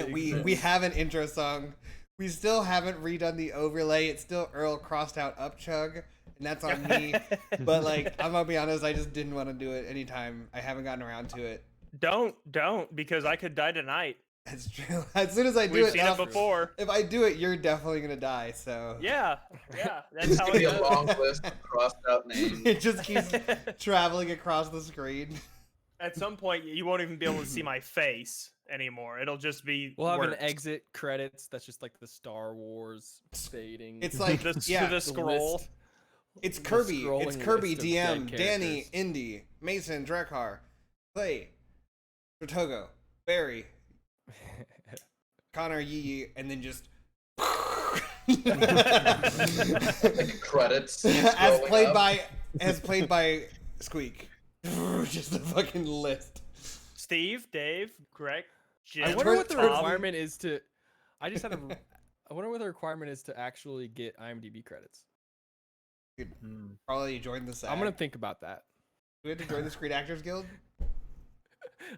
we have an intro song. We still haven't redone the overlay. It's still Earl crossed out Upchug, and that's on me. But like, I'm gonna be honest, I just didn't want to do it anytime. I haven't gotten around to it. Don't, because I could die tonight. That's true. As soon as I do We've it, seen it before. If I do it, you're definitely gonna die. So Yeah, that's It's how gonna it be a goes. long list of crossed out names. it just keeps traveling across the screen. At some point, you won't even be able to see my face anymore. It'll just be. We'll have words. an exit credits that's just like the Star Wars fading. It's like the scroll. list. It's The Kirby. scrolling It's Kirby, list of DM, dead Danny, characters. Indy, Mason, Drekar, Clay, Totogo, Barry, Connor, Yee, and then just Like credits. as scrolling up. played by Squeak. Just a fucking list. Steve, Dave, Greg, Jim. I wonder what the Tom. requirement is to. I just had a. I wonder what the requirement is to actually get IMDb credits. Dude, probably join the SAG. I'm gonna think about that. Do we have to join the Screen Actors Guild?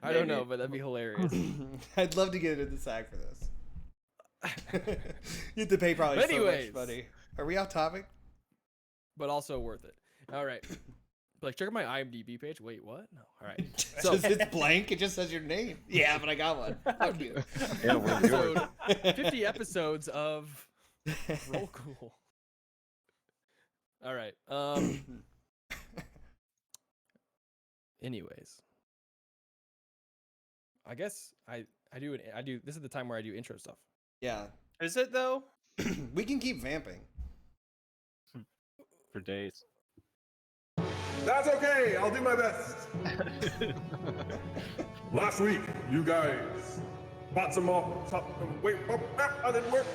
I don't Maybe. know, but that'd be hilarious. I'd love to get into the SAG for this. You have to pay probably But so anyways. much money. Are we off topic? But also worth it. All right. Like, check out my IMDb page. Wait, what? No. All right. So So it's blank. It just says your name. Yeah, but I got one. Fuck you. Yeah, we're yours. episode, 50 episodes of Roll Cool. All right. Anyways, I guess I do. This is the time where I do intro stuff. Yeah, Is it though? we can keep vamping. For days. That's okay. I'll do my best. Last week, you guys bought some wait, I didn't work.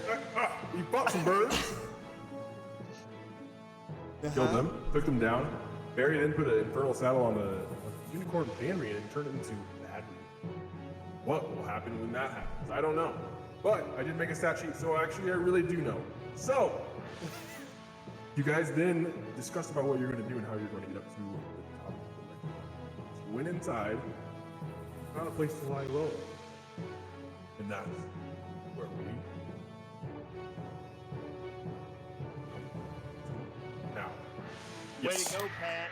We bought some birds, killed them, took them down. Barry then put an infernal saddle on a unicorn bannery and turned it into bad news. What will happen when that happens? I don't know. But I did make a stat sheet, so actually I really do know. So, you guys then discussed about what you're going to do and how you're going to get up to the top of the lake. So you went inside, found a place to lie low. And that's where we now. Way to go, Pat.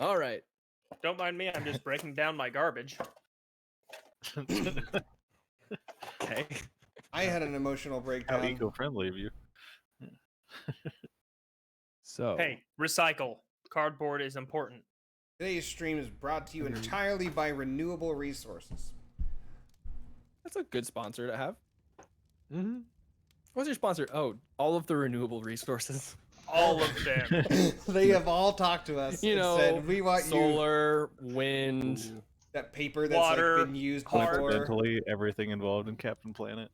All right. Don't mind me. I'm just breaking down my garbage. Okay. I had an emotional How breakdown. eco-friendly of you. So. Hey, recycle. Cardboard is important. Today's stream is brought to you entirely by Renewable Resources. That's a good sponsor to have. Mm-hmm. What's your sponsor? Oh, all of the renewable resources. All of them. They have all talked to us You and know, said, we want you solar, wind. that paper that's Water, like been used hard- before. Coincidentally, everything involved in Captain Planet.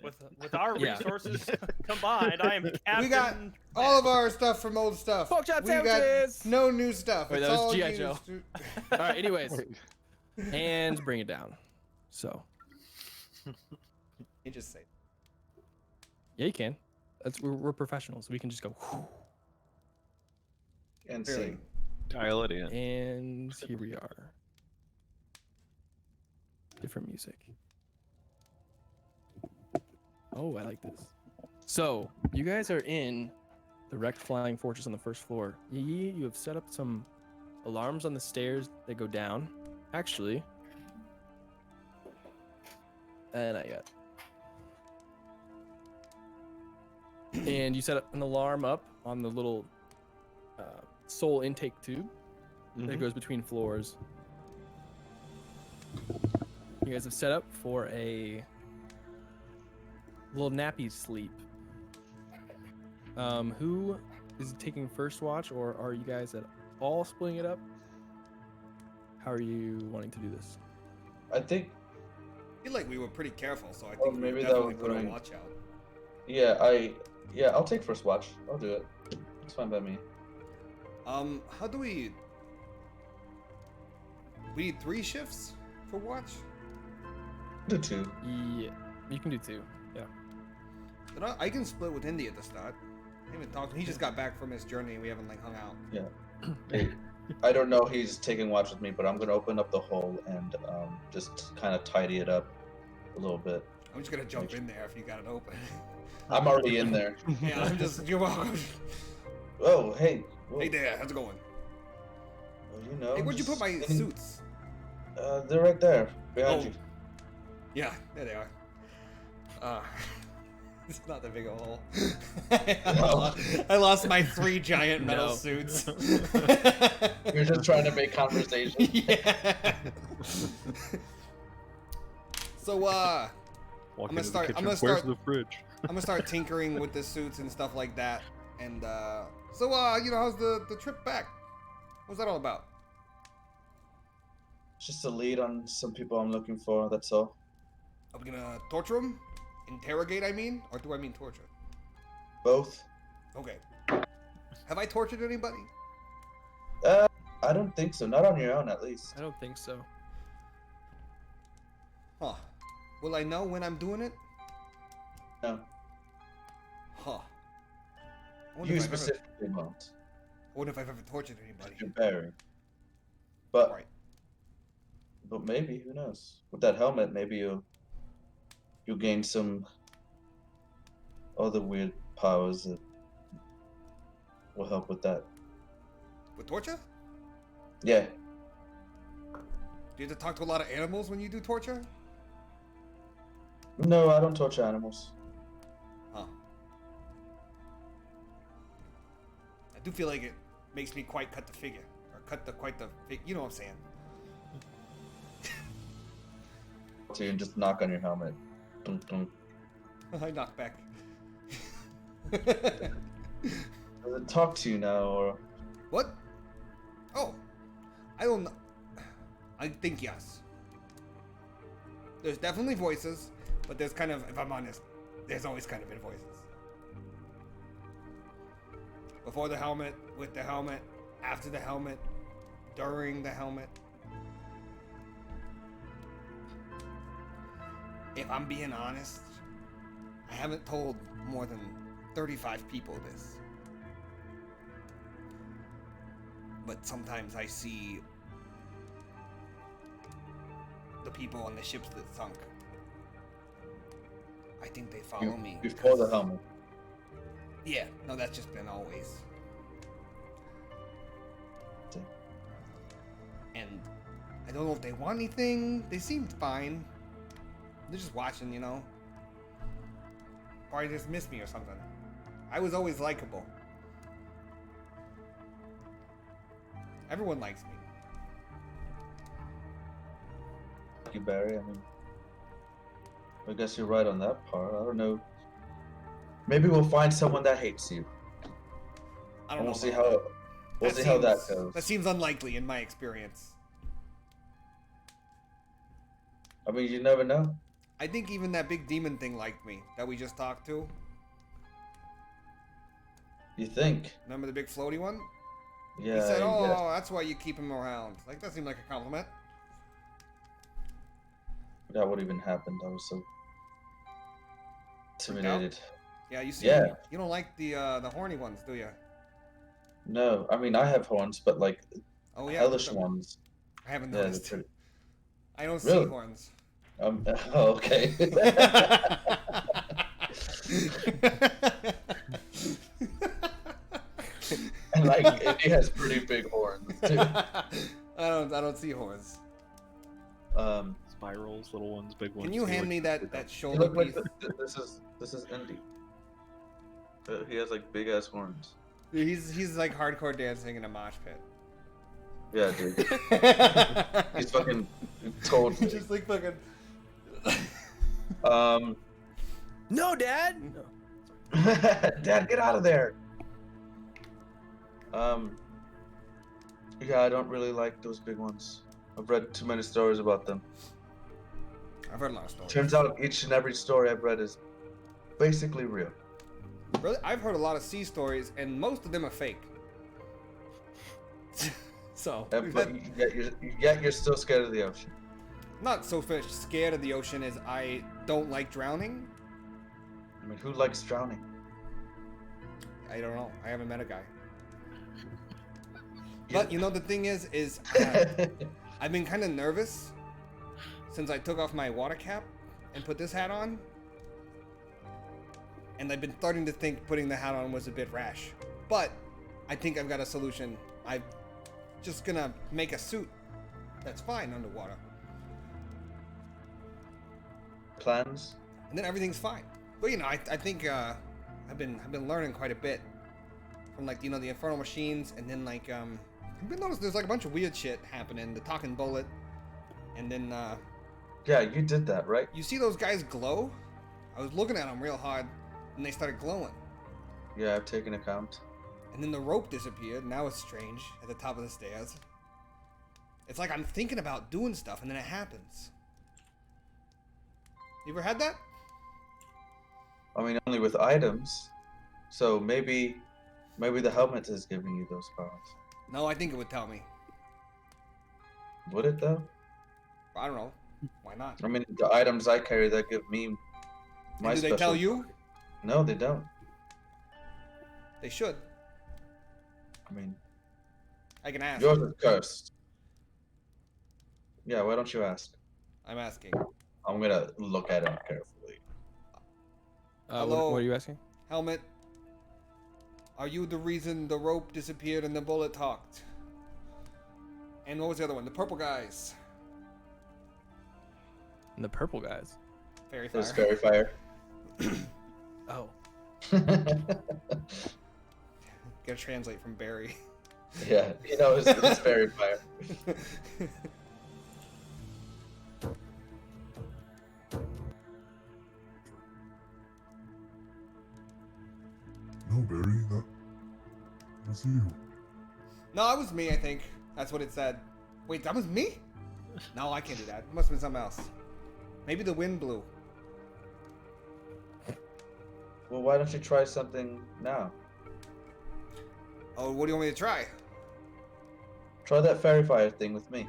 With our Yeah. resources combined, I am Captain. We got all of our stuff from old stuff. Pork chop We got sandwiches! no new stuff. Wait, It's that was all G.I. used Joe. to- All right. Anyways, and bring it down. So. You just say. Yeah, you can. We're professionals. We can just go. And Really. sing. Dial it in. And here we are. Different music. Oh, I like this. So, you guys are in the wrecked flying fortress on the first floor. You have set up some alarms on the stairs that go down. Actually, not yet. And you set up an alarm up on the little soul intake tube that goes between floors. You guys have set up for a little nappy sleep. Who is taking first watch, or are you guys at all splitting it up? How are you wanting to do this? I think, I feel like we were pretty careful, so I Well, think we maybe would that definitely was put a during- watch out. yeah, I'll take first watch. I'll do it. It's fine by me. How do we need 3 shifts for watch? Do 2. Yeah, you can do 2. Yeah. But I can split with Indy at the start. I haven't talked. He just got back from his journey. We haven't like hung out. Yeah. Hey, I don't know he's taking watch with me, but I'm gonna open up the hole and just kind of tidy it up a little bit. I'm just gonna jump in there if you got it open. I'm already in there. Yeah, I'm just. You're welcome. Oh, hey. Whoa. Hey there, how's it going? Well, you know. Hey, where'd you put my just getting- suits? They're right there, behind Oh. you. Yeah, there they are. It's not that big a hole. I lost my 3 giant metal No. suits. You're just trying to make conversation. Yeah. So Walk gonna into start- the I'm kitchen. gonna Where's start- the fridge? I'm gonna start tinkering with the suits and stuff like that. And you know, how's the trip back? What's that all about? Just a lead on some people I'm looking for, that's all. Are we gonna torture them? Interrogate, I mean? Or do I mean torture? Both? Okay. Have I tortured anybody? I don't think so. Not on your own, at least. I don't think so. Huh. Will I know when I'm doing it? No. Huh. I wonder You if I've ever- specifically won't. I wonder if I've ever tortured anybody. You're Barry. But Right. but maybe, who knows? With that helmet, maybe you'll gain some other weird powers that will help with that. With torture? Yeah. Do you have to talk to a lot of animals when you do torture? No, I don't torture animals. Huh. I do feel like it makes me quite cut the figure. Or you know what I'm saying. So you can just knock on your helmet. Dun, dun. I knock back. Does it talk to you now, or What? Oh. I don't know. I think yes. There's definitely voices, but there's kind of, if I'm honest, there's always kind of been voices. Before the helmet, with the helmet, after the helmet, during the helmet. If I'm being honest, I haven't told more than 35 people this. But sometimes I see the people on the ships that sunk. I think they follow me. before the because- helmet? Yeah, no, that's just been always. Okay. And I don't know if they want anything. They seemed fine. They're just watching, you know. Probably just miss me or something. I was always likable. Everyone likes me. Thank you, Barry. I mean, I guess you're right on that part. I don't know. Maybe we'll find someone that hates you. I don't And know. we'll see about how that. we'll see how that goes. That seems unlikely in my experience. I mean, you never know. I think even that big demon thing liked me that we just talked to. You think? Remember the big floaty one? Yeah. He said, "Oh, yeah. that's why you keep him around." Like that seemed like a compliment. Forgot what even happened. I was so intimidated. Yeah, you see. Yeah. You don't like the horny ones, do you? No, I mean I have horns, but like Oh yeah. hellish I ones. haven't Yeah, they're noticed. pretty. I don't see Really? horns. Oh, okay. And like Indy has pretty big horns too. I don't see horns. Spirals, little ones, big ones. Can you they hand look- me that You shoulder look like piece? this is Indy. He has like big ass horns. He's like hardcore dancing in a mosh pit. Yeah, dude. He's fucking totally. Just like fucking. No, Dad. No. Dad, get out of there. Yeah, I don't really like those big ones. I've read too many stories about them. I've heard a lot of stories. Turns out each and every story I've read is basically real. Really, I've heard a lot of sea stories, and most of them are fake. So, And, but yet you're still scared of the ocean. not so scared of the ocean as I don't like drowning. I mean, who likes drowning? I don't know. I haven't met a guy. But you know the thing is I've been kind of nervous since I took off my water cap and put this hat on. And I've been starting to think putting the hat on was a bit rash. But I think I've got a solution. I'm just gonna make a suit that's fine underwater. Plans? And then everything's fine. But you know, I think I've been learning quite a bit from like, you know, the infernal machines, and then like I've been noticing there's like a bunch of weird shit happening. The talking bullet, and then Yeah, you did that, right? you see those guys glow? I was looking at them real hard, and they started glowing. Yeah, I've taken account. And then the rope disappeared. Now it's strange at the top of the stairs. It's like I'm thinking about doing stuff, and then it happens. You ever had that? I mean, only with items. So maybe the helmet is giving you those powers. No, I think it would tell me. Would it though? I don't know. Why not? I mean, the items I carry that give me my And do they special. tell you? No, they don't. They should. I mean, I can ask. yours is cursed. Yeah, why don't you ask? I'm asking. I'm gonna look at him carefully. Hello? What are you asking? Helmet, are you the reason the rope disappeared and the bullet talked? And what was the other one? The purple guys. And the purple guys. Fairy There's fire. fairy Oh. fire. Gotta translate from Barry. Yeah, you know, it's fairy fire. No, Barry, that's you. No, it was me, I think. That's what it said. Wait, that was me? No, I can't do that. It must have been something else. Maybe the wind blew. Well, why don't you try something now? Oh, what do you want me to try? Try that fairy fire thing with me.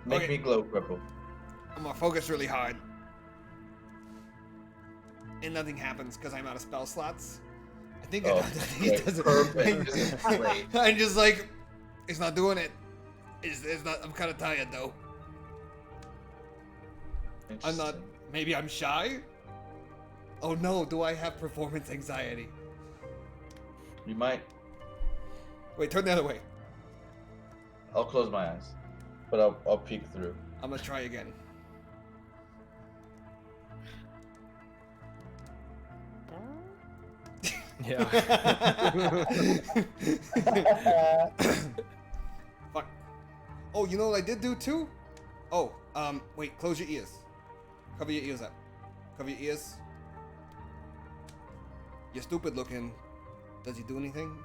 Make Okay. me glow purple. I'm gonna focus really hard. And nothing happens because I'm out of spell slots. I think Oh, I think it great. doesn't. Perfect. This is great. I'm just like, it's not doing it. It's not. I'm kind of tired though. I'm not. Interesting. Maybe I'm shy. Oh no! Do I have performance anxiety? You might. Wait, turn the other way. I'll close my eyes, but I'll peek through. I'm gonna try again. Yeah. Fuck. Oh, you know what I did do too? Oh, wait, close your ears. Cover your ears up. Cover your ears. You're stupid looking. Does he do anything?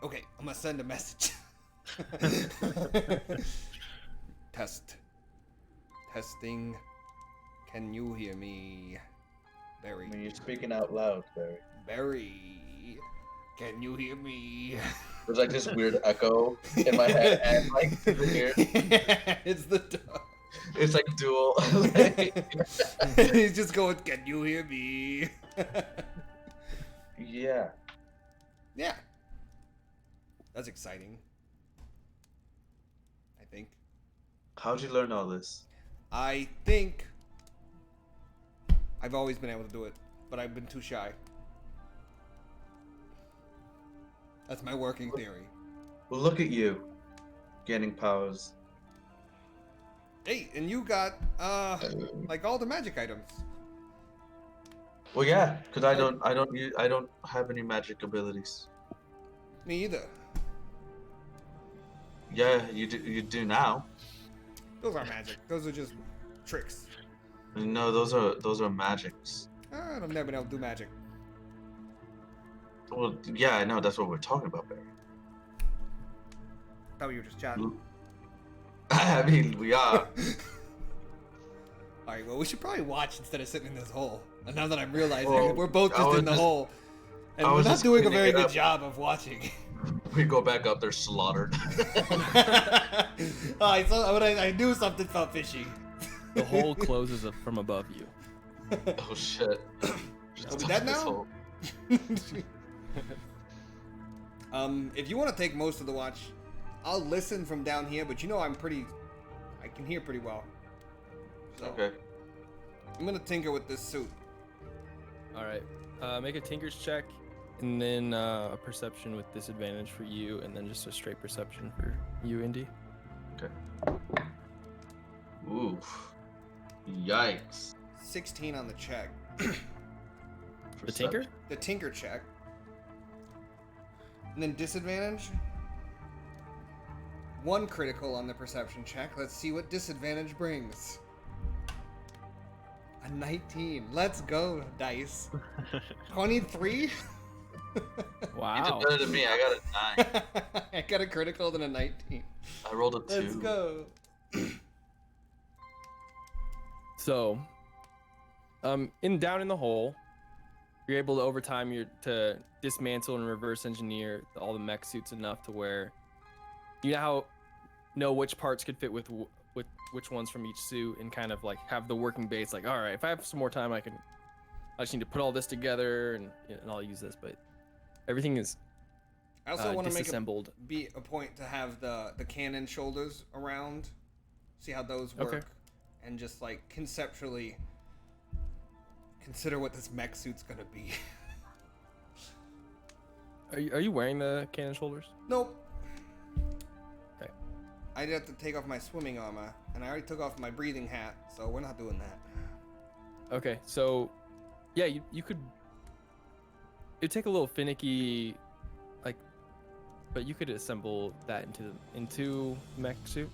Okay, I'm gonna send a message. Test. Testing. Can you hear me? I Barry. mean, you're speaking out loud, Barry. Barry. Can you hear me? There's like this weird echo in my head and like the ear. It's the dog. It's like dual. He's just going, can you hear me? Yeah. Yeah. That's exciting. I think. How'd you learn all this? I think I've always been able to do it, but I've been too shy. That's my working theory. Well, look at you, gaining powers. Hey, and you got like all the magic items. Well, yeah, because I don't have any magic abilities. Me either. Yeah, you do now. Those aren't magic. Those are just tricks. No, those are magics. I've never been able to do magic. Well, yeah, I know. That's what we're talking about, Barry. Thought we were just chatting. I mean, we are. Alright, well, we should probably watch instead of sitting in this hole. And now that I'm realizing Well, we're both I just was in the just- hole. And I we're was not just doing a cleaning very it good up. job of watching. We go back up there slaughtered. I knew something felt fishy. The hole closes up from above you. Oh shit. Just Are we touch dead this now? hole. If you want to take most of the watch, I'll listen from down here, but I can hear pretty well. So, Okay. I'm gonna tinker with this suit. All right. Make a tinker's check, and then a perception with disadvantage for you, and then just a straight perception for you, Indy. Okay. Oof. Yikes. 16 on the check. The tinker? The tinker check. And then disadvantage. 1 critical on the perception check. Let's see what disadvantage brings. A 19. Let's go, dice. 23? Wow. You did better than me. I got a 9. I got a critical than a 19. I rolled a 2. Let's go. So, down in the hole, you're able to over time to dismantle and reverse engineer all the mech suits enough to where you know which parts could fit with which ones from each suit, and kind of like have the working base. Like, all right, if I have some more time, I just need to put all this together and I'll use this. But everything is I also want to make disassembled. be a point to have the cannon shoulders around, see how those work, Okay. and just like conceptually consider what this mech suit's gonna be. Are you wearing the cannon shoulders? Nope. Okay. I'd have to take off my swimming armor, and I already took off my breathing hat, so we're not doing that. Okay, so yeah, you could. It'd take a little finicky, like, but you could assemble that into mech suit.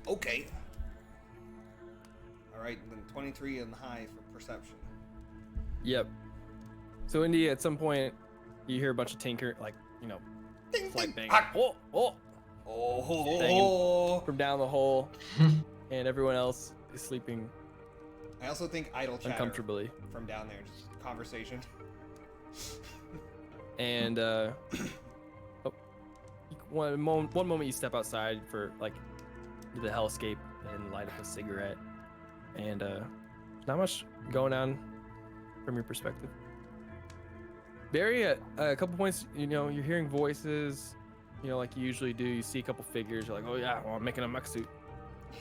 Okay. All right, then 23 and high for perception. Yep. So Indy, at some point, you hear a bunch of tinker, like, Ding, flight ding, banging. ah. Oh, from down the hole, and everyone else is sleeping I also think idle chatter uncomfortably. from down there, just conversation. And one moment you step outside for like the hellscape and light up a cigarette, and not much going on from your perspective. Barry, at a couple points, you're hearing voices, like you usually do. You see a couple figures. You're like, oh yeah, well, I'm making a mech suit.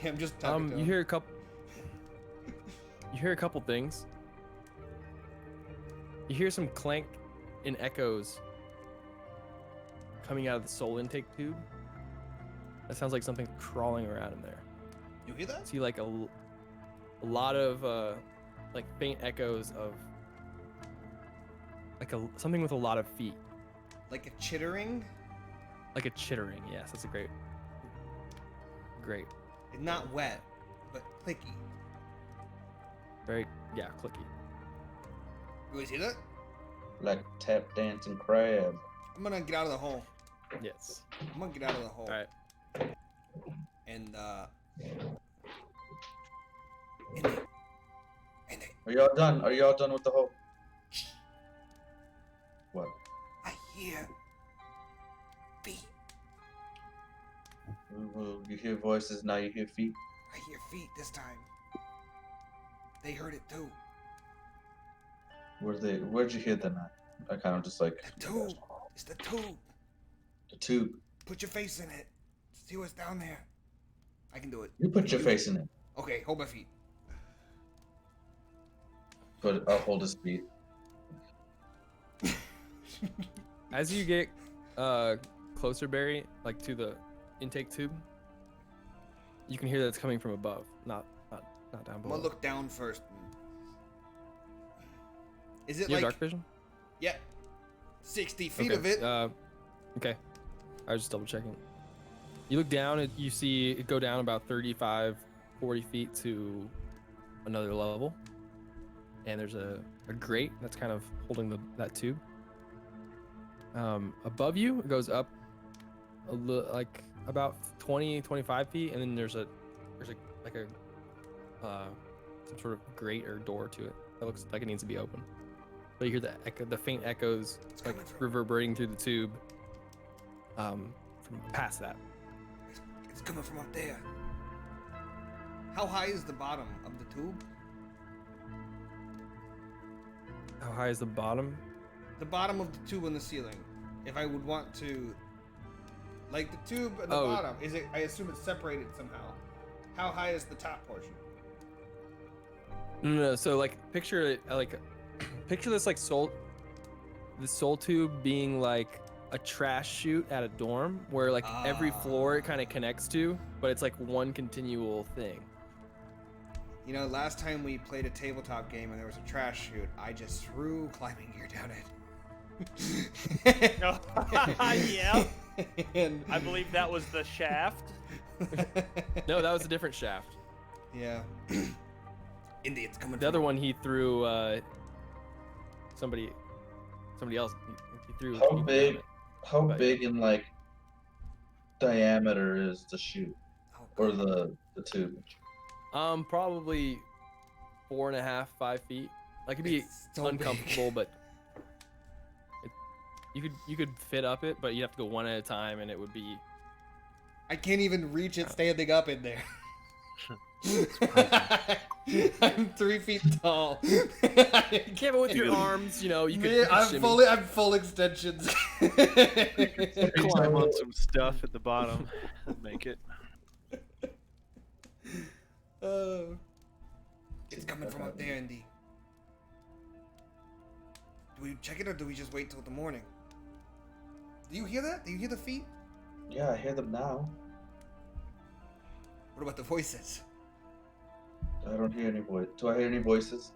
Yeah, I'm just talking to You him. hear a couple. You hear a couple things. You hear some clank and echoes coming out of the soul intake tube. That sounds like something crawling around in there. You hear that? See like a lot of like faint echoes of like something with a lot of feet, Like a chittering? like a chittering. Yes, that's a great. It's not wet, but clicky. Very clicky. You guys hear that? Like tap dancing crab. I'm gonna get out of the hole. Yes. I'm gonna get out of the hole. All right. And Are y'all done? Are y'all done with the whole? What? I hear feet. You hear voices, now you hear feet. I hear feet this time. They heard it too. Where'd you hear them at? I kind of just like. The tube. It's the tube. The tube. Put your face in it. See what's down there. I can do it. You put your face in it. Okay, hold my feet. But I'll hold his feet. As you get closer, Barry, like to the intake tube, you can hear that it's coming from above, not down I'm below. gonna look down first. Is it You like? have dark vision? Yeah. 60 feet Okay, of it. Okay. I was just double checking. You look down and you see it go down about 35, 40 feet to another level. And there's a grate that's kind of holding that tube. Above you, it goes up like about 20, 25 feet, and then there's some sort of grate or door to it that looks like it needs to be open. But you hear the faint echoes like reverberating through the tube from past that. It's coming from up there. How high is the bottom of the tube? How high is the bottom? The bottom of the tube on the ceiling. if I would want to, like the tube at the Oh. bottom, is it? I assume it's separated somehow. How high is the top portion? No, so like picture it like picture this like the soul tube being like a trash chute at a dorm where like every floor it kind of connects to, but it's like one continual thing. You know, last time we played a tabletop game and there was a trash chute, I just threw climbing gear down it. Yeah. And I believe that was the shaft. No, that was a different shaft. yeah. Indians coming. The other one he threw somebody else he threw How people big? down it. How But- big in like diameter is the chute or God. the tube? Probably 4.5, 5 feet. Like it'd be It's so uncomfortable, but you could fit up it, but you have to go one at a time, and it would be. I can't even reach it standing up in there. I'm 3 feet tall. Yeah, but with your arms, you know, you could. Man, shimmy. I'm full extensions. Climb on some stuff at the bottom and make it. It's coming from up there, Indy. Do we check it or do we just wait till the morning? Do you hear that? Do you hear the feet? Yeah, I hear them now. What about the voices? I don't hear any voice. Do I hear any voices?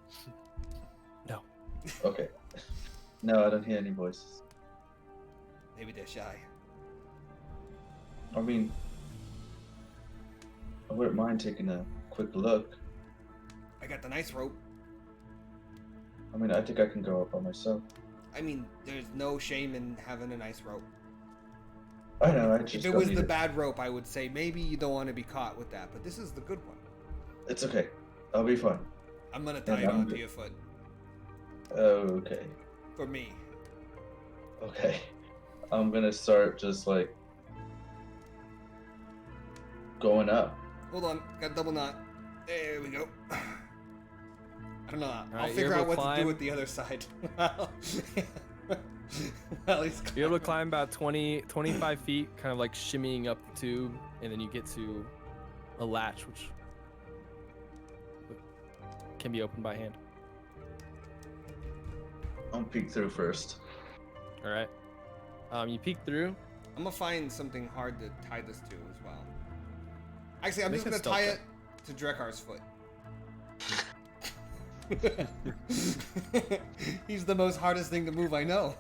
No. Okay. No, I don't hear any voices. Maybe they're shy. I mean, I wouldn't mind taking a quick look. I got the nice rope. I mean, I think I can go up by myself. I mean, there's no shame in having a nice rope. I know, I just If it don't was need the bad rope, I would say maybe you don't want to be caught with that, but this is the good one. It's okay. I'll be fine. I'm gonna tie And it I'm onto good. your foot. Okay. For me. Okay. I'm gonna start just like going up. Hold on, got a double knot. There we go. I don't know. I'll right, you're figure able out to what to climb. do with the other side. Well, he's You're able to climb about 25 feet, kind of like shimmying up the tube, and then you get to a latch, which can be opened by hand. I'll peek through first. All right. You peek through. I'm gonna find something hard to tie this to as well. Actually, I'm Make just a gonna stealth tie check. it to Drekar's foot. He's the most hardest thing to move I know.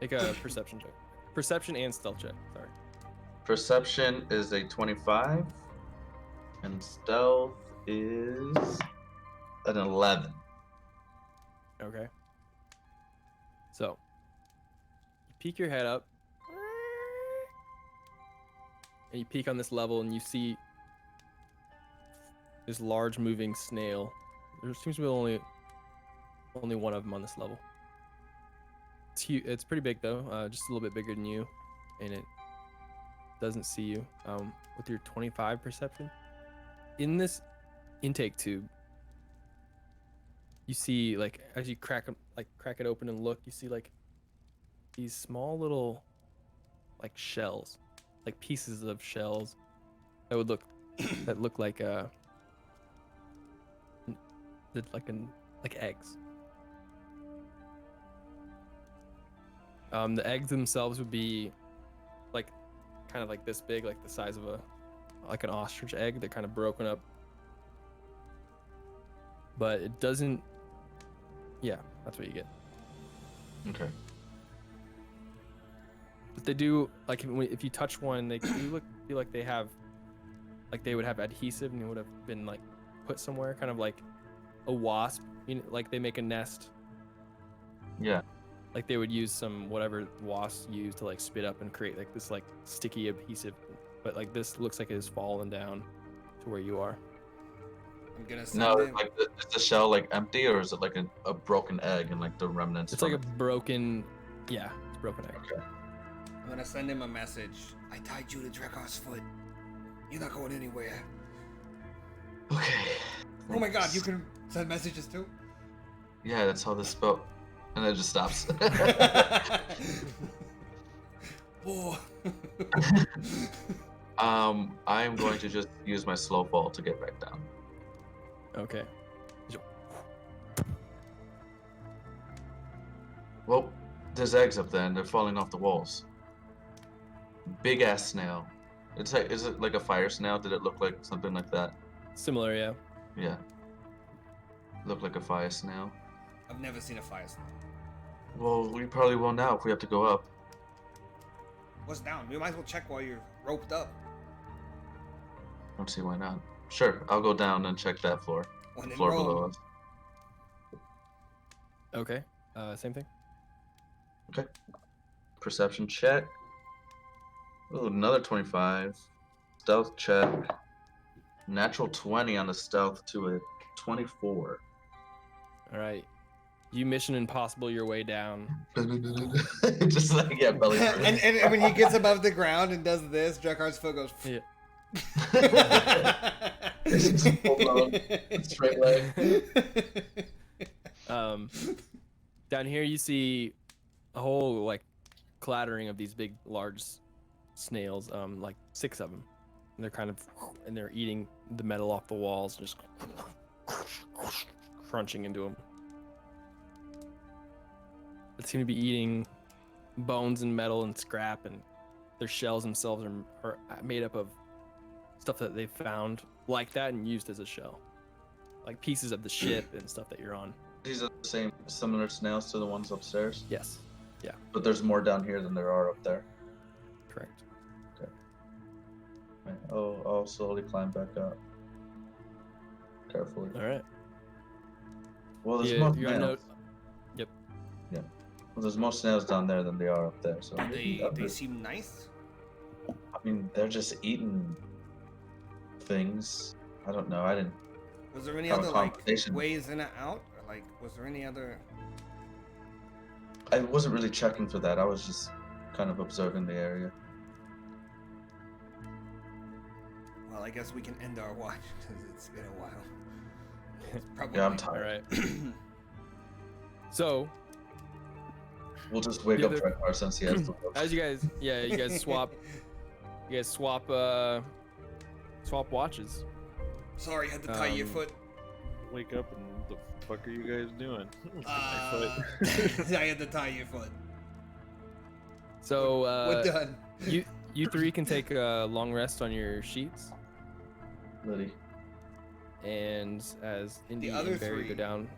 Make a perception check. Perception and stealth check. Sorry. Perception is a 25, and stealth is an 11. Okay. So, you peek your head up, and you peek on this level, and you see this large moving snail. There seems to be only one of them on this level. It's huge. It's pretty big though, just a little bit bigger than you, and it doesn't see you. With your 25 perception, in this intake tube, you see like as you crack it open and look, you see like these small little like shells, like pieces of shells that would look that look like like eggs. The eggs themselves would be like kind of like this big, like the size of an ostrich egg. They're kind of broken up, but it doesn't. Yeah, that's what you get. Okay. But they do like if you touch one, they do feel like they have, like they would have adhesive and it would have been like put somewhere, kind of like a wasp. You know, like they make a nest. Yeah. Like they would use some whatever wasps use to like spit up and create like this like sticky adhesive, but like this looks like it has fallen down to where you are. I'm gonna send No, him. like is the shell like empty, or is it like a broken egg and like the remnants? It's from like a it? broken, yeah, it's broken egg. Okay. I'm gonna send him a message. I tied you to Drekar's foot. You're not going anywhere. Okay. Oh my god, you can send messages too? Yeah, that's how this spell. And it just stops. Oh. I'm going to just use my slow fall to get back down. Okay. Well, there's eggs up there and they're falling off the walls. Big ass snail. It's like, is it like a fire snail? Did it look like something like that? Similar, yeah. Yeah. Look like a fire snail. I've never seen a fire snail. Well, we probably will now if we have to go up. What's down? We might as well check while you're roped up. Don't see why not. Sure, I'll go down and check that floor. When The in floor Rome. below us. Okay. Same thing. Okay. Perception check. Ooh, another 25. Stealth check. Natural 20 on the stealth to a 24. All right. You Mission Impossible your way down. Just like, yeah, belly first. and when he gets above the ground and does this, Drakar's foot goes. Yeah. It's just full blown, straight leg. Down here you see a whole like clattering of these big, large snails. Like 6 of them. And they're kind of, and they're eating the metal off the walls, just crunching into them. They seem to be eating bones and metal and scrap, and their shells themselves are made up of stuff that they found like that and used as a shell, like pieces of the ship and stuff that you're on. These are the same, similar snails to the ones upstairs, Yes, but there's more down here than there are up there. correct. Right. I'll slowly climb back up. Carefully. All right. Well, there's Yeah, more you're on snails. Yep. Well, there's more snails down there than there are up there. So maybe up They there- seem nice. I mean, they're just eating things. I don't know. I didn't. Was there any Have a other like conversation. ways in and out? Or, like, was there any other? I wasn't really checking for that. I was just kind of observing the area. Well, I guess we can end our watch because it's been a while. It's probably. Yeah, I'm All tired. right. So We'll just wake The up other- Drekar since he has to. as you guys swap swap watches. Sorry, I had to tie your Um, foot. Wake up and what the fuck are you guys doing? My I foot. had to tie your foot. So We're done. you three can take a long rest on your sheets, Liddy. and as Indy other and Barry three. go down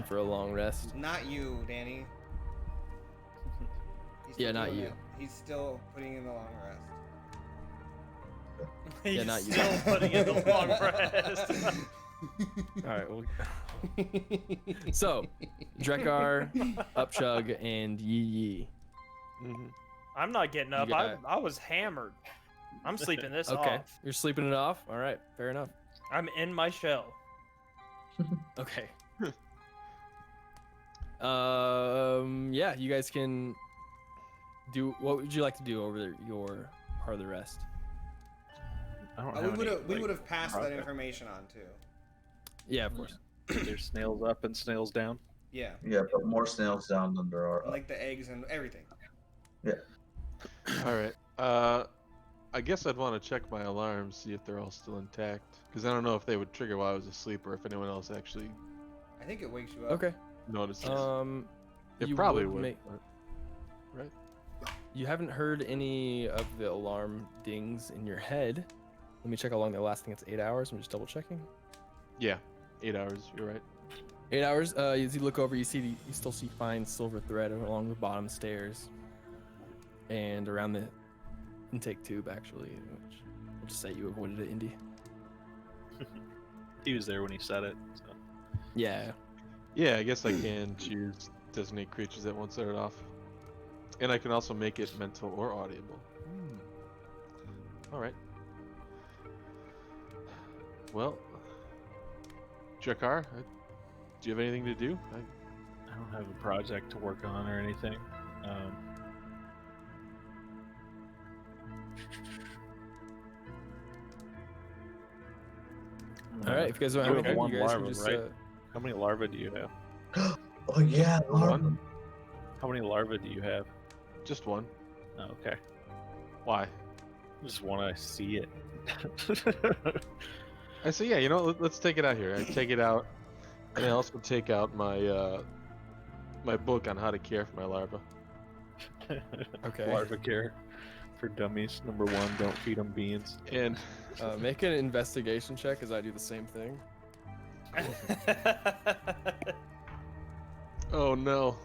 for a long rest. Not you, Danny. He's Yeah, still not doing you. it. He's still putting in the long rest. He's not you. still putting in the long rest. All right. Well, so Drekar, Upchug, and Yee Yee. Mhm. I'm not getting up. got- I was hammered. I'm sleeping this Okay, off. you're sleeping it off. All right, fair enough. I'm in my shell. Okay. Yeah, you guys can do. What would you like to do over your part of the rest? I don't Oh, have we any, would have passed that project. information on too. Yeah, of course. There's snails up and snails down. Yeah, Yeah, but more snails down than there are up. like the eggs and everything. All right. I guess I'd want to check my alarms, see if they're all still intact, because I don't know if they would trigger while I was asleep or if anyone else actually I think it wakes you up. Okay. notices. It you probably would. make- but- right? You haven't heard any of the alarm dings in your head. Let me check how long they last. I think it's 8 hours. I'm just double checking. Yeah, 8 hours. You're right. 8 hours. As you look over, you still see fine silver thread along the bottom stairs, and around the intake tube actually, which will just say you avoided it, Indy. He was there when he said it. So. Yeah. Yeah, I guess I can choose designate creatures that won't set it off, and I can also make it mental or audible. All right. Well, Drekar, do you have anything to do? I don't have a project to work on or anything. I'm All right, if you guys don't You have have anything, one you guys larva, can just. right? How many larvae do you have? Oh yeah, One? How many larvae do you have? Just one. Oh, okay. Why? Just want to see it. I say, yeah, you know, let's take it out here. I take it out, and I also take out my my book on how to care for my larva. Okay. Larva care for dummies. Number 1, don't feed them beans. And Make an investigation check as I do the same thing. oh no,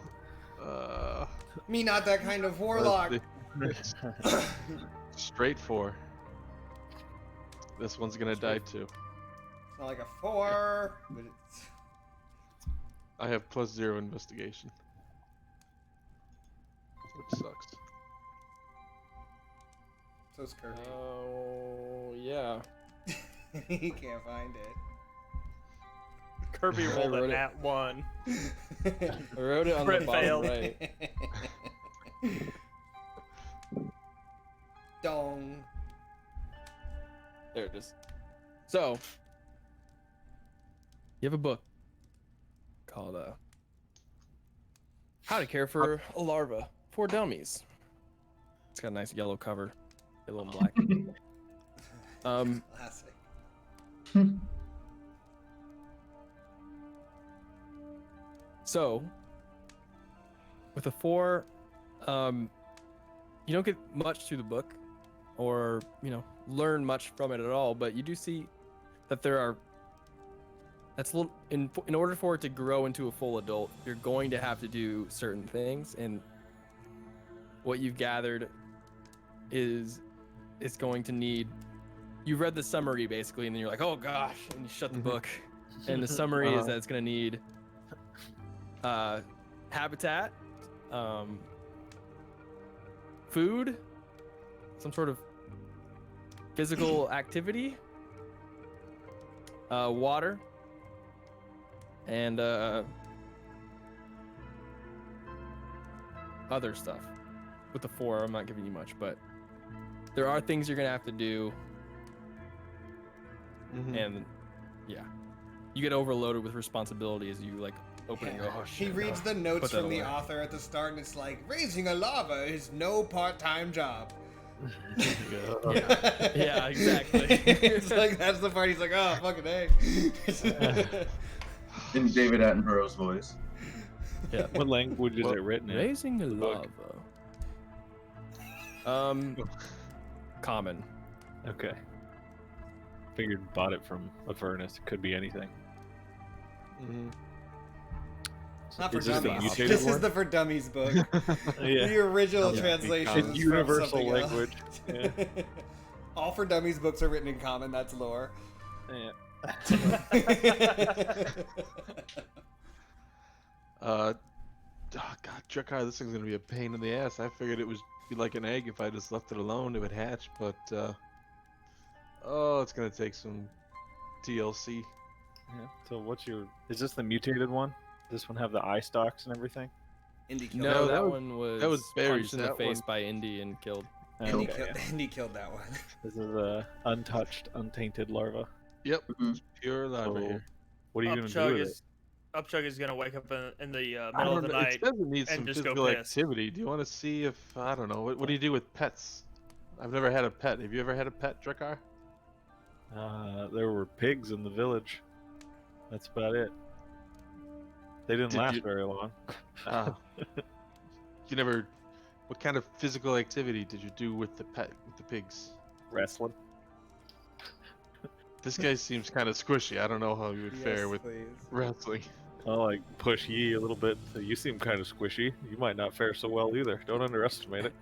Me not that kind of warlock. let's see. Straight 4. This one's gonna die too. It's not like a 4, but it's... I have +0 investigation, which sucks. So it's Kirby. Oh yeah. He can't find it. Kirby I rolled a wrote it. nat 1. I wrote it on Crit the bottom failed. right. Dong. There it is. So, you have a book called How to Care for a Larva for Dummies. It's got a nice yellow cover, yellow and black. Classic. So, with a 4, you don't get much through the book, or learn much from it at all. But you do see that there are. That's a little, in order for it to grow into a full adult, you're going to have to do certain things, and what you've gathered is it's going to need. You've read the summary basically, and then you're like, oh gosh, and you shut the book. And the summary is that it's going to need habitat, food, some sort of physical activity, water, and other stuff. With the 4, I'm not giving you much, but there are things you're gonna have to do, and yeah, you get overloaded with responsibility as you open and go. Oh, He shit, reads no. the notes Put that from the away. author at the start, and it's like, raising a lava is no part-time job. Yeah, exactly. It's like, that's the part he's like, oh, fucking A. In David Attenborough's voice. Yeah. What language is it written in? Raising a book? lava. Common. Okay. Figured bought it from Avernus. It could be anything. Not for Is this the dummies. mutated This is one? the for dummies book. Yeah. The original Yeah. translation It's is universal from something language. else. All for dummies books are written in common. That's lore. Yeah. Oh god, Drakar, this thing's gonna be a pain in the ass. I figured it would be like an egg if I just left it alone, it would hatch, but oh, it's gonna take some TLC. Yeah. So what's your? Is this the mutated one? This one have the eye stalks and everything? Indy killed No, that that one. one was, was Barry's, punched in the that face one- by Indy and killed. Indy, Okay. Indy killed that one. This is a untouched, untainted larva. Yep, Mhm. pure larva So, here. what are you gonna do Upchug with is Upchug is gonna wake up in the I middle don't of the know, night. it says it needs and some just go physical piss. activity. Do you want to see if, I don't know, what do you do with pets? I've never had a pet. Have you ever had a pet, Drakar? it? There were pigs in the village. That's about it. They didn't Did last you- very long. Ah. You never, what kind of physical activity did you do with the pet, with the pigs? Wrestling. This guy seems kind of squishy. I don't know how you would fare Yes, with please. wrestling. I'll push ye a little bit. So you seem kind of squishy. You might not fare so well either. Don't underestimate it.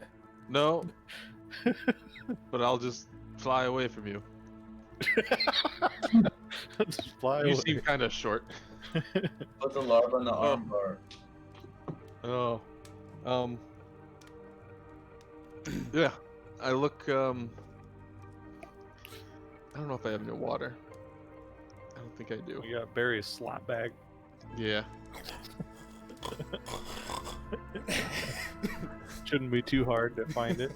No, but I'll just fly away from you. Just fly You away. seem kind of short. Put the larva in the arm bar. Oh, yeah. I look. I don't know if I have any water. I don't think I do. We got Barry's slot bag. Yeah. Shouldn't be too hard to find it.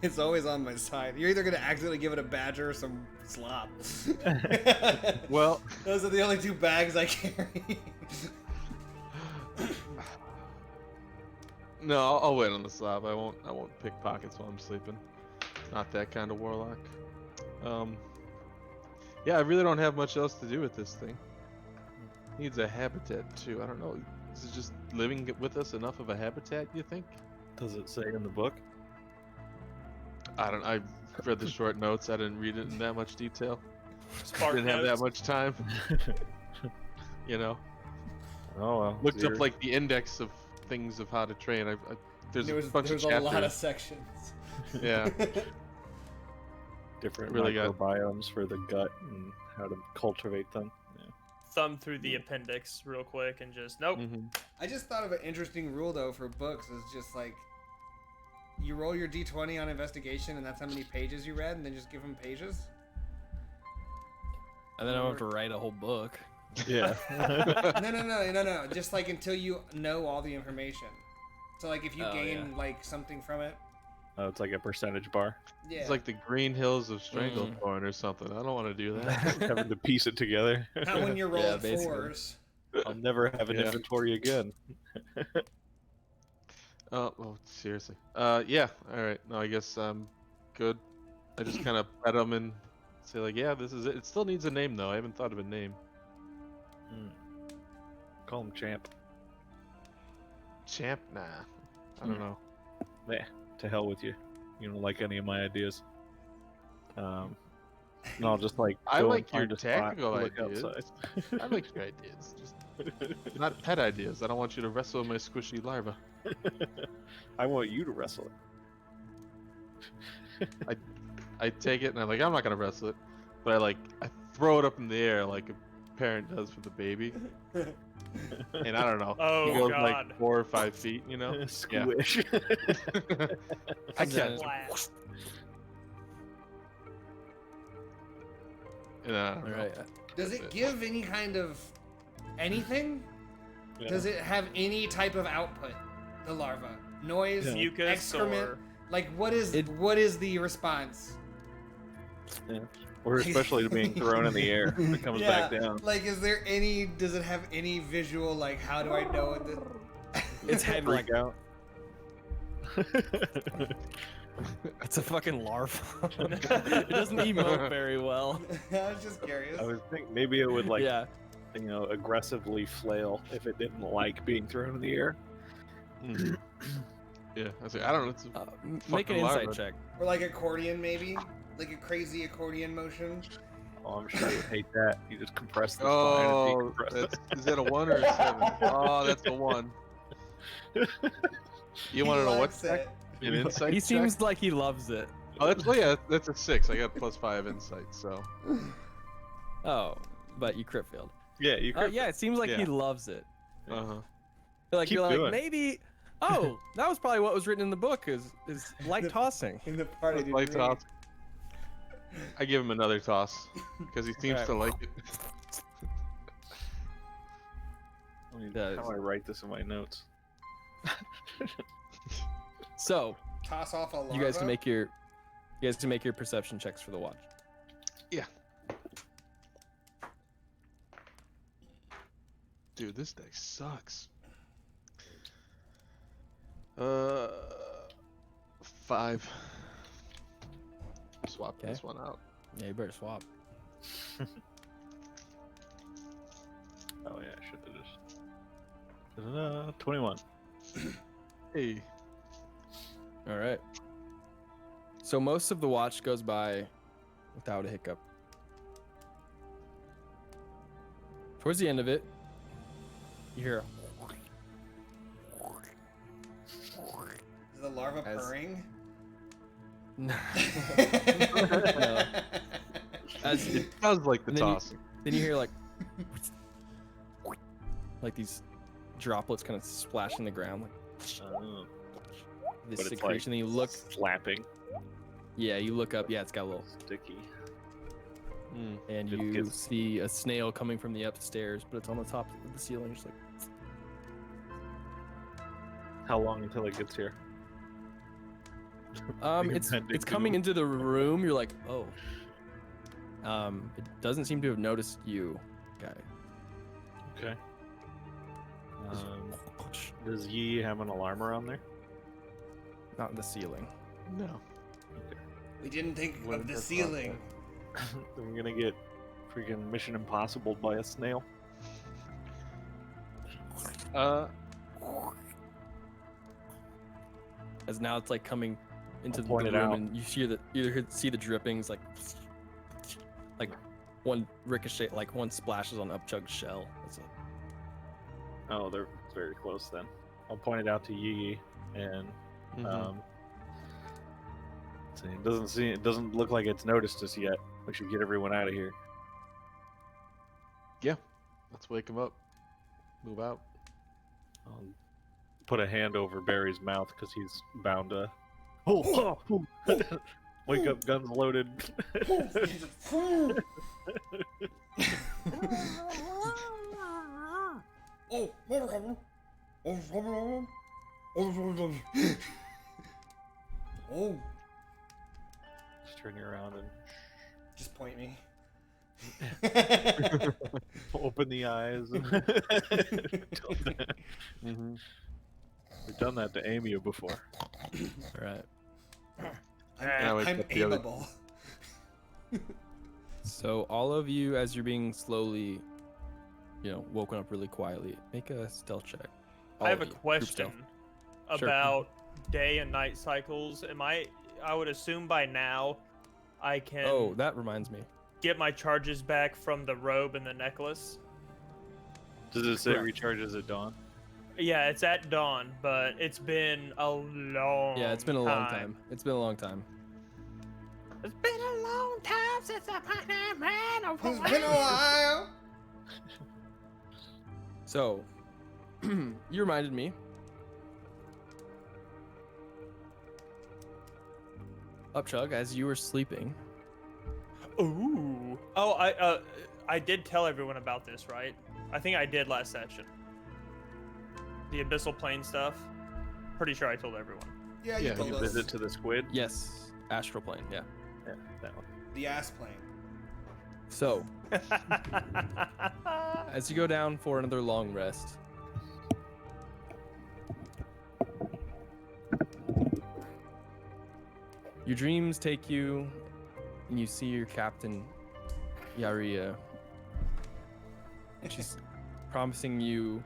It's always on my side. You're either gonna accidentally give it a badger or some slop. Well, Those are the only two bags I carry. no, I'll wait on the slab. I won't pick pockets while I'm sleeping. Not that kind of warlock. Yeah, I really don't have much else to do with this thing. Needs a habitat too. I don't know. Is it just living with us enough of a habitat, you think? Does it say in the book? I read the short notes. I didn't read it in that much detail. Spark Didn't have that notes. much time. You know, Oh well. looked dear. up like the index of things of how to train. There's There a was, bunch there was of a chapters. lot of sections. Yeah. different really got- microbiomes for the gut and how to cultivate them. Yeah. Thumb through the appendix real quick and just nope. Mhm. I just thought of an interesting rule though for books is just like you roll your d20 on investigation and that's how many pages you read and then just give them pages. And then I don't have to write a whole book. Yeah. No. Just like until you know all the information. So like if you Oh, gain yeah. like something from it, Oh, it's like a percentage bar. yeah. It's like the Green Hills of Stranglethorn or something. I don't want to do that. Having to piece it together. Not when you're rolling basically. fours. I'll never have an Yeah. inventory again. Oh, seriously. Yeah. All right. No, I guess I'm good. I just kind of pet them and say like, yeah, this is it. It still needs a name though. I haven't thought of a name. Call him Champ. Champ? Nah. I don't know. Yeah, to hell with you. You don't like any of my ideas. No, I'll just like. I go like and your find a spot tactical to look ideas. outside. I like your ideas. Just not pet ideas. I don't want you to wrestle with my squishy larva. I want you to wrestle it. I take it and I'm like, I'm not gonna wrestle it, but I throw it up in the air like a parent does for the baby, and I don't know. Oh, it goes God. like 4 or 5 feet, you know. Squish. I Comes can't. in, Blast. And I don't All know. right. Does it give any kind of anything? Yeah. Does it have any type of output? The larva, noise, Yeah. Mucus excrement. or Like what is the response? Yeah. Or especially to being thrown in the air. It comes back down. Like, is there any? Does it have any visual? Like, how do I know it? Its head like Freak out. it's a fucking larva. It doesn't emote very well. I was just curious. I would think maybe it would like Yeah. aggressively flail if it didn't like being thrown in the air. Mhm. Yeah, I say I don't know. It's a Make an fucking insight larva. check. Or like accordion, maybe, like a crazy accordion motion. Oh, I'm sure you would hate that. You just compress the Oh, spine and decompress it. is that a 1 or a 7? Oh, that's a 1. You want to know what likes it. an insight? He check? seems like he loves it. Oh, that's a 6. I got +5 insight. So Oh, but you crit failed. Yeah, you Oh could. yeah, it seems like he Yeah. loves it. uh huh. Like Keep you're like doing it. maybe. Oh, that was probably what was written in the book. Is light tossing. In the party, didn't Light read. toss. I give him another toss because he seems Alright. to like it. How do I write this in my notes? So Toss off a larva. you guys can make your perception checks for the watch. Dude, this deck sucks. 5. Swap Okay. this one out. Yeah, you better swap. Oh yeah, I should have just. 21. Hey. All right. So most of the watch goes by without a hiccup. Towards the end of it, you hear Is the larva As- purring? no. As It sounds like the And then you- tossing. then you hear like these droplets kind of splash in the ground, like this But it's secretion. like Then you look, slapping, yeah, you look up. Yeah, it's got a little, sticky. Mm. and It you gets- see a snail coming from the upstairs, but it's on the top of the ceiling, just like. How long until it gets here? It's impending coming doom. into the room. You're like, oh. It doesn't seem to have noticed you, guy. Okay. Does Yi have an alarm around there? Not in the ceiling. No. We didn't think What of the if that's ceiling. I'm gonna get freaking Mission Impossible by a snail. As now it's like coming into I'll the point it room, out. and you see the drippings, like one ricochet, like one splashes on Upchug's shell. That's it. Oh, they're very close then. I'll point it out to Yi, and see, it doesn't look like it's noticed us yet. We should get everyone out of here. Yeah. Let's wake him up. Move out. I'll put a hand over Barry's mouth because he's bound to. Oh, wake up, guns loaded. Oh, Just turn you around and just point me. open the eyes. We've done that to Amy before. All right. Yeah, wake I'm up the other- aimable. So all of you, as you're being slowly, woken up really quietly, make a stealth check. All I have a of you. Group question stealth. Sure. about day and night cycles. I would assume by now I can Oh, that reminds me. get my charges back from the robe and the necklace. Does it say Correct. recharges at dawn? Yeah, it's at dawn, but it's been a long Yeah, it's been a long time. It's been a long time. It's been a long time since I've ran away. It's been a while. So, you reminded me. Upchug, as you were sleeping. Ooh. Oh, I did tell everyone about this, right? I think I did last session. The abyssal plane stuff. Pretty sure I told everyone. Yeah, Yeah, you told You us. visit to the squid? Yes, astral plane. Yeah. Yeah, that one. The ass plane. So, as you go down for another long rest, your dreams take you, and you see your captain, Yaria. And she's promising you,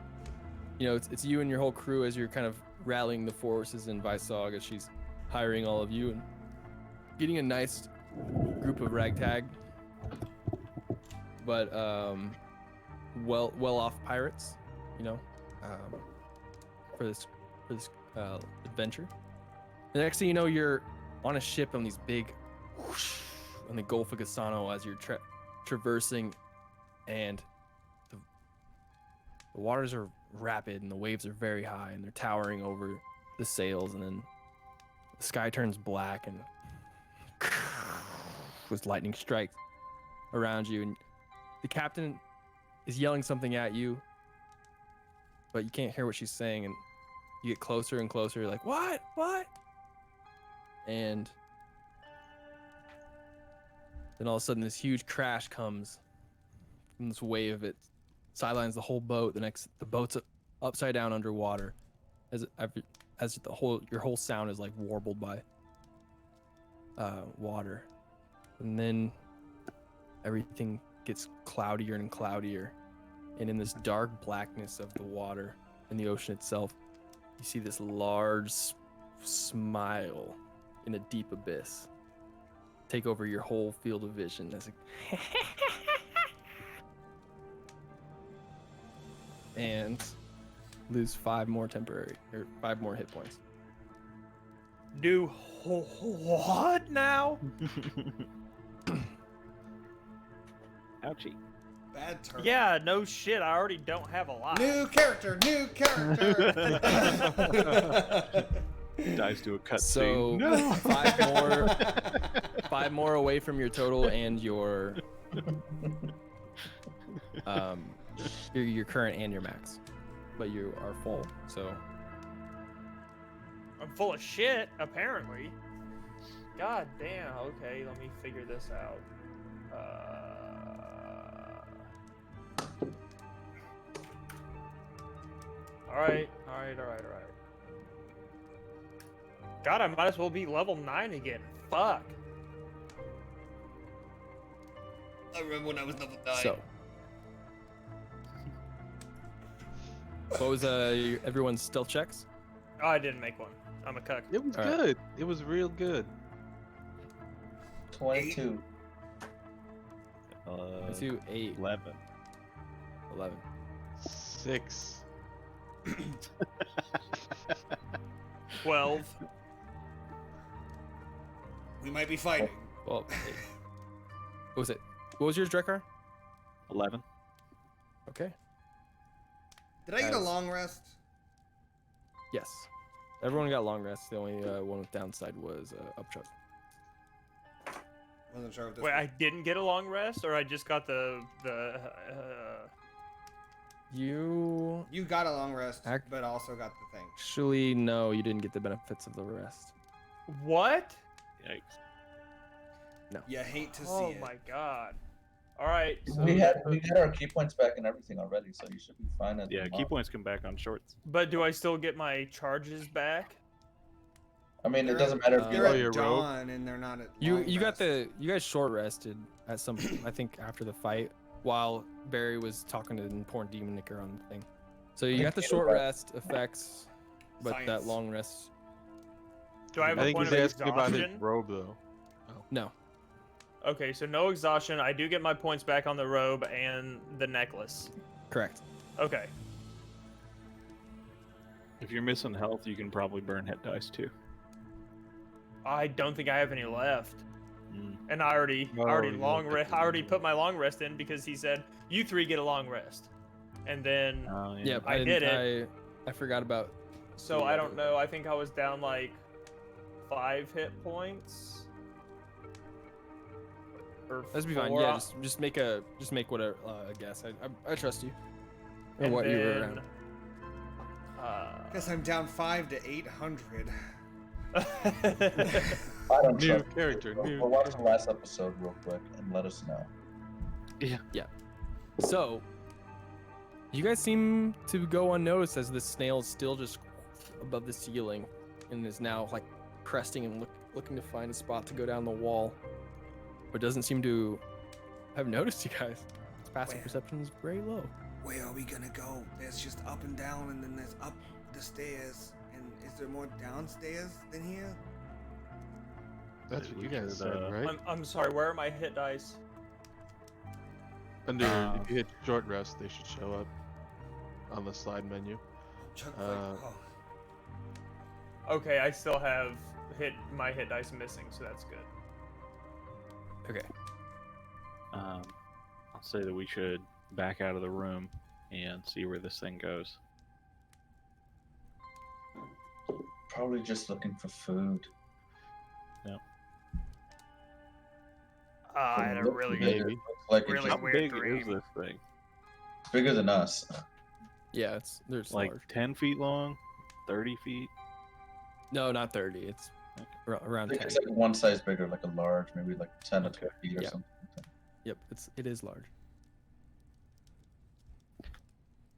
it's you and your whole crew as you're kind of rallying the forces in Vysog as she's hiring all of you and getting a nice group of ragtag, but well off pirates, for this adventure. The next thing you know, you're on a ship on these big whoosh, on the Gulf of Gasano as you're traversing, and the waters are rapid and the waves are very high and they're towering over the sails, and then the sky turns black and with lightning strikes around you, and the captain is yelling something at you, but you can't hear what she's saying, and you get closer and closer. You're like, what? And then all of a sudden this huge crash comes from this wave. It sidelines the whole boat. The boat's upside down underwater as your whole sound is like warbled by water. And then everything gets cloudier and cloudier, and in this dark blackness of the water and the ocean itself, you see this large smile in a deep abyss take over your whole field of vision as and lose 5 more hit points. Do what now? Ouchie. Bad turn. Yeah, no shit. I already don't have a lot. New character. Dies to a cutscene. So No. 5 more away from your total and your your current and your max, but you are full. So I'm full of shit, apparently. God damn. Okay, let me figure this out. Alright. God, I might as well be level 9 again. Fuck. I remember when I was level 9. So, what was everyone's stealth checks? Oh, I didn't make one. I'm a cuck. It was All right. good. It was real good. 22. 2, 8, 11. 11. 6. 12. We might be fighting. Well, 8. What was it? What was yours, Drekar? 11. Okay. Did I get a As- long rest? Yes. Everyone got long rest. The only one with downside was upchuck. Wasn't sure if this Wait, was... I didn't get a long rest, or I just got the You You got a long rest, Ac- but also got the thing. actually no, you didn't get the benefits of the rest. what? Yikes. You hate to see Oh it. my god. All right. So, We had our key points back and everything already, so you should be fine at Yeah, the key moment. points come back on shorts. but do I still get my charges back? I mean, They're it doesn't at- matter if They're you're Oh, at you're rogue? dawn and they're not at You long got rest. you guys short rested at some I think after the fight while Barry was talking to the important demon nicker on the thing. So you got the short rest effects, but that Science. long rest Do I have I a think point he's of asking about his exhaustion? robe, though. no. Okay, so no exhaustion. I do get my points back on the robe and the necklace. Correct. Okay. If you're missing health, you can probably burn hit dice too. I don't think I have any left. Mm. And I already Oh, you long looked at rest. the I already number. put my long rest in because he said you 3 get a long rest, and then Oh, Yeah, I did it. I forgot about so I don't know. I think I was down like 5 hit points. Or Let's be fine. 4. Yeah, just make whatever a guess. I trust you. Or And what you were then, around. Guess I'm down 5 to 800. I don't New trust character, you. new Well, watch the last episode real quick and let us know. So, you guys seem to go unnoticed as this snail is still just above the ceiling and is now like cresting and looking to find a spot to go down the wall, but doesn't seem to have noticed you guys. Its passive Where? perception is very low. Where are we gonna go? There's just up and down, and then there's up the stairs. And is there more downstairs than here? That's what We you guys should, said, right? I'm sorry. Where are my hit dice? Under, if you hit short rest, they should show up on the slide menu. Chuck, Uh, Okay, I still have my hit dice missing, so that's good. Okay. I'll say that we should back out of the room and see where this thing goes. Probably just looking for food. I had a Looks really bigger. Maybe. Looks like really it's How weird big dream. is this thing? bigger than us. Yeah, there's Like large. 10 feet long? 30 feet? No, not 30. It's around I think 10. it's like one size bigger, like a large, maybe like 10 to 12 feet or Yeah. something. Yep, it is large.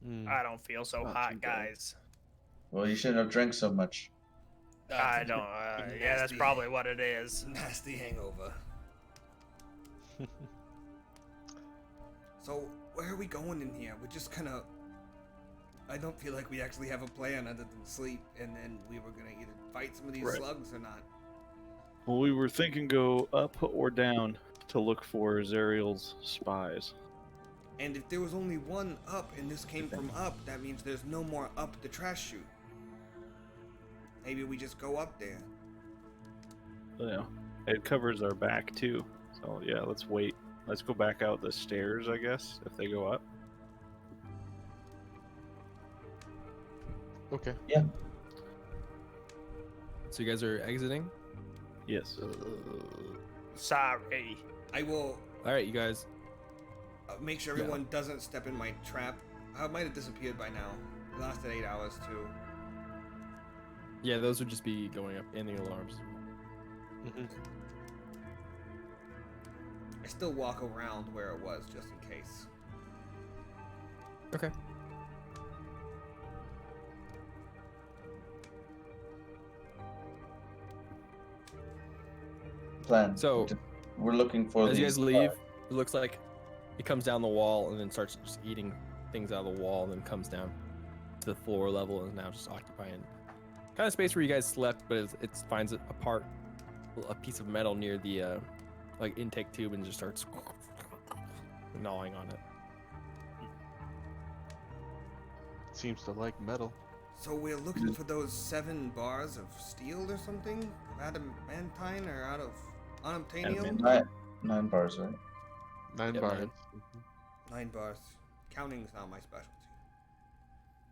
Hmm. I don't feel so Not too hot, bad. guys. Well, you shouldn't have drank so much. I don't. Yeah, that's Nasty. probably what it is. Nasty hangover. So, where are we going in here? We're just kind of... I don't feel like we actually have a plan other than sleep, and then we were going to either fight some of these Right. slugs or not. Well, we were thinking go up or down to look for Zariel's spies. And if there was only one up and this came from up, that means there's no more up the trash chute. Maybe we just go up there. Yeah, it covers our back too. So yeah, let's wait. Let's go back out the stairs, I guess, if they go up. Okay. So you guys are exiting? Yes. Sorry. I will All right, you guys. make sure everyone doesn't step in my trap. I might have disappeared by now. It lasted 8 hours too. Yeah, those would just be going up and the alarms. Mhm. I still walk around where it was just in case. Okay. Plan. So, we're looking for as you these. guys leave, it looks like it comes down the wall and then starts just eating things out of the wall and then comes down to the floor level and is now just occupying kind of space where you guys slept, but it finds a part, a piece of metal near the like intake tube and just starts gnawing on it. Seems to like metal. So we're looking for those 7 bars of steel or something? Adamantine or out of Unobtainium? 9 bars, right? 9 Yep, bars. 9. 9 bars. Counting's not my specialty.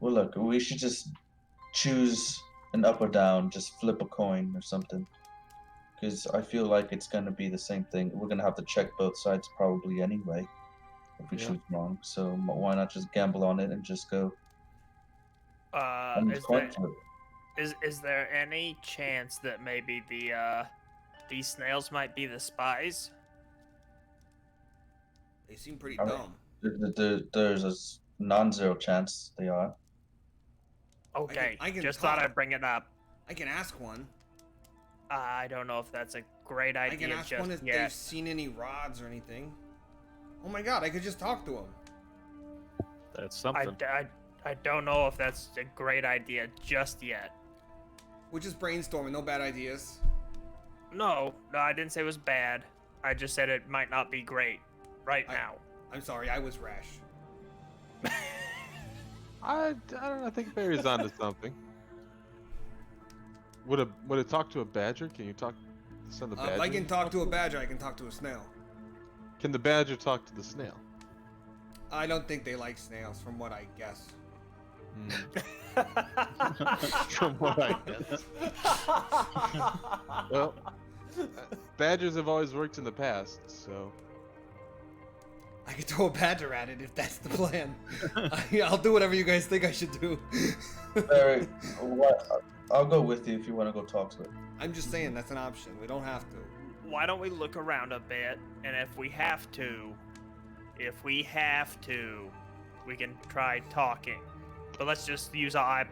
Well, look, we should just choose an up or down, just flip a coin or something. Because I feel like it's going to be the same thing. We're going to have to check both sides probably anyway if we Yeah. choose wrong. So why not just gamble on it and just go on the Is coin there flip? is there any chance that maybe these snails might be the spies? They seem pretty All right. dumb. There's a non-zero chance they are. Okay, I can just talk. thought I'd bring it up. I can ask one. I don't know if that's a great I idea can ask just one if they've yet. seen any rods or anything. Oh my god, I could just talk to them. That's something. I don't know if that's a great idea just yet. We're just brainstorming, no bad ideas. No, I didn't say it was bad. I just said it might not be great right now. I'm sorry, I was rash. I don't know. I think Barry's onto something. Would it talk to a badger? Can you send the badger? If I can talk to a badger, I can talk to a snail. Can the badger talk to the snail? I don't think they like snails, from what I guess. From what I guess. Well, badgers have always worked in the past, so I could throw a badger at it if that's the plan. I'll do whatever you guys think I should do. Barry, I'll go with you if you want to go talk to it. I'm just saying that's an option. We don't have to. Why don't we look around a bit, and if we have to, we can try talking. But let's just use our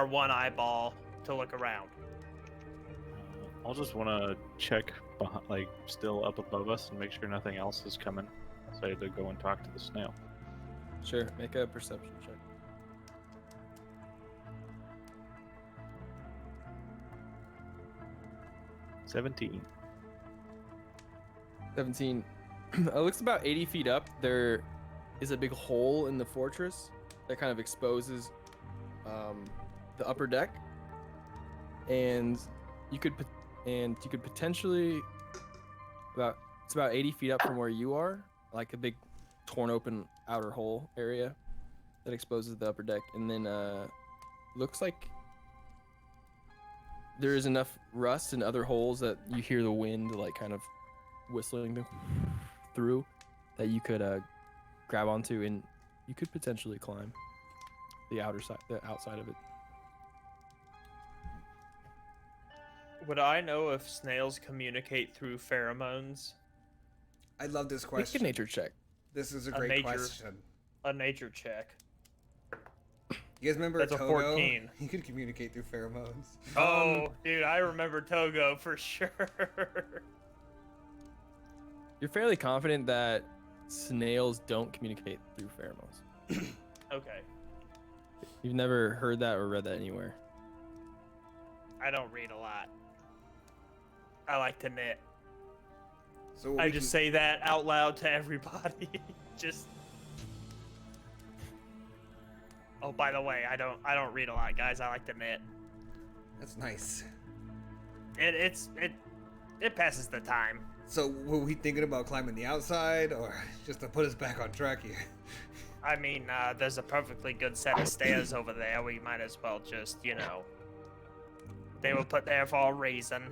one eyeball, to look around. I'll just want to check, like, still up above us and make sure nothing else is coming. So I had to go and talk to the snail. Sure, make a perception check. 17. 17. It looks about 80 feet up. There is a big hole in the fortress that kind of exposes the upper deck, and you could potentially it's about 80 feet up from where you are, like a big torn open outer hole area that exposes the upper deck, and then looks like there is enough rust in other holes that you hear the wind like kind of whistling through that you could grab onto, and you could potentially climb the outside of it. Would I know if snails communicate through pheromones? I love this Make a question. nature check. This is a A great nature- question. A nature check. You guys remember That's a Togo? 14. He could communicate through pheromones. Oh, dude, I remember Togo for sure. You're fairly confident that snails don't communicate through pheromones. Okay, You've never heard that or read that anywhere. I don't read a lot. I like to knit. So I just say that out loud to everybody. Just. Oh, by the way, I don't read a lot, guys. I like to knit. That's nice. It passes the time. So were we thinking about climbing the outside, or just to put us back on track here? I mean, there's a perfectly good set of stairs over there. We might as well just, they were put there for a reason.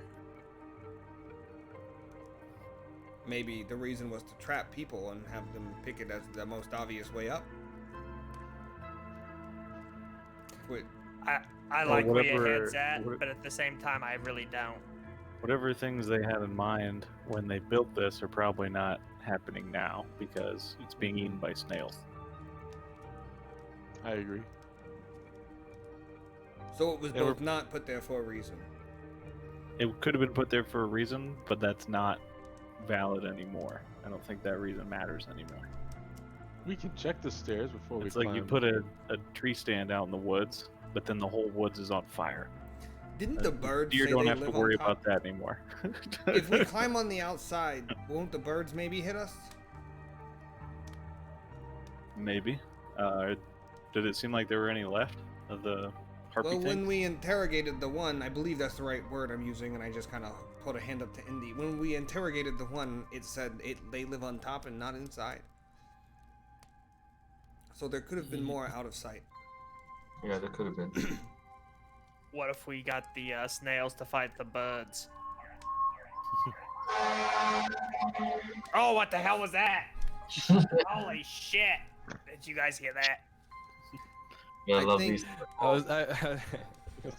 Maybe the reason was to trap people and have them pick it as the most obvious way up. I Well, like where your whatever- head's at, what- but at the same time, I really don't. Whatever things they had in mind when they built this are probably not happening now because it's being eaten by snails. I agree. So it was Yeah, we're- both not put there for a reason. It could have been put there for a reason, but that's not valid anymore. I don't think that reason matters anymore. We can check the stairs before It's we like you climb. put a tree stand out in the woods, but then the whole woods is on fire. Didn't the birds Deer say don't they have to live worry on top? about that anymore. If we climb on the outside, won't the birds maybe hit us? Maybe. Did it seem like there were any left of the harpy Well, when tanks? we interrogated the one, I believe that's the right word I'm using, and I just kind of put a hand up to Indy. When we interrogated the one, it said they live on top and not inside. So there could have been more out of sight. Yeah, there could have been. What if we got the snails to fight the birds? Oh, what the hell was that? Holy shit! Did you guys hear that? Yeah, I I love think- these.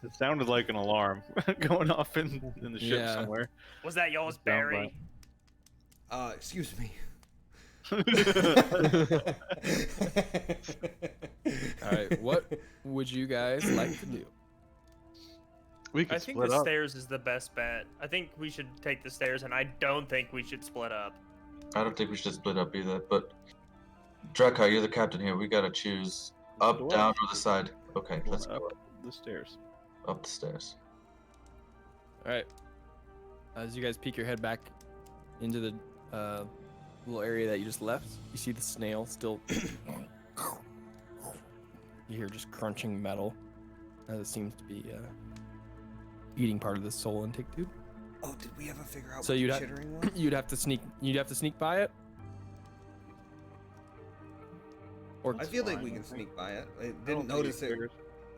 It sounded like an alarm going off in the ship Yeah. somewhere. Was that yours, Sound like- Barry? Excuse me. All right, what would you guys like to do? We can I think split the up. stairs is the best bet. I think we should take the stairs, and I don't think we should split up. I don't think we should split up either, but Drakkar, you're the captain here. We gotta choose up, Go down, up. or the side. Okay, Going let's up go the stairs. up the stairs. All right. As you guys peek your head back into the little area that you just left, you see the snail still. You hear just crunching metal, as it seems to be eating part of the soul intake tube. Oh, did we ever figure out So what you'd the have- chittering was? You'd have to sneak. You'd have to sneak by it. Or I feel like fine, we I can think. sneak by it. I I don't didn't think notice it cares.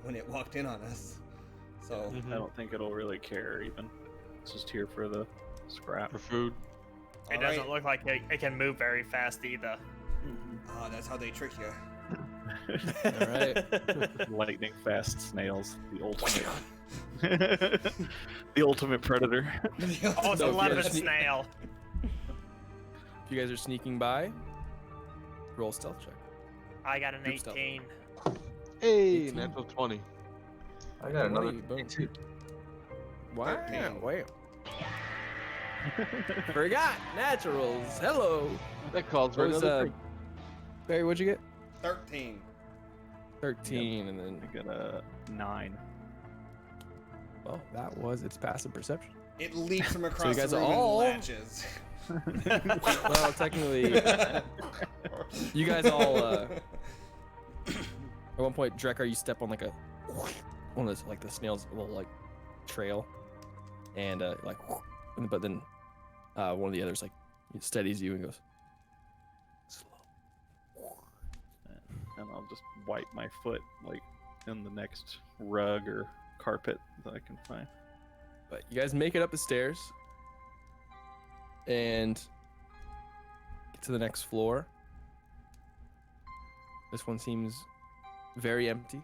when it walked in on us. So I don't think it'll really care even. It's just here for the scrap. For food. It all doesn't right. look like it can move very fast either. Oh, that's how they trick you. All right. Lightning fast snails, the ultimate. The ultimate predator. Oh, it's a No, yeah, leopard sneak- snail. If you guys are sneaking by, roll a stealth check. I got an Group stealth. 18. Hey, 18. natural 20. I got another 20, boom. 2. Wow! 13. Wow! Forgot naturals. Hello. That calls for What was, another drink. Barry, what'd you get? 13. 13, and then I got a 9. well, that was its passive perception. It leaps from across guys the room all- and latches. Well, technically, you guys all. At one point, Drekkar, you step on like a one of those like the snail's little like trail, and but then one of the others like steadies you and goes slow. And I'll just wipe my foot like in the next rug or carpet that I can find. But you guys make it up the stairs and get to the next floor. This one seems very empty.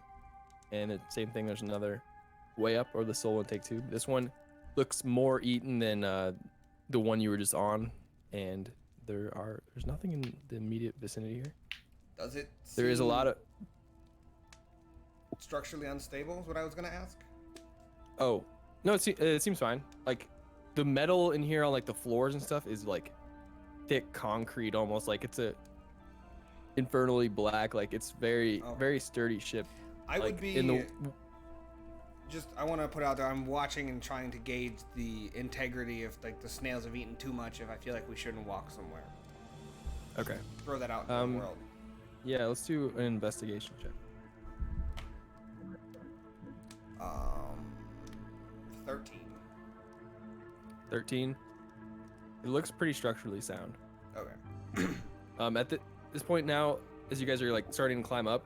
And the same thing, there's another way up, or the soul intake tube. This one looks more eaten than the one you were just on. And there's nothing in the immediate vicinity here. Does it? There is a seem lot of. structurally unstable. Is what I was gonna ask. Oh, no, it seems fine. Like, the metal in here on like the floors and stuff is like thick concrete, almost like it's a infernally black. Like it's very Oh. very sturdy ship. I like, would be in the. just. I want to put out there. I'm watching and trying to gauge the integrity if like the snails have eaten too much. If I feel like we shouldn't walk somewhere. Okay. Throw that out into Um, the world. Yeah, let's do an investigation check. 13. 13. It looks pretty structurally sound. Okay. At this point now, as you guys are like starting to climb up,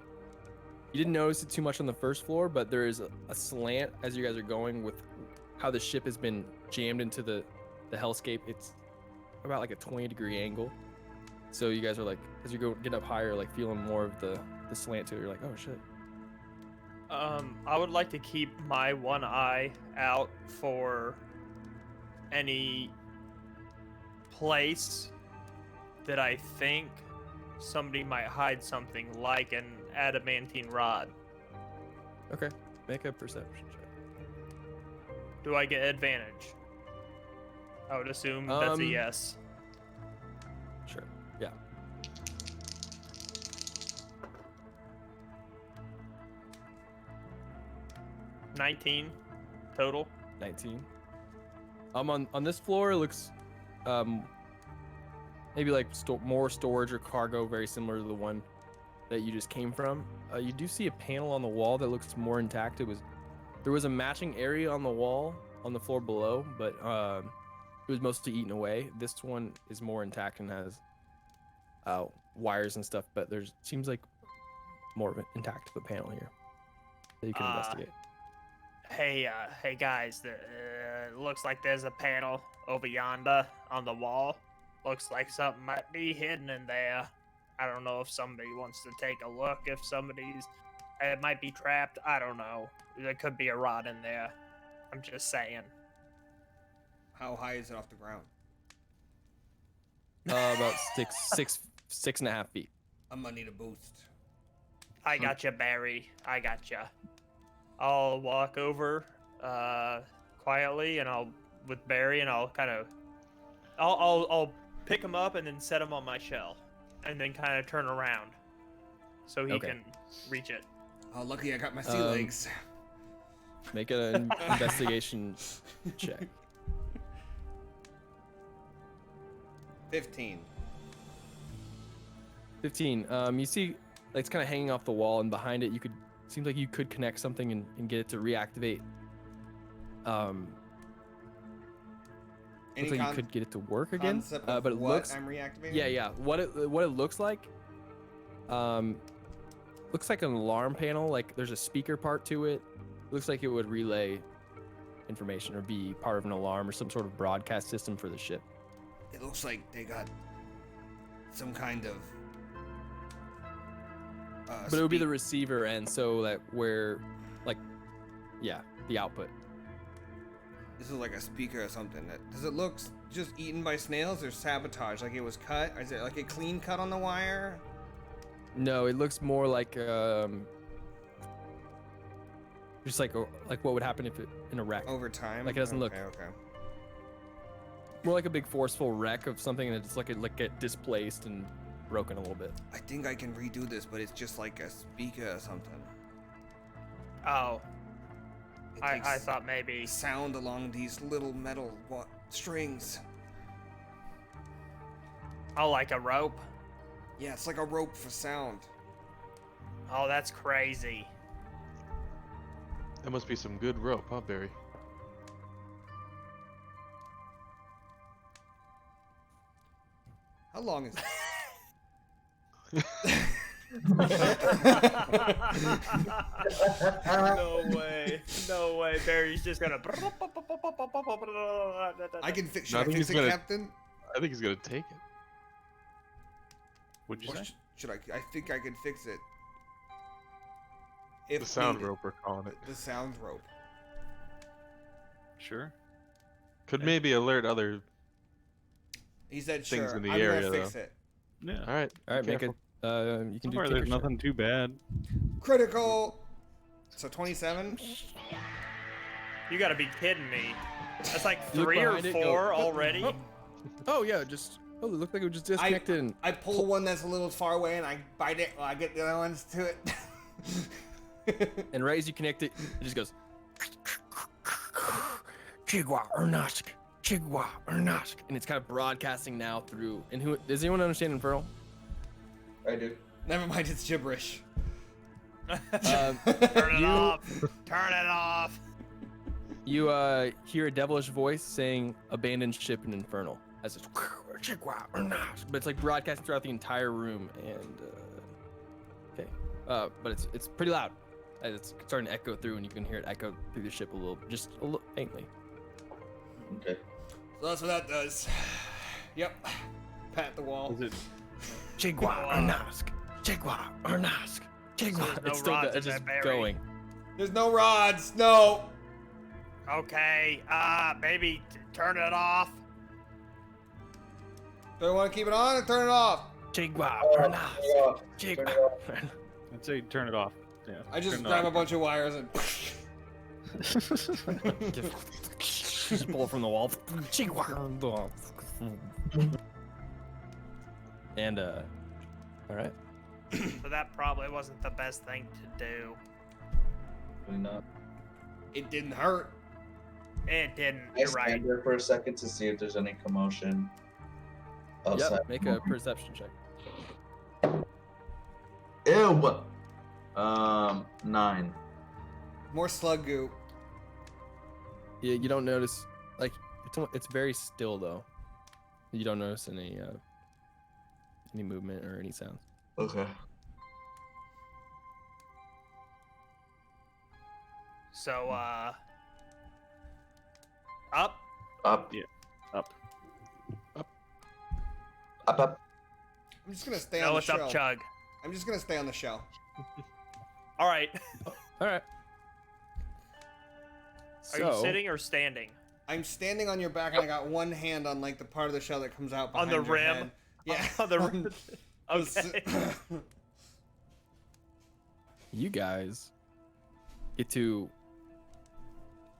you didn't notice it too much on the first floor, but there is a slant as you guys are going with how the ship has been jammed into the hellscape. It's about like a 20-degree angle. So you guys are like, as you get up higher, like feeling more of the slant to it. You're like, oh shit. I would like to keep my one eye out for any place that I think somebody might hide something like an adamantine rod. Okay. Make a perception check. Do I get advantage? I would assume that's a yes. Sure. Yeah. $19 total. 19. On this floor, it looks maybe like more storage or cargo, very similar to the one that you just came from. You do see a panel on the wall that looks more intact. There was a matching area on the wall on the floor below, but it was mostly eaten away. This one is more intact and has wires and stuff, but there's seems like more of an intact the panel here that you can investigate. Hey guys, looks like there's a panel over yonder on the wall. Looks like something might be hidden in there. I don't know if somebody wants to take a look, if it might be trapped. I don't know. There could be a rod in there. I'm just saying. How high is it off the ground? About six and a half feet. I'm gonna need a boost. I got you, Barry. I got you. I'll walk over quietly, and with Barry, and I'll pick him up and then set him on my shell, and then kind of turn around so he can reach it. Oh, lucky I got my sea legs. Make an investigation check. 15. 15. You see, like, it's kind of hanging off the wall, and behind it, seems like you could connect something and get it to reactivate. Looks like you could get it to work again. But it looks. I'm reactivating. Yeah. What it looks like. Looks like an alarm panel. Like there's a speaker part to it. Looks like it would relay information or be part of an alarm or some sort of broadcast system for the ship. It looks like they got some kind of. But it would be the receiver end, so that where, like, yeah, the output. This is like a speaker or something. Does it look just eaten by snails or sabotage? Like it was cut? Or is it like a clean cut on the wire? No, it looks more like just like what would happen if it in a wreck. Over time? Like it doesn't look. Okay. More like a big forceful wreck of something, and it's like it get displaced and broken a little bit. I think I can redo this, but it's just like a speaker or something. Oh. It I takes thought maybe. sound along these little metal strings. Oh, like a rope? Yeah, it's like a rope for sound. Oh, that's crazy. That must be some good rope, huh, Barry? How long is it? No way. Barry's just gonna. I can fix. Should No, I I think fix he's it, gonna- Captain? I think he's gonna take it. What'd you Or say? should I? I think I can fix it. The If sound needed. rope, we're calling it. The sound rope. Sure. Could maybe alert other. He said, Things "Sure, in the I'm area, gonna fix though. it." Yeah. All right. All right, be make careful. it. You So can do. far, tinker there's check. nothing too bad. Critical. So 27. You gotta be kidding me. That's like You look 3 or behind it, go, 4 "Oh, already. Oh yeah, just it looked like it was just disconnected. And I pull one that's a little far away and I bite it while I get the other ones to it. And right as you connect it, it just goes. Chigwa Ernask, Chigwa Ernask, and it's kind of broadcasting now through. And who does anyone understand Infernal? I do. Never mind, it's gibberish. Turn it off. Turn it off. You hear a devilish voice saying "abandoned ship in Infernal" as it's Chigwa Ernask, but it's like broadcasting throughout the entire room. And but it's pretty loud. And it's starting to echo through, and you can hear it echo through the ship a little faintly. Okay. So that's what that does. Yep. Pat the wall. Is it? Chigwa Ernask, Chigwa Ernask, Chigwa. So there's no It's still rods it's in just that berry. going. There's no rods. No. Okay, maybe turn it off. Do I want to keep it on or turn it off? Chigwa, Oh, turn off. turn it off. Chigwa. I'd say turn it off. Yeah. I just turn it grab a off. bunch of wires and. Just pull it from the wall. Chigwa. And all right. So that probably wasn't the best thing to do. Probably not. It didn't hurt. It didn't. I You're right. stand there for a second to see if there's any commotion outside. Yep. Make a perception check. Ew. 9. More slug goo. Yeah, you don't notice. Like it's very still though. You don't notice any movement or any sounds. Okay. So, up. Up. Yeah. Up. Up. I'm just gonna stay No, on the it's up, shell. Chug. I'm just gonna stay on the shell. All right. All right. Are you sitting or standing? I'm standing on your back and I got one hand on like the part of the shell that comes out On behind the your rim? head. Yeah. On the rim. Okay. You guys get to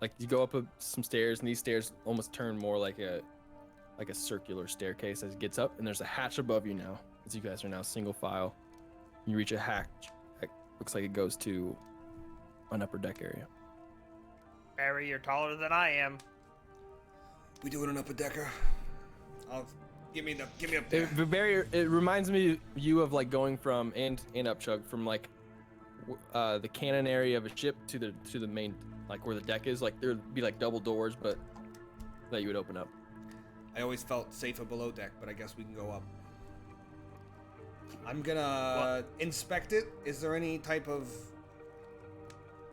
like you go up some stairs, and these stairs almost turn more like a circular staircase as it gets up, and there's a hatch above you now. As you guys are now single file, you reach a hatch that looks like it goes to an upper deck area. Barry, you're taller than I am. We doing an upper decker? Give me up there. The barrier. It reminds me you of like going from and up chug from like the cannon area of a ship to the main, like where the deck is. Like there'd be like double doors, but that you would open up. I always felt safer below deck, but I guess we can go up. I'm gonna inspect it. Is there any type of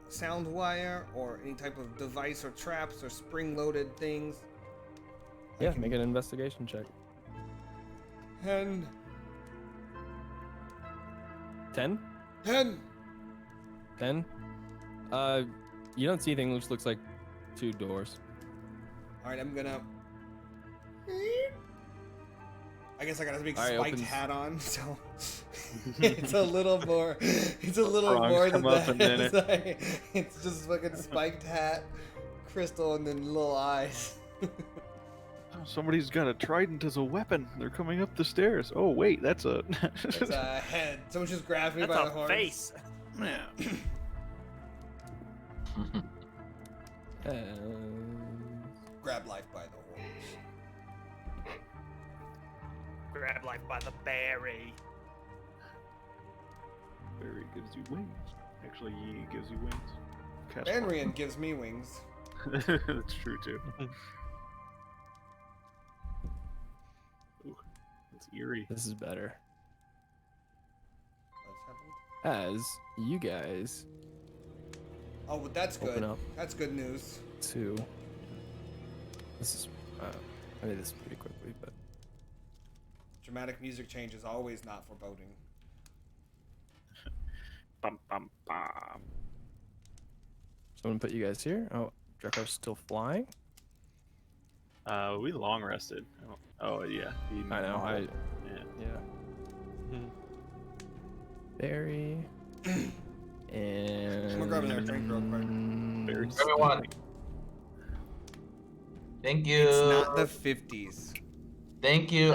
sound wire or any type of device or traps or spring-loaded things? Yeah, make an investigation check. And 10? 10. 10? You don't see anything. Which looks like 2 doors. All right, I'm gonna. I guess I got a big All right, spiked opens- hat on, so it's a little more. It's a little Prongs more than come up and then that. It's just fucking spiked hat, crystal, and then little eyes. Oh, somebody's got a trident as a weapon. They're coming up the stairs. Oh wait, that's a. It's a head. Someone just grabbed me That's by the a horns. face. Yeah. Grab life by the horns. Grab life by the berry. Barry gives you wings. Actually, Yi gives you wings. Cast Banrian gives me wings. That's true too. Ooh, it's eerie. This is better. What's happened? As you guys Oh, but that's good. open up That's good news. to this is I did this pretty quickly, but Dramatic music change is always not foreboding. Bum, bum, bum. so I'm gonna put you guys here. Oh, Draco's still flying. We long rested. Oh yeah. I know. Yeah. Yeah. Barry. And I'm gonna grab another drink real quick. Barry's Everyone. Thank you. It's not the 50s. Thank you.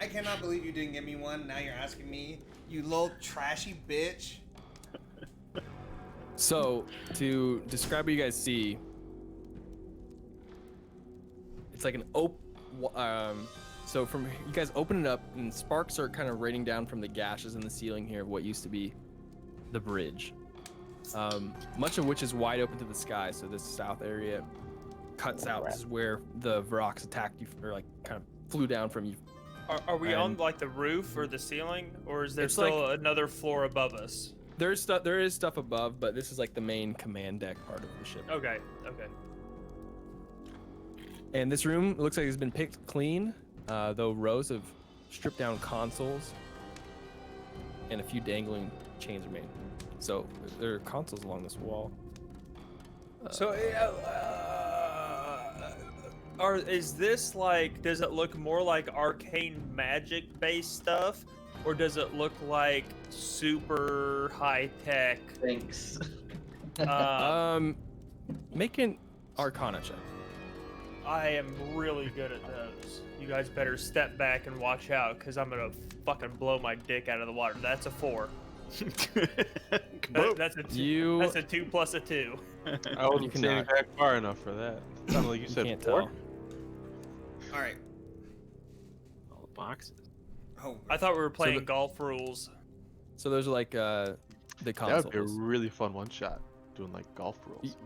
I cannot believe you didn't give me one. Now you're asking me, you little trashy bitch. So to describe what you guys see, it's like an so from you guys open it up and sparks are kind of raining down from the gashes in the ceiling here of what used to be the bridge, much of which is wide open to the sky. So this south area cuts out. This is where the Vrox attacked you, or like kind of flew down from you. Are we on And- like the roof or the ceiling, or is there It's still another floor above us? There is stuff above, but this is like the main command deck part of the ship. Okay. Okay. And this room looks like it's been picked clean, though rows of stripped down consoles and a few dangling chains remain. So there are consoles along this wall. So, is this like? Does it look more like arcane magic based stuff, or does it look like super high tech? Thanks. Make an Arcana check. I am really good at those. You guys better step back and watch out, cause I'm gonna fucking blow my dick out of the water. That's a 4. That's a 2. That's a 2 plus a 2. I wasn't can standing knock. back far enough for that. Sounded like you You said can't 4. tell. All right. All the boxes. Oh, I thought we were playing the- golf rules. So there's like the That consoles. would be a really fun one shot, doing like golf rules.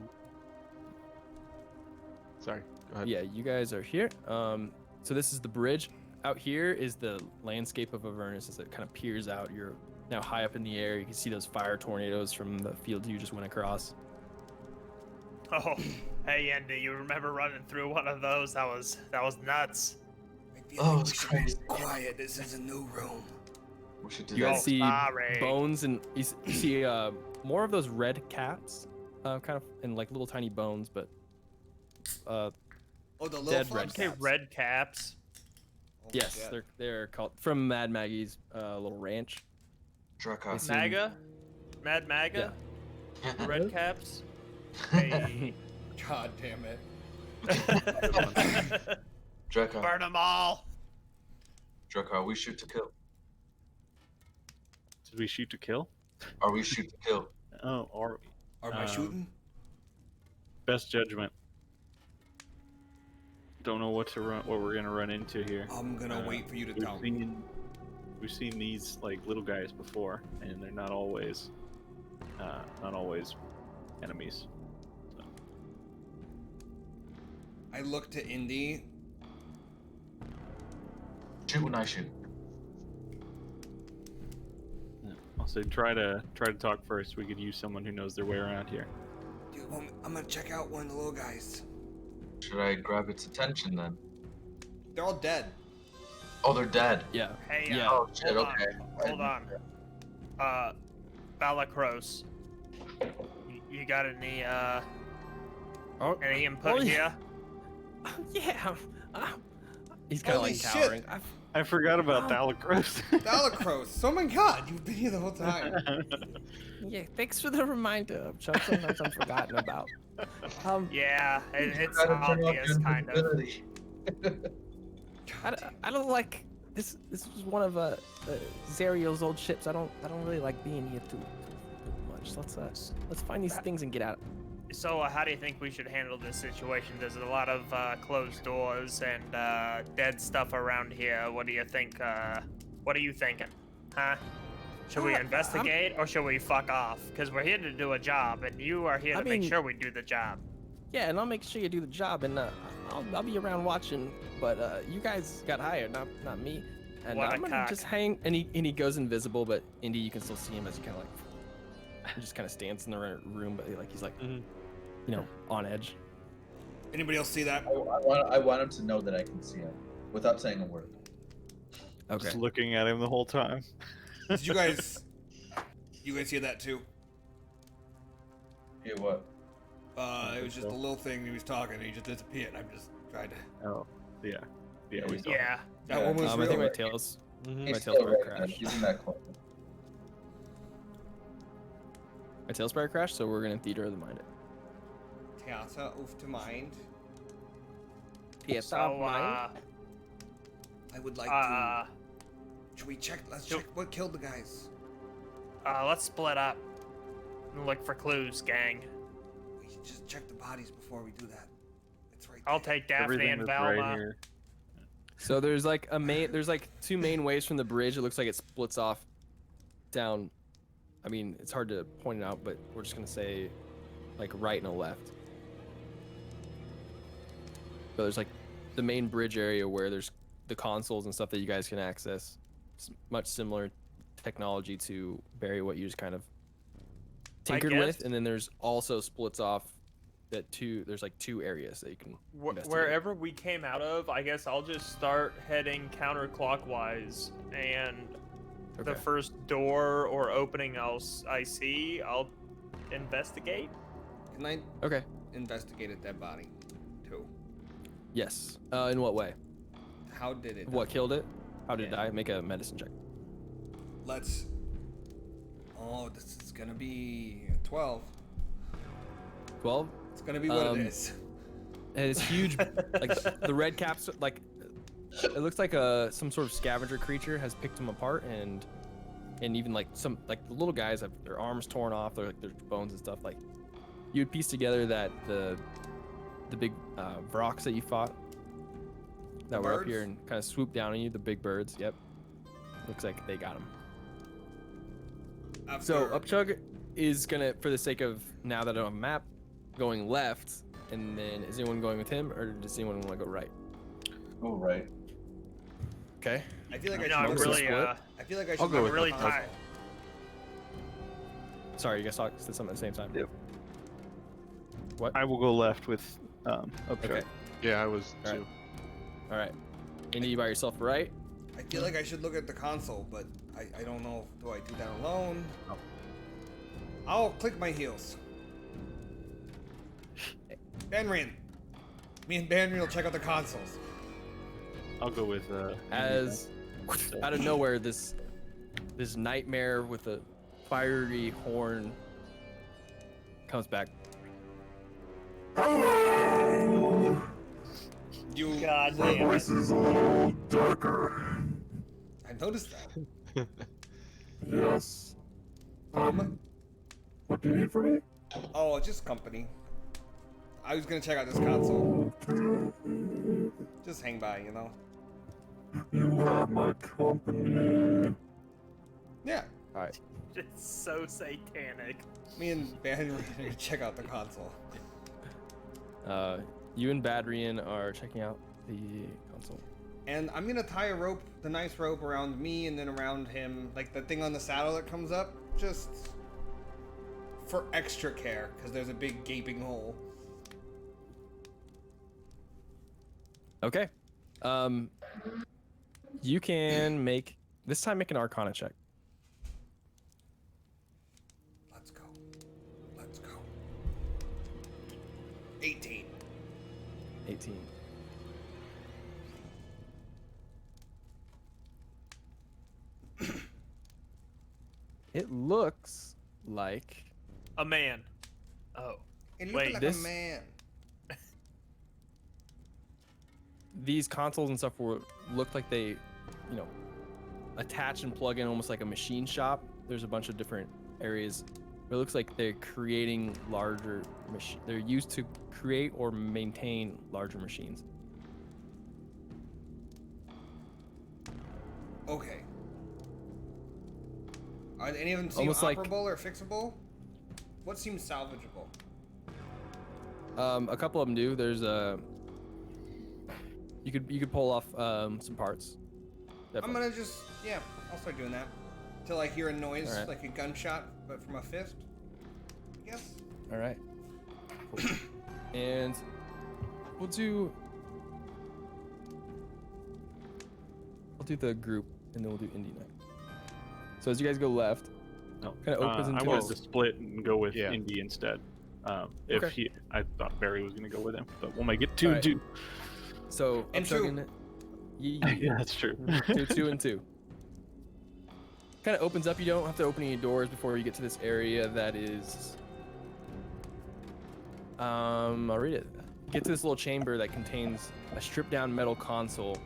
Sorry, go ahead. Yeah, you guys are here. So this is the bridge. Out here is the landscape of Avernus as it kind of peers out. You're now high up in the air. You can see those fire tornadoes from the field you just went across. Oh, hey Andy, you remember running through one of those? That was nuts. Oh, it's crazy. Quiet. This is a new room. We should do You that. guys see sorry. bones and you see more of those red caps, kind of, and like little tiny bones, but Oh, the little Dead frogs? Okay, red caps. Oh my yes, God. they're called from Mad Maggie's little ranch. Drakkar. It's- MAGA? Mad MAGA? The red caps? Hey. God damn it. Drakkar. Burn them all. Drakkar, we shoot to kill. Did we shoot to kill? Are we shoot to kill? Oh, or Are we shooting? best judgment. Don't know what we're gonna run into here. I'm gonna wait for you to tell me. We've seen these like little guys before, and they're not always enemies. So. I look to Indy. Shoot when I shoot. Yeah. I'll say try to talk first. We could use someone who knows their way around here. Dude, I'm gonna check out one of the little guys. Should I grab its attention then? They're all dead. Oh, they're dead. Yeah. Hey, Yeah. Oh shit. hold Okay. Hold on. Balacros. You got any Oh, any input Oh, yeah. here? yeah. He's kind of Holy like shit. cowering. I forgot about Thalacros. Dalacros. Oh my God, you've been here the whole time. Yeah, thanks for the reminder. Chuck, sometimes I'm forgotten about. Yeah, it's Gotta turn off obvious, your kind of. invisibility. I don't like this. This was one of Zariel's old ships. I don't really like being here too much. Let's find these things and get out. So, how do you think we should handle this situation? There's a lot of closed doors and dead stuff around here. What do you think? What are you thinking? Huh? Should we investigate or should we fuck off? Because we're here to do a job, and you are here to make sure we do the job. Yeah, and I'll make sure you do the job, and I'll be around watching. But you guys got hired, not me. And What a I'm gonna cock. just hang. And he goes invisible, but Indy, you can still see him as he kind of like, he just kind of stands in the room, but like he's like, you know, on edge. Anybody else see that? I want him to know that I can see him without saying a word. Okay. Just looking at him the whole time. Did you guys hear that too? Hear what? It was just a little thing. He was talking. And he just disappeared. I'm just trying to. Oh, yeah, we saw. Yeah. That one was I real. think my tails. My He's tailspire still right there. crashed. He's in that corner. My tailspire crashed, so we're gonna theater of the mind it. Theater of the mind. So, I would like to. Should we check? Let's check what killed the guys. let's split up and look for clues, gang. We should just check the bodies before we do that. It's right. I'll there. take Daphne Everything and that's Velma. right here. So there's like there's like two main ways from the bridge. It looks like it splits off down. I mean, it's hard to point it out, but we're just gonna say like right and a left. So there's like the main bridge area where there's the consoles and stuff that you guys can access. It's much similar technology to Barry, what you just kind of tinkered with, guess- and then there's also splits off that there's like two areas that you can investigate. Wherever we came out of, I guess I'll just start heading counterclockwise and the Okay. first door or opening I see, I'll investigate. Can I Okay. investigate a dead body too? Yes. In what way? How did it? What killed it? How did it Yeah. die? Make a medicine check. Let's. Oh, this is gonna be 12. 12. It's gonna be what Um, it is. And it's huge. Like the red caps, like it looks like some sort of scavenger creature has picked them apart, and even like some like the little guys have their arms torn off, their bones and stuff. Like you would piece together that the big Vrocs that you fought that were up here Birds? and kind of swooped down on you, the big birds. Yep. Looks like they got them. So Upchug is gonna, for the sake of now that I don't have a map, going left, and then is anyone going with him, or does anyone want to go right? Oh, right. Okay. I feel like You I know, should. I'm look at- really, I feel like I should. I'll go look with at really the tired. console. Sorry, you guys said something at the same time. Yep. What? I will go left with Upchug. Okay. Yeah, I was All right. too. All right. And you by yourself, right? I feel like I should look at the console, but I don't know. Do I do that alone? No. I'll click my heels. Benrin. Me and Benrin will check out the consoles. I'll go with As out of nowhere, this nightmare with a fiery horn comes back. You. God damn it. is a little darker. I noticed that. Yes. What do you need from me? Oh, just company. I was gonna check out this console. Just hang by, you know. You have my company. Yeah. All right. It's so satanic. Me and Benrin are gonna check out the console. You and Badrian are checking out the console. And I'm gonna tie a rope, the nice rope around me and then around him, like the thing on the saddle that comes up, just for extra care, because there's a big gaping hole. Okay. You can make this time. Make an Arcana check. Let's go. Let's go. 18. 18. It looks like A man. Oh. It looked Wait, like this- a man. these consoles and stuff looked like they, attach and plug in almost like a machine shop. There's a bunch of different areas. It looks like they're creating larger machines. They're used to create or maintain larger machines. Okay. Are any of them seem Almost like- operable or fixable? What seems salvageable? A couple of them do. There's you could pull off some parts. I'm Definitely. gonna just, yeah, I'll start doing that. Till I hear a noise Alright. like a gunshot, but from a fist. I guess. All right. Cool. And we'll do the group, and then we'll do indie night. So as you guys go left, No. Kinda opens I into wanted a- to split and go with Yeah. Indy instead. Okay. I thought Barry was going to go with him, but we'll make it 2 and Alright. 2. so And Upchug two. and Yeah, that's true. 2 and 2. Kind of opens up. You don't have to open any doors before you get to this area that is. I'll read it. Get to this little chamber that contains a stripped down metal console,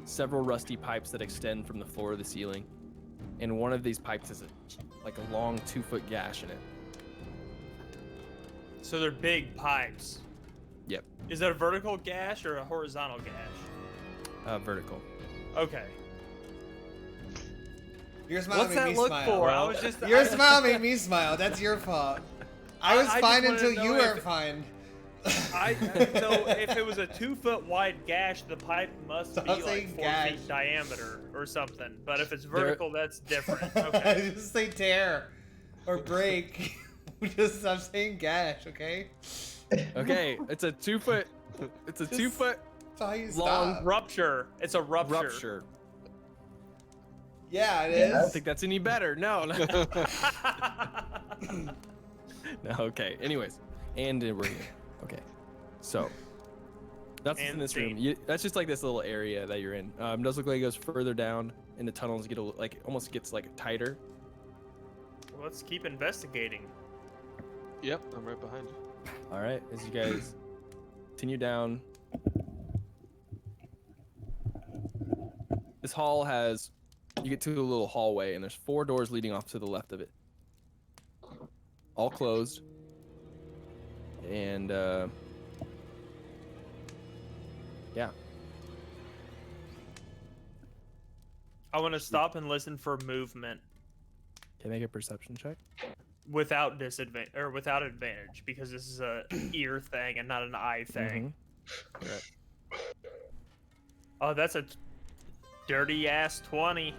several rusty pipes that extend from the floor to the ceiling, and one of these pipes has a long 2-foot gash in it. So they're big pipes. Yep. Is that a vertical gash or a horizontal gash? Vertical. Okay. Your smile What's made that me look smile. for? I was just. Your smile made me smile. That's your fault. I was I just fine wanted until to know you if- weren't fine. So if it was a 2-foot wide gash, the pipe must Stop be like saying 4 gash. feet diameter or something. But if it's There- vertical, that's different. Okay. Just say tear or break. Just stop saying gash, okay? Okay, it's a 2-foot. It's a Just 2-foot That's how you long stop. Rupture. It's a rupture. rupture. Yeah, it I don't is. think that's any better. No. No, no okay. Anyways, and we're here. Okay. So that's what's in this room. That's just like this little area that you're in. It does look like it goes further down, and the tunnels get almost gets like tighter. Let's keep investigating. Yep, I'm right behind you. All right, as you guys continue down, this hall you get to a little hallway, and there's 4 doors leading off to the left of it, all closed, and yeah. I want to stop and listen for movement Can I make a perception check? without disadvantage or without advantage because this is a ear thing and not an eye thing. Right. Oh, that's a dirty ass 20.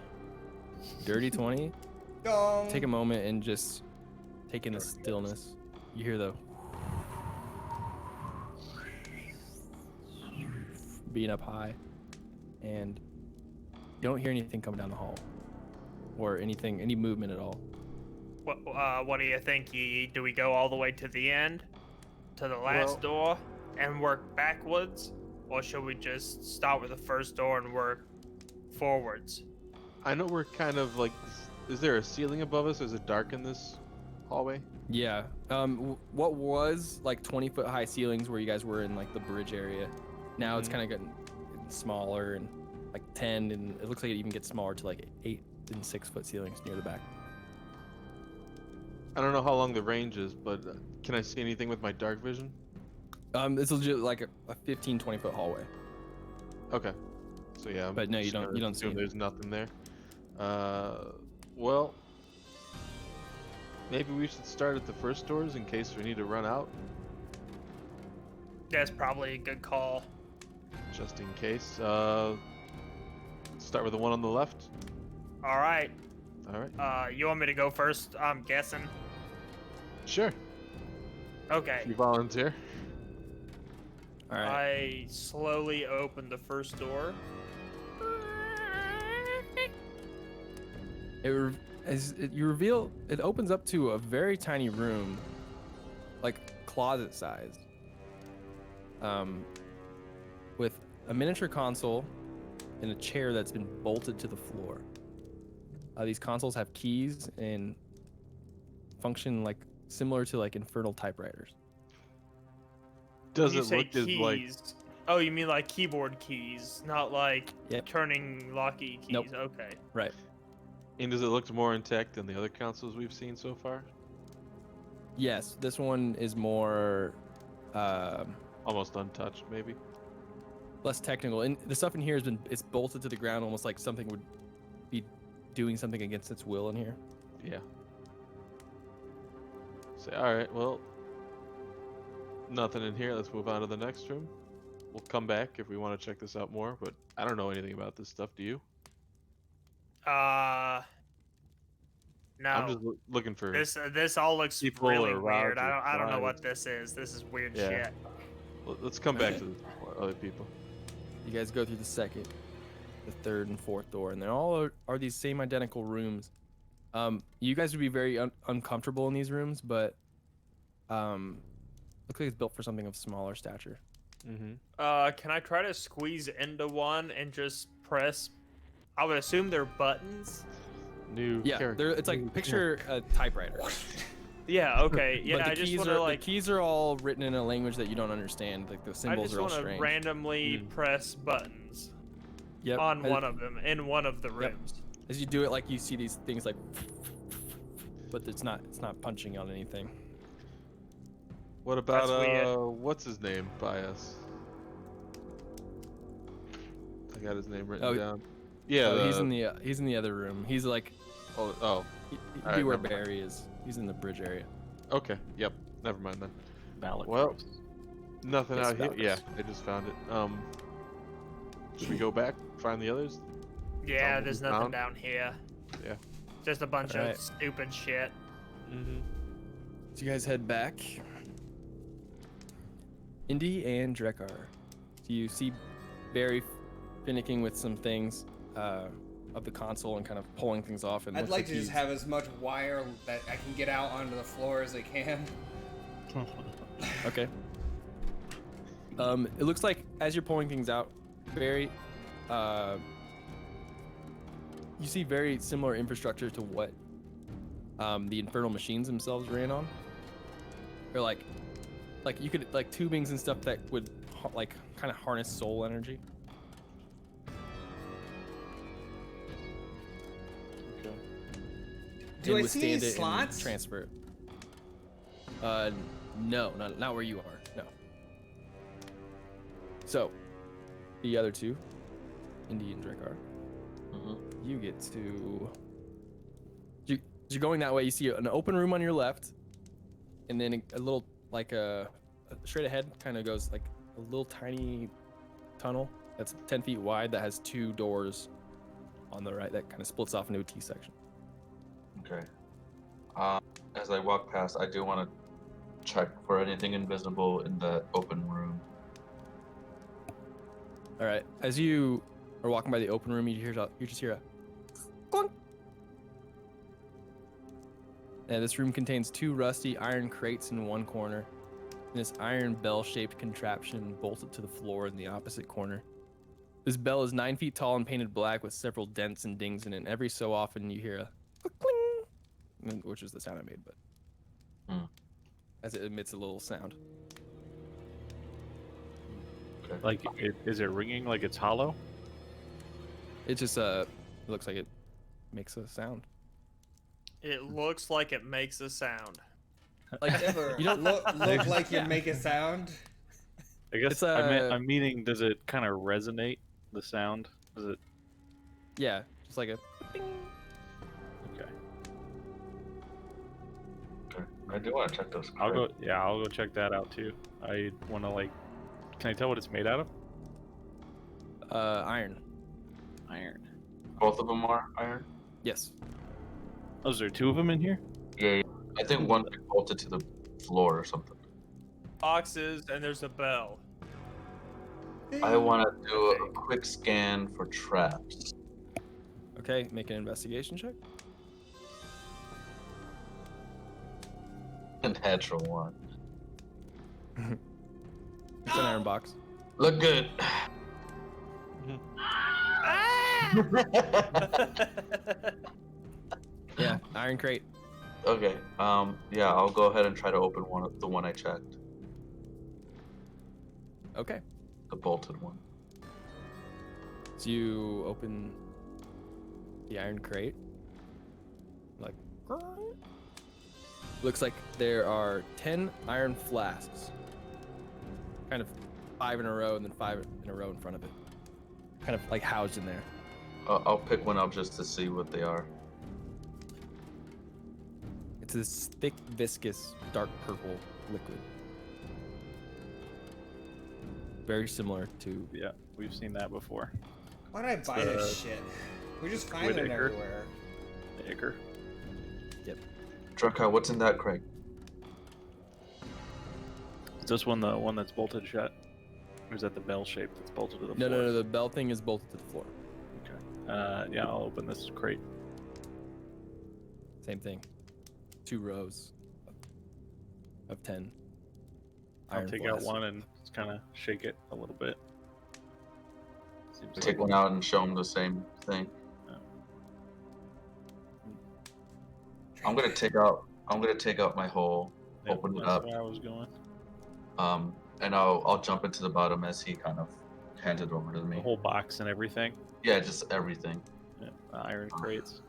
Dirty 20. Dong. Take a moment and just take in the stillness. You hear the being up high, and you don't hear anything coming down the hall, or any movement at all. What do you think, Yee? Do we go all the way to the end, to the last door, and work backwards, or should we just start with the first door and work forwards? I know we're kind of like. Is there a ceiling above us? Or is it dark in this hallway? Yeah. What was like 20-foot high ceilings where you guys were in like the bridge area, now it's kind of getting smaller and like 10, and it looks like it even gets smaller to like 8 and 6-foot ceilings near the back. I don't know how long the range is, but can I see anything with my dark vision? It's legit like a 15-20-foot hallway. Okay. So yeah. I'm But no, you just don't- gonna you don't see assume it. There's nothing there. Well, maybe we should start at the first doors in case we need to run out, That's probably a good call. just in case. Start with the one on the left. All right. All right. You want me to go first? I'm guessing. Sure. Okay. You volunteer. All right. I slowly open the first door. You reveal, it opens up to a very tiny room, like closet size, with a miniature console and a chair that's been bolted to the floor. These consoles have keys and function like similar to like infernal typewriters. Does You it say look as like? keys. Oh, you mean like keyboard keys, not like Yep. turning locky keys. Nope. Okay. Right. And does it look more intact than the other consoles we've seen so far? Yes, this one is more Almost untouched, maybe. less technical, and the stuff in here it's bolted to the ground almost like something would be doing something against its will in here. Yeah. Say, all right, well, nothing in here. Let's move on to the next room. We'll come back if we want to check this out more, but I don't know anything about this stuff. Do you? No. I'm just looking for. This all looks people really or weird. rods or I don't know what flies. this is. This is weird Yeah. shit. Let's come back to the other people. You guys go through the second, the third, and fourth door, and they all are these same identical rooms. You guys would be very uncomfortable in these rooms, but looks like it's built for something of smaller stature. Mm-hmm. Can I try to squeeze into one and just press? I would assume they're buttons. New Yeah, character. it's like picture a typewriter. Yeah. Okay. Yeah. But the I just keys want are to like. the keys are all written in a language that you don't understand. Like the I symbols just are all want to strange. randomly Mm. press buttons Yep. on as, one of them in one of the Yep. rooms. As you do it, like you see these things like, but it's not punching on anything. What about That's weird. what's his name by us? I got his name written Oh, down. Yeah, Oh, he's in the other room. He's like, oh, he'd Alright, be where never mind. Barry is. He's in the bridge area. okay, yep. Never mind then. Ballot. Well, nothing Yes, out here. Valkyries. Yeah, I just found it. Should we go back find the others? Yeah. what There's we nothing found? down here. Yeah. Just a bunch Alright. of stupid shit. Mm-hmm. So you guys head back. Indy and Drekar. So you see Barry finicking with some things. of the console and kind of pulling things off. And I'd looks like to just he's- have as much wire that I can get out onto the floor as I can. Okay. It looks like as you're pulling things out, Barry, you see very similar infrastructure to what the infernal machines themselves ran on. Or like you could like tubings and stuff that would like kind of harness soul energy. Okay. Do and I see any withstand it and slots? transfer it. No, not where you are. No. So, the other two, Indy and Drakkar, you get to. You're going that way. You see an open room on your left, and then a little like straight ahead kind of goes like a little tiny tunnel that's 10 feet wide that has 2 doors on the right that kind of splits off into a T section. Okay. As I walk past, I do want to check for anything invisible in the open room. All right. As you are walking by the open room, you just hear a clunk. And this room contains 2 rusty iron crates in one corner, and this iron bell-shaped contraption bolted to the floor in the opposite corner. This bell is 9 feet tall and painted black with several dents and dings in it. And every so often you hear a cling, which is the sound I made, but as it emits a little sound. Like, is it ringing like it's hollow? It just it looks like it makes a sound. It looks like it makes a sound. Like Ever you don't look like you make a sound? I guess It's, I'm meaning, does it kind of resonate, the sound? Does it? Yeah, just like a bing. Okay. Okay. I do want to check those. I'll go check that out too. I want to like, can I tell what it's made out of? Iron. Iron. Both of them are iron? Yes. Oh, is there 2 of them in here? Yeah. I think one bolted to the floor or something. Boxes, and there's a bell. I want to do a quick scan for traps. Okay, make an investigation check. A natural one. It's an iron box. Look good. Yeah, iron crate. Okay. Yeah, I'll go ahead and try to open the one I checked. Okay. The bolted one. So you open the iron crate. Like, looks like there are 10 iron flasks. Kind of 5 in a row and then 5 in a row in front of it. Kind of like housed in there. I'll pick one up just to see what they are. It's this thick, viscous, dark purple liquid. Very similar to. Yeah, we've seen that before. Why did I buy this shit? We just find it Whitaker. everywhere. The Ichor. Drakkar, what's in that crate? Is this one the one that's bolted shut? Or is that the bell shape that's bolted to the No, floor? no, the bell thing is bolted to the floor. Okay. Yeah, I'll open this crate. Same thing. 2 rows of 10. I'll iron take out flasks. one and just kind of shake it a little bit. Seems Take one out and show them the same thing. I'm gonna take out my hole, yeah, open it that's up. where I was going. And I'll jump into the bottom as he kind of hands it over to The me. whole box and everything. Yeah, just everything. Yeah, the iron crates.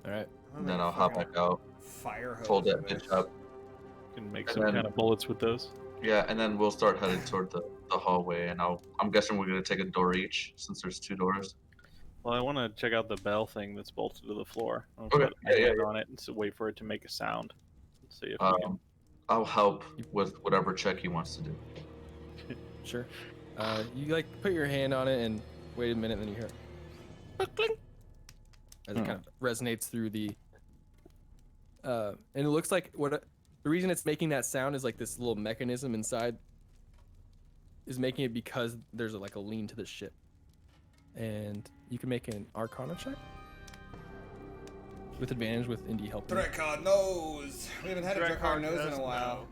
All right. And then I'll hop back out, Fire hose. fold that for this. bitch up. Can make And some then- kind of bullets with those. Yeah, and then we'll start heading toward the hallway. And I'm guessing we're gonna take a door each since there's 2 doors. Well, I want to check out the bell thing that's bolted to the floor. I'll Okay, put my yeah, hand on it and wait for it to make a sound. See if we can. I'll help with whatever check he wants to do. Sure. You like put your hand on it and wait a minute, and then you hear it clink, as it kind of resonates through the. And it looks like the reason it's making that sound is like this little mechanism inside is making it because there's like a lean to the ship. and you can make an Arcana check with advantage with Indy helping. Drekar knows. We haven't had a Drekar knows in a while.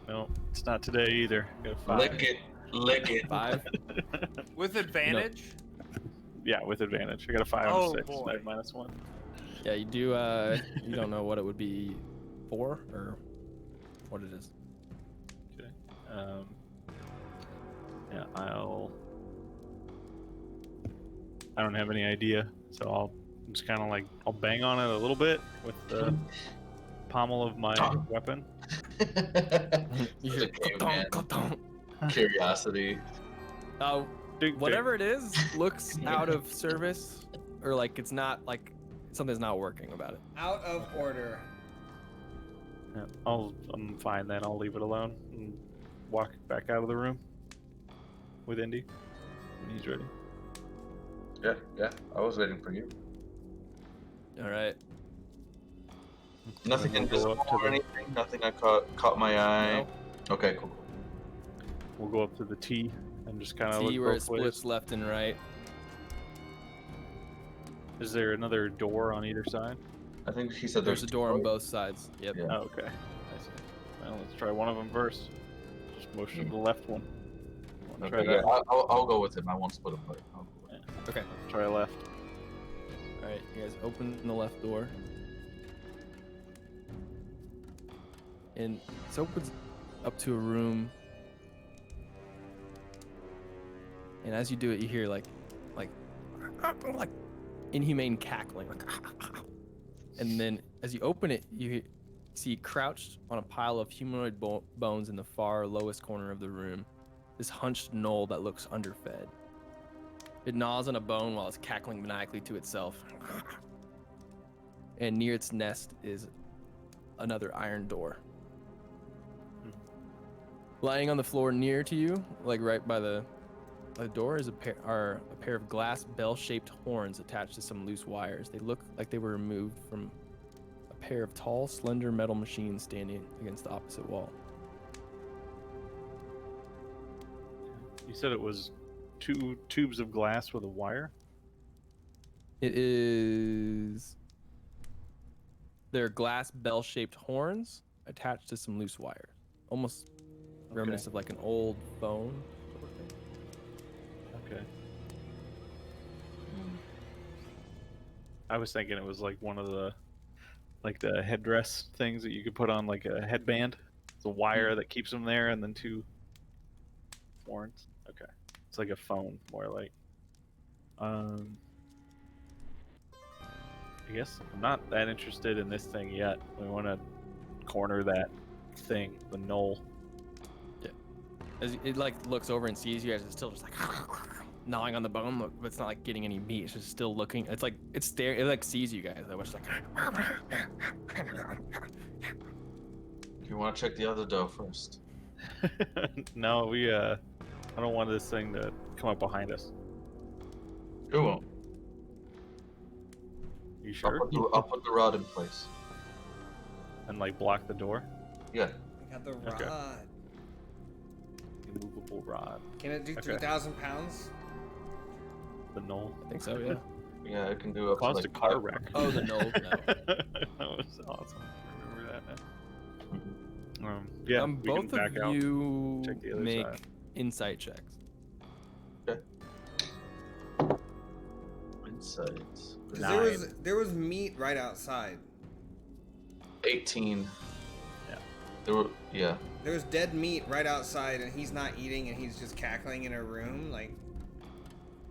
No, it's not today either. Got a 5. Lick it. 5. With advantage? Yeah, with advantage. I got a 5 Oh, and a 6. boy. I minus 1. Yeah, you do. You don't know what it would be, 4 or what it is. Okay. Yeah, I don't have any idea, so I'll just kind of like I'll bang on it a little bit with the pommel of my weapon. You Such a hear caveman. ka-dong. Curiosity. Whatever it is looks out of service, or like it's not like something's not working about it. Out of order. Yeah, I'm fine then. I'll leave it alone and walk back out of the room with Indy when he's ready. Yeah. I was waiting for you. All right. Nothing And we'll go invisible up to or the- anything. Nothing that caught my eye. No. Okay, cool. We'll go up to the T and just kind of See look where it both splits ways. left and right. Is there another door on either side? I think he said There's a door on both sides. Yep. Yeah. Oh, okay. I see. Well, let's try one of them first. Just motion to the left one. Wanna try Okay, yeah, that? I'll go with him. I won't split apart. I'll go with him. Okay. Try left. All right. You guys open the left door, and it opens up to a room. And as you do it, you hear like inhumane cackling, and then as you open it, you see crouched on a pile of humanoid bones in the far lowest corner of the room, this hunched gnoll that looks underfed. It gnaws on a bone while it's cackling maniacally to itself. And near its nest is another iron door. Lying on the floor near to you, like right by the door, is a pair of glass bell-shaped horns attached to some loose wires. They look like they were removed from a pair of tall, slender metal machines standing against the opposite wall. You said it was 2 tubes of glass with a wire? It is. They're glass bell-shaped horns attached to some loose wires, almost reminiscent of like an old phone. Sort of thing. Okay. I was thinking it was like one of the headdress things that you could put on like a headband. It's a wire that keeps them there, and then 2 horns. Okay. It's like a phone, more like. I guess I'm not that interested in this thing yet. We want to corner that thing, the knoll. As it like looks over and sees you guys, it's still just like gnawing on the bone, but it's not like getting any meat. It's just still looking. It's like it's staring. It like sees you guys. It's like. You want to check the other door first? No, I don't want this thing to come up behind us. Who won't? You sure? I'll put the rod in place. And like block the door. Yeah. We got the rod. Okay. Immovable rod. Can it do Okay. 3,000 pounds? The knoll. I think so. Yeah. Yeah, it can do up Caused to a like car 5. wreck. Oh, the knoll. No. That was awesome. I remember that now. Yeah, we can Both back of out. you check the other make side. insight checks. Insights. 'Cause there was meat right outside. 18. Yeah. There was dead meat right outside, and he's not eating, and he's just cackling in a room. Like,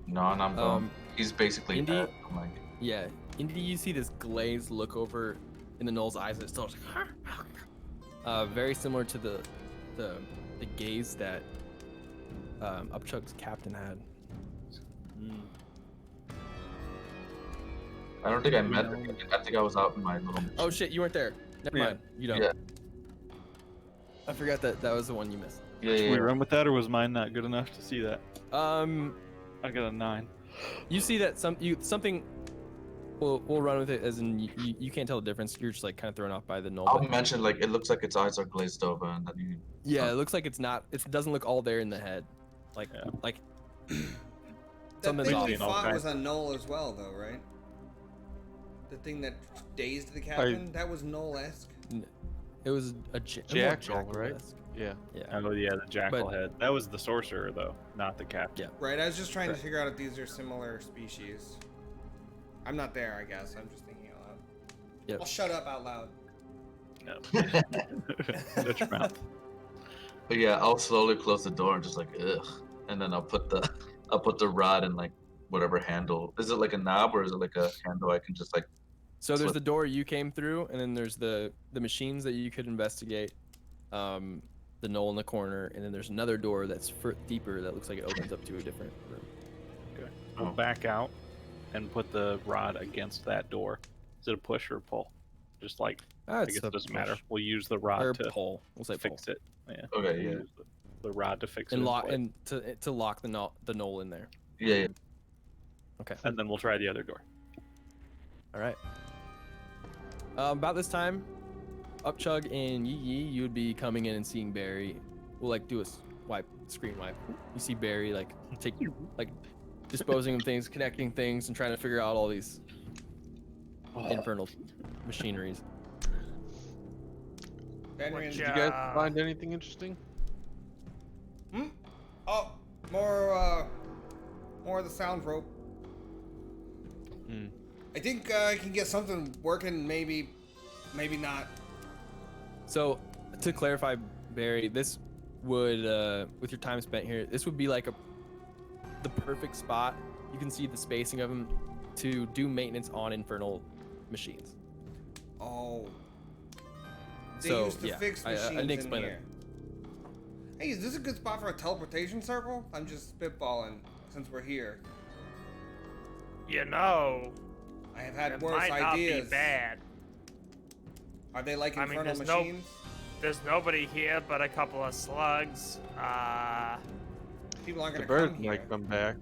No, and I'm going. He's basically Indy- dead. I'm like, Yeah. Indy, you see this glazed look over in the gnoll's eyes, and it's still just very similar to the gaze that Upchuck's captain had. I don't think I met him. I think I was out in my little. Oh shit, you weren't there. Never Yeah. mind. You don't. Yeah. I forgot that was the one you missed. Yeah, Should we yeah. run with that, or was mine not good enough to see that? I I got a 9. You see that something. We'll run with it as in you can't tell the difference. You're just like kind of thrown off by the null. I'll but- mention like it looks like its eyes are glazed over, and then you. Yeah, it looks like it's not. It doesn't look all there in the head. Like Yeah. like That Something's thing off. we Seeing all fought was kinds a null as well, though, right? The thing that dazed the captain, that was null-esque. It was a Jackal, right? Yeah. Yeah. Oh yeah, the jackal But- head. That was the sorcerer though, not the captain. Right, I was just trying to Right. figure out if these are similar species. I'm not there, I guess. I'm just thinking out loud. Yep. I'll shut up out loud. No. Shut your mouth. But yeah, I'll slowly close the door and just like ugh, and then I'll put the rod in like whatever handle. Is it like a knob or is it like a handle I can just like? So there's Slip. the door you came through, and then there's the machines that you could investigate. The knoll in the corner, and then there's another door that's deeper that looks like it opens up to a different room. Okay. We'll back out and put the rod against that door. Is it a push or a pull? Just like I It's guess a it doesn't matter. push. We'll use the rod Or to pull. We'll say pull. fix it. Yeah. Okay, We'll yeah. use the rod to fix it. And in lock place. and to lock the knoll in there. Yeah, yeah. Okay. And then we'll try the other door. All right. About this time, Upchug and Yee Yee, you would be coming in and seeing Barry. We'll like do a screen wipe. You see Barry like disposing of things, connecting things, and trying to figure out all these infernal machineries. Benry Did you guys find anything interesting? Oh, more of the sound rope. Hmm. I think I can get something working. Maybe not. So, to clarify, Barry, this would, with your time spent here, this would be like the perfect spot. You can see the spacing of them to do maintenance on infernal machines. Oh. They So, used to yeah, fix I machines didn't in explain it. here. Hey, is this a good spot for a teleportation circle? I'm just spitballing since we're here. You know, I have had it worse might not ideas. be bad. Are they like I mean, infernal there's no- machines? There's nobody here but a couple of slugs. People aren't The gonna bird come here. might come back.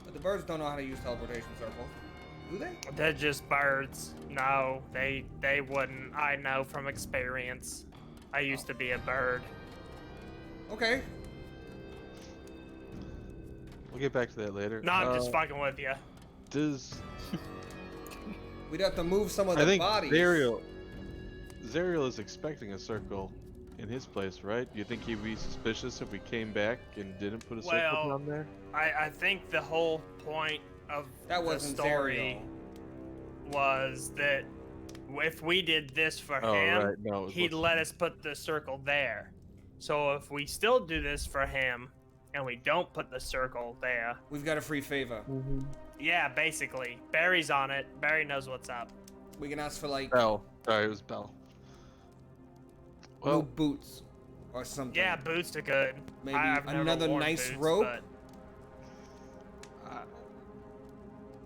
But the birds don't know how to use teleportation circles. Do they? They're just birds. No, they wouldn't. I know from experience. I used to be a bird. Okay. We'll get back to that later. No, I'm just fucking with you. Does We'd have to move some of the I think bodies. Zariel is expecting a circle in his place, right? Do you think he'd be suspicious if we came back and didn't put a circle Well, down there? I think the whole point of That the wasn't story Zariel. was that if we did this for Oh, him, right. No, it was he'd what's- let us put the circle there. So if we still do this for him and we don't put the circle there, We've got a free favor. yeah, basically, Barry's on it. Barry knows what's up. We can ask for like Bell. Sorry, it was Bell. new Well, boots or something. Yeah, boots are good. Maybe I've never another worn nice boots, rope? but-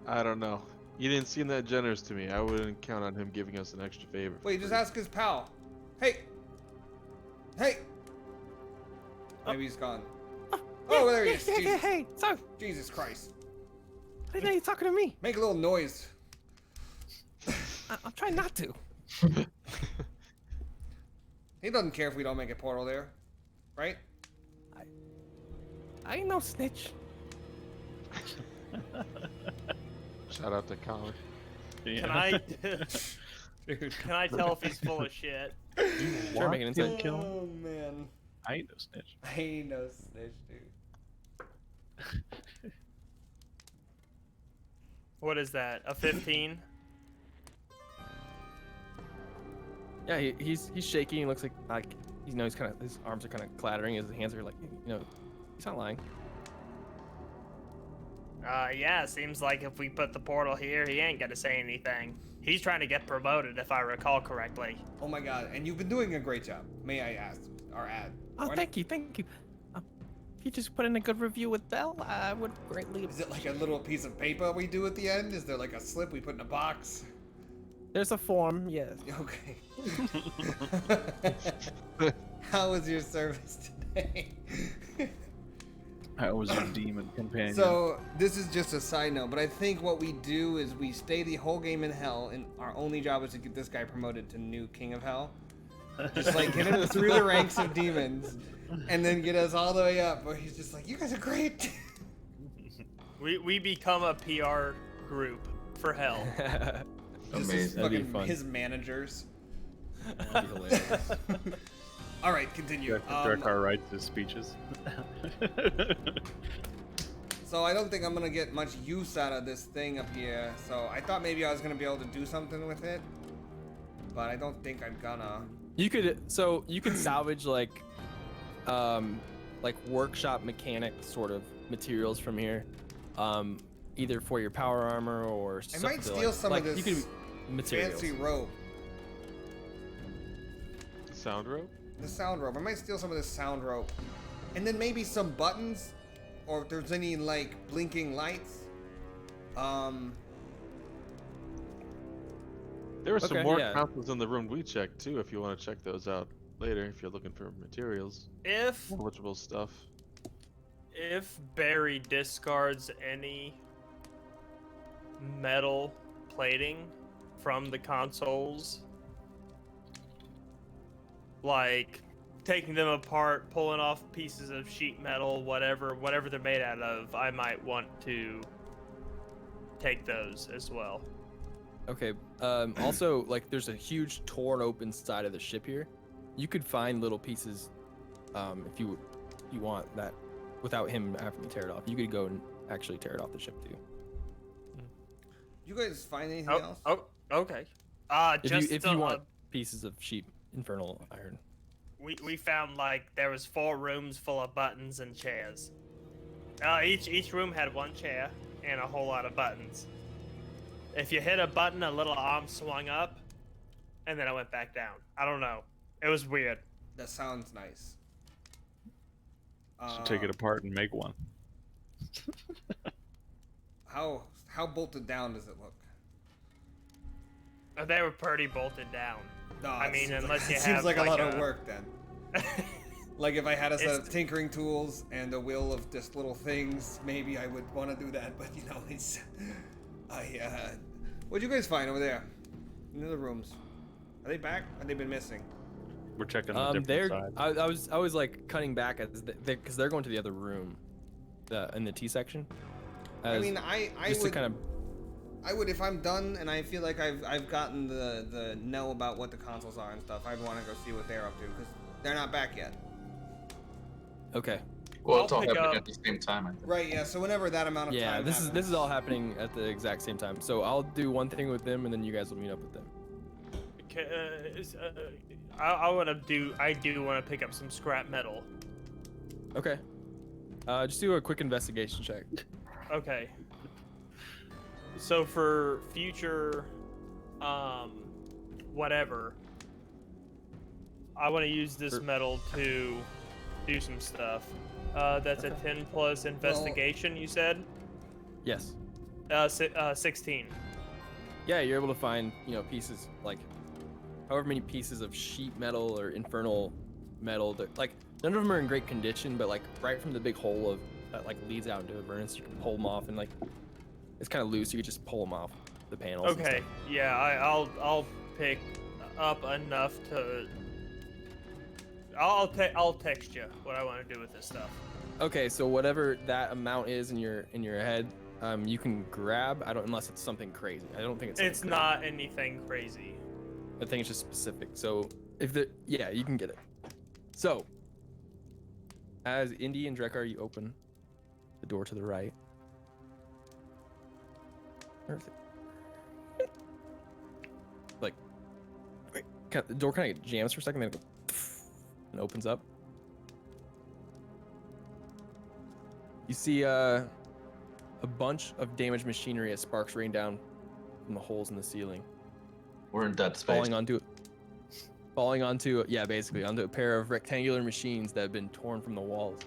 I don't know. You didn't seem that generous to me. I wouldn't count on him giving us an extra favor. for Wait, just free. ask his pal. Hey. Hey. Maybe he's gone. Oh, there he is. Jesus. Hey, so Jesus Christ. I didn't know you're talking to me. Make a little noise. I'm trying not to. He doesn't care if we don't make a portal there. Right? I ain't no snitch. Shout out to Colin. Yeah. Can I? Dude. Can I tell if he's full of shit? Sure, make an insight. to kill him? Oh, man. I ain't no snitch. I ain't no snitch, dude. What is that? A 15? Yeah, he's shaking. He looks like he's kind of his arms are kind of clattering. His hands are like he's not lying. Yeah, seems like if we put the portal here, he ain't gonna say anything. He's trying to get promoted, if I recall correctly. Oh my god, and you've been doing a great job, may I ask, or add. Oh, Why thank you. If you just put in a good review with Bell, I would greatly. Is it like a little piece of paper we do at the end? Is there like a slip we put in a box? There's a form, yes. Okay. How was your service today? I was your demon companion. So, this is just a side note, but I think what we do is we stay the whole game in hell, and our only job is to get this guy promoted to new king of hell. Just like get him through the ranks of demons, and then get us all the way up where he's just like, you guys are great. We become a PR group for hell. Just his Amazing. That'd be fucking fun. his managers. That'd be hilarious. All right, continue. Drakar writes his speeches. So I don't think I'm gonna get much use out of this thing up here. So I thought maybe I was gonna be able to do something with it, but I don't think I'm gonna. You could salvage like workshop mechanic sort of materials from here, either for your power armor or I might steal some of this you could materials. fancy rope, Sound rope? the sound rope. I might steal some of this sound rope, and then maybe some buttons, or if there's any like blinking lights. There were some Okay, more yeah. consoles in the room we checked too. If you want to check those out later, if you're looking for materials, If salvageable stuff. Barry discards any metal plating from the consoles, like taking them apart, pulling off pieces of sheet metal, whatever they're made out of, I might want to take those as well. Okay. Also, like, there's a huge torn open side of the ship here. You could find little pieces, if you want that, without him having to tear it off. You could go and actually tear it off the ship too. You guys find anything Oh, else? oh, okay. If you want pieces of sheet infernal iron. We found like there was 4 rooms full of buttons and chairs. Each room had 1 chair and a whole lot of buttons. If you hit a button, a little arm swung up, and then it went back down. I don't know. It was weird. That sounds nice. So take it apart and make one. How bolted down does it look? They were pretty bolted down. No, I it mean, seems unless like, you it seems have, like a like, lot of a- work then. Like if I had a set It's- of tinkering tools and a wheel of just little things, maybe I would want to do that. But you know, it's what'd you guys find over there in the other rooms? Are they back? Have they been missing? We're checking the different side. I was like cutting back because they're going to the other room, in the T section. I mean, I just would to kind of. I would, if I'm done and I feel like I've gotten the know about what the consoles are and stuff, I'd want to go see what they're up to because they're not back yet. Okay. Well, I'll it's all pick happening up- at the same time, I think. Right. Yeah. So whenever that amount of Yeah, time. this happens. is all happening at the exact same time. So I'll do one thing with them, and then you guys will meet up with them. I do want to pick up some scrap metal. Okay. Just do a quick investigation check. Okay. So for future, whatever, I want to use this metal to do some stuff. That's a 10 plus investigation, you said? Yes. 16. Yeah, you're able to find, pieces, like, however many pieces of sheet metal or infernal metal that, like, none of them are in great condition, but, like, right from the big hole that, like, leads out into Avernus, you can pull them off, and, like, it's kind of loose, you can just pull them off the panels. and Okay, stuff. yeah, I'll pick up enough to. I'll text you what I want to do with this stuff. Okay, so whatever that amount is in your head, you can grab. Unless it's something crazy. I don't think it's. It's not anything crazy. I think it's just specific. So yeah, you can get it. So, as Indy and Drekar, you open the door to the right. Where is it? Like, the door kind of jams for a second, then it goes, and opens up. You see a bunch of damaged machinery as sparks rain down from the holes in the ceiling, We're in dead space. falling onto a pair of rectangular machines that have been torn from the walls.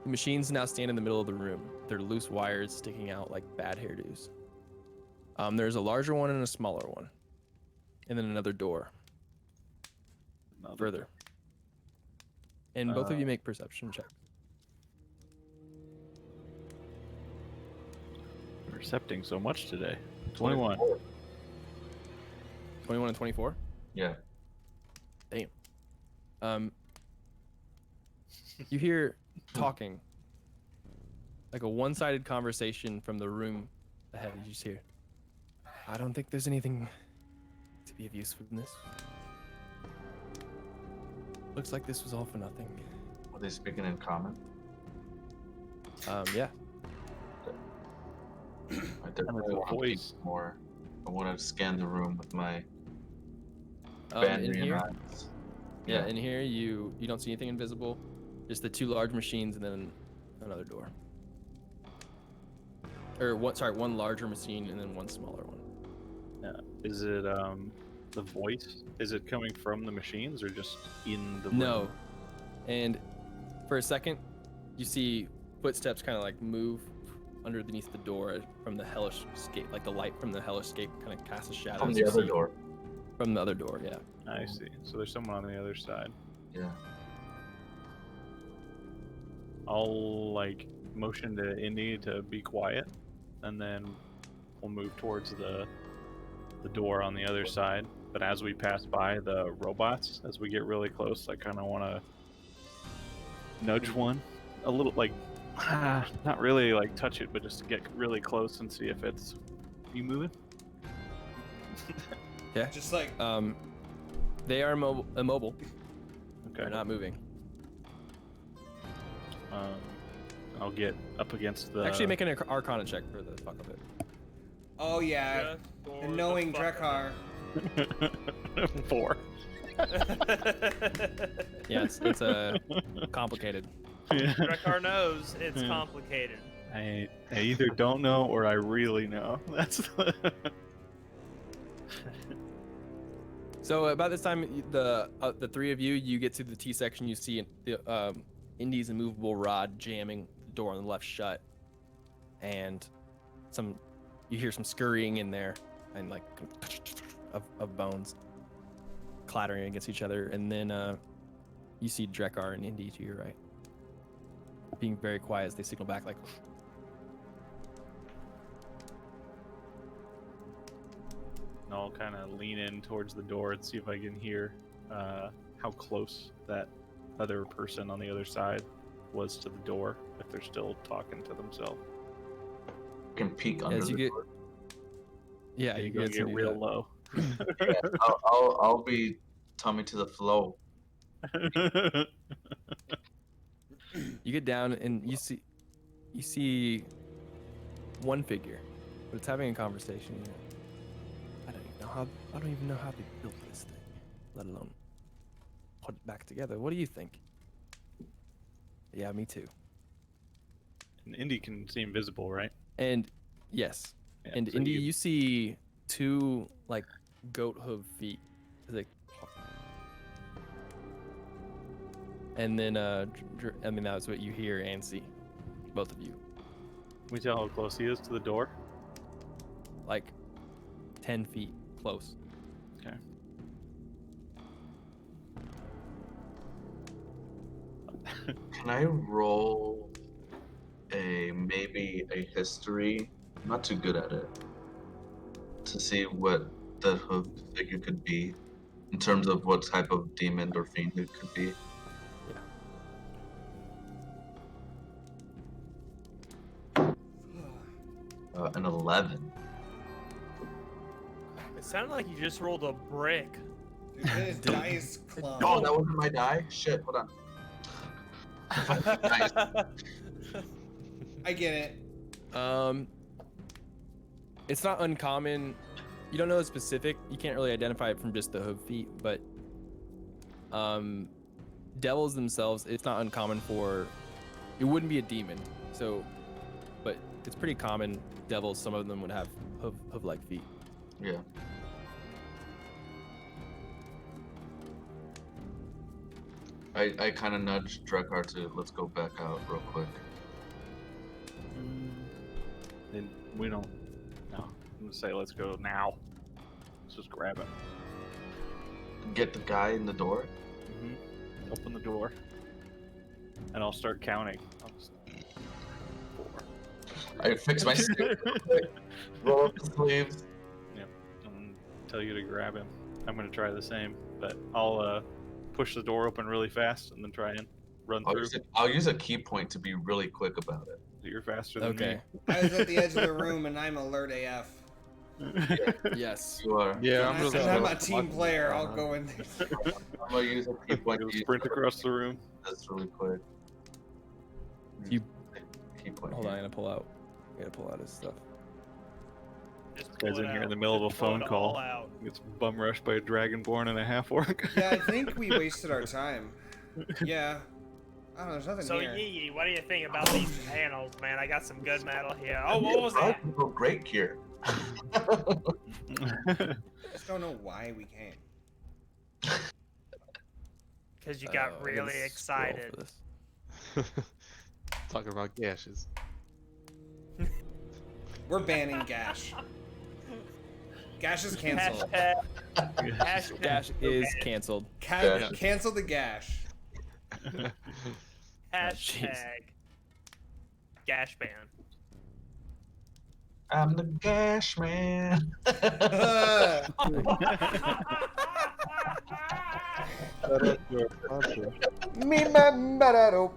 The machines now stand in the middle of the room. They're loose wires sticking out like bad hairdos. There's a larger one and a smaller one, and then another door further. And both of you make perception checks. We're accepting so much today. 21. 21 and 24. Yeah. Damn. You hear talking like a one-sided conversation from the room ahead. You just hear, I don't think there's anything to be of usefulness. Looks like this was all for nothing. Were they speaking in common? Yeah. I definitely want to peek more. I want to scan the room with my In Bandrian here, eyes. yeah, in here you don't see anything invisible. Just the two large machines and then another door. Or one larger machine and then one smaller one. Is it the voice? Is it coming from the machines or just in the room? No. And for a second, you see footsteps kind of like move underneath the door from the hellish scape, like the light from the hellish scape kind of casts a shadow. From the other door. From the other door, yeah. I see. So there's someone on the other side. Yeah. I'll like motion to Indy to be quiet, and then we'll move towards the door on the other side. But as we pass by the robots, as we get really close, I kind of want to nudge one a little, like not really like touch it, but just to get really close and see if it's you moving. Yeah. Just like they are immobile. Okay. They're not moving. I'll get up against the. Actually, make an Arcana check for the fuck of it. oh yeah, the knowing Drekar. 4. Yeah, it's complicated. Drekar knows it's complicated. I either don't know or I really know. That's the... So about this time, the three of you get to the T section. You see the Indy's immovable rod jamming the door on the left shut, and you hear some scurrying in there, and like of bones clattering against each other, and then you see Drekar and Indy to your right, being very quiet as they signal back like. I'll kind of lean in towards the door and see if I can hear how close that other person on the other side was to the door, if they're still talking to themselves. You can peek under As you the get, door. yeah, You you go get get real low. Yeah, I'll be tummy to the flow. You get down and you see one figure, but it's having a conversation. I don't even know how they built this thing, let alone put it back together. What do you think? Yeah, me too. And Indy can see invisible, right? And yes, Yeah, and so Indy, you see two like goat hoof feet, like, and then I mean that's what you hear and see, both of you. Can we tell how close he is to the door? Like 10 feet close. Okay. Can I roll maybe a history? I'm not too good at it. To see what the hoof figure could be, in terms of what type of demon or fiend it could be. An 11. It sounded like you just rolled a brick. Dude, his dice clump. Oh, that wasn't my die? Shit, hold on. Nice. I get it. It's not uncommon. You don't know the specific. You can't really identify it from just the hoof feet, but devils themselves, it's not uncommon for. It wouldn't be a demon, so, but it's pretty common. Devils, some of them would have hoof-like feet. Yeah. I kind of nudged Drekar to let's go back out real quick. Then we don't. No, I'm gonna say let's go now. Let's just grab it. Get the guy in the door. Open the door, and I'll start counting. 4. I fix my sleeve real quick. Roll up the sleeves. Yep. I'm gonna tell you to grab him. I'm gonna try the same, but I'll push the door open really fast and then try and run through. I'll use a key point to be really quick about it. You're faster than Okay. I was at the edge of the room and I'm alert AF. me. Yes. You are. Yeah, And I'm really and I'm a slow. team player. I'll go in. I'm gonna use a key point You'll to use sprint across the room. this really quick. You- Key point. Hold on, here. I gotta pull out his stuff. Just Guy's pull it in here in out. the middle of a Just pull phone it call. all out. Gets bum rushed by a dragonborn and a half orc. Yeah, I think we wasted our time. Yeah. I don't know. There's nothing So here. Yee, what do you think about these panels, man? I got some good metal here. Oh, what was that? Oh, great gear. I just don't know why we came. Because you got I gotta really scroll excited. for this. Talking about gashes. We're banning Gash. Gash is canceled. Hashtag Dash is canceled. Cancel the Gash. Hashtag Gash ban. I'm the gash man. Me ma-ba-da-do.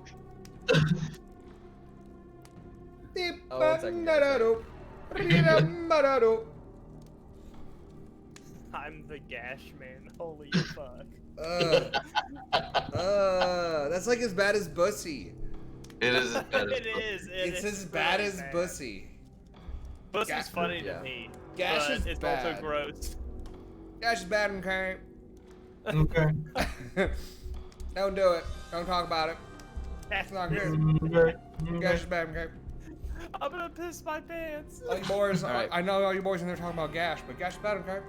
Oh, one second, guys. Dee-ba-da-do. Dee-da-ba-da-do. I'm the Gash man. Holy fuck. That's like as bad as Bussy. It is as bad as It is. It's is as bad really as bad. Bussy. Buss Ga- is funny yeah. to me. Gash but is it's bad. also gross. Gash is bad, okay? Okay. Don't do it. Don't talk about it. It's not good. Okay. Gash is bad, okay? I'm gonna piss my pants. All you boys, All right. I know all you boys in there talking about Gash, but Gash is bad, okay?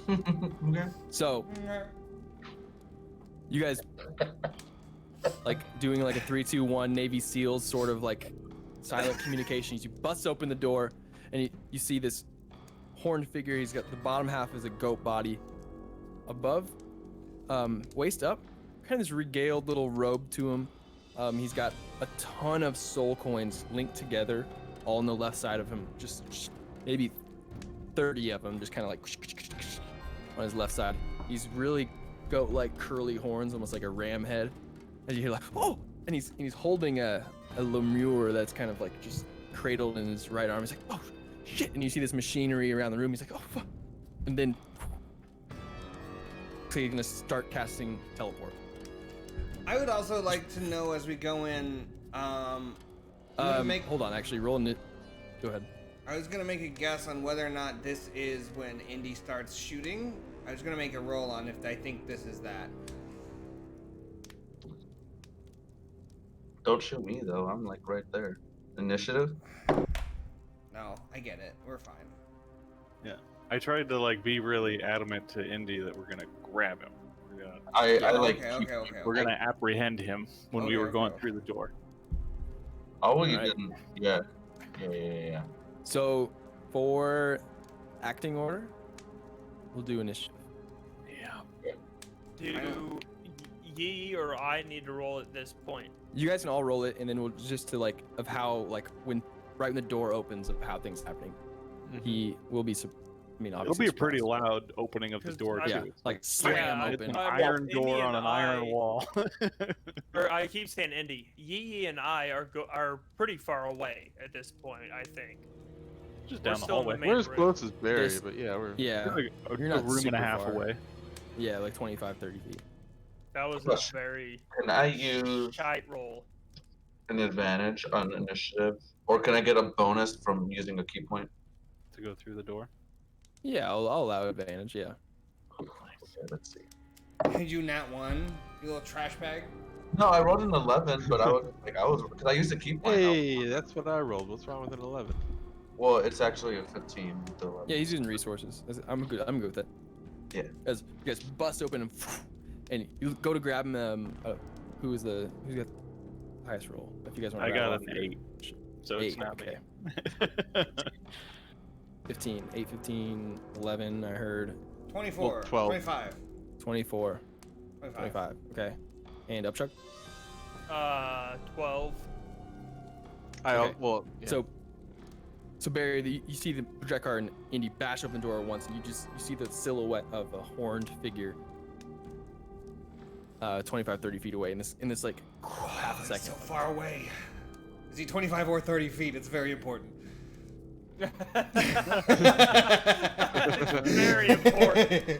Okay. So Okay. you guys like doing like a 3-2-1 Navy SEALs sort of like silent communications. You bust open the door and you see this horned figure. He's got the bottom half is a goat body. Above, waist up, kind of this regaled little robe to him. He's got a ton of soul coins linked together, all on the left side of him. Just maybe 30 of them, just kind of like on his left side. He's really goat-like curly horns, almost like a ram head. And you hear like, oh! And he's holding a lemur that's kind of like just cradled in his right arm. He's like, oh shit! And you see this machinery around the room. He's like, oh fuck! And then so he's gonna start casting teleport. I would also like to know as we go in, I'm gonna make, Hold on, actually, rolling it. Go ahead. I was gonna make a guess on whether or not this is when Indy starts shooting. I was gonna make a roll on if I think this is that. Don't shoot me though. I'm like right there. Initiative. No, I get it. We're fine. I tried to like be really adamant to Indy that we're gonna grab him. I like. Okay. We're gonna apprehend him when we Okay, were going okay. through the door. Oh, you Alright. didn't. Yeah. So for acting order, we'll do initiative. Yeah. Do Yee or I need to roll at this point? You guys can all roll it, and then we'll just to like of how like when right when the door opens of how things happening. He will be. I mean, It'll obviously be a pretty surprised. loud opening of the 'Cause door I- too. Yeah, It's like slam Yeah, open. an I'm- iron Indy door on and an iron I- wall. Or I keep saying Indy. Yee and I are pretty far away at this point, I think. Just We're down the still in the hallway. main We're as room. close as Barry, This- but yeah, we're. Yeah, Like a You're not room and super a half far. away. yeah, like 25, 30 feet. That was a Question. very Can I use tight roll. an advantage on initiative, or can I get a bonus from using a key point? To go through the door. Yeah, I'll allow advantage. Yeah. Okay, let's see. Hey, you nat one, you little trash bag. No, I rolled an 11, but I was because I used a key point. Hey, that's what I rolled. What's wrong with an 11? Well, it's actually a 15 with the 11. Yeah, he's using resources. I'm good with that. Yeah. As you guys bust open and you go to grab him. Who's got the highest roll? If you guys want I to. got an 8. So it's 8, not okay. me. 15, 8, 15, 11. I heard 24, Well, 12. 25, 24, 25. 25. Okay. And Upchuck. 12. Okay. Well, yeah. So Barry, you see the projectile and Indy bash open the door once, and you see the silhouette of a horned figure, 25, 30 feet away in this like half a He's second. so far away. Is he 25 or 30 feet? It's very important. Very important.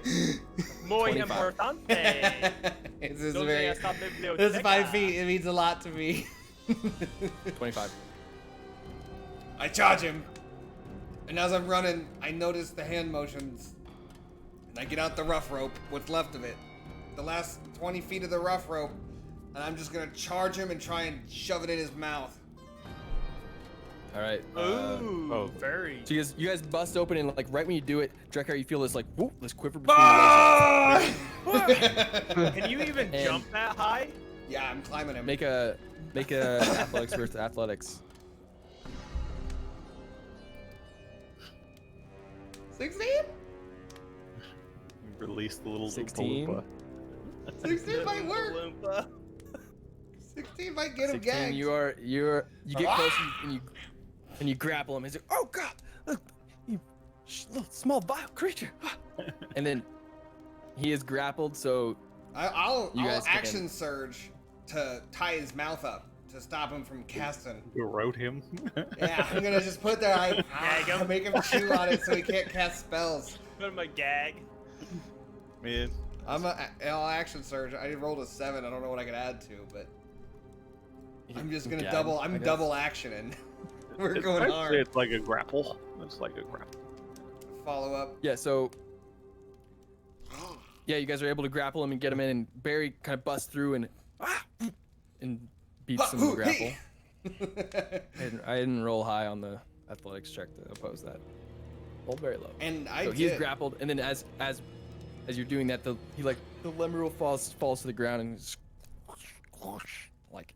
Muy 25. importante. This is Donde very. está This is 5 biblioteca? feet. It means a lot to me. 25. I charge him, and as I'm running, I notice the hand motions, and I get out the rough rope, what's left of it, the last 20 feet of the rough rope, and I'm just gonna charge him and try and shove it in his mouth. All right. Ooh, very. So you guys bust open, and like right when you do it, Drekar, you feel this like whoop, this quiver between Ah! Can you even And- jump that high? Yeah, I'm climbing him. your legs. Make a athletics versus athletics. 16? Release the little 16. Oompa 16 might work. Loompa. 16 might get him 16. gagged. You get close and you grapple him. He's like, oh god, look, you little small vile creature. And then he is grappled, so I'll You guys can- action surge to tie his mouth up to stop him from casting. You wrote him. Yeah, I'm gonna just put there. Gag him. Make him chew on it so he can't cast spells. Put him a gag. Man, I'll action surge. I rolled a 7. I don't know what I could add to, but I'm just gonna Gag, double. I I'm guess. double actioning. We're going I'd say hard. it's like a grapple. It's like a grapple. Follow up. Yeah, so yeah, you guys are able to grapple him and get him in, and Barry kind of busts through and beats him in the grapple. I didn't roll high on the athletics check to oppose that. Rolled very low. And I So did. he's grappled, and then as you're doing that, the lemur falls to the ground and just, like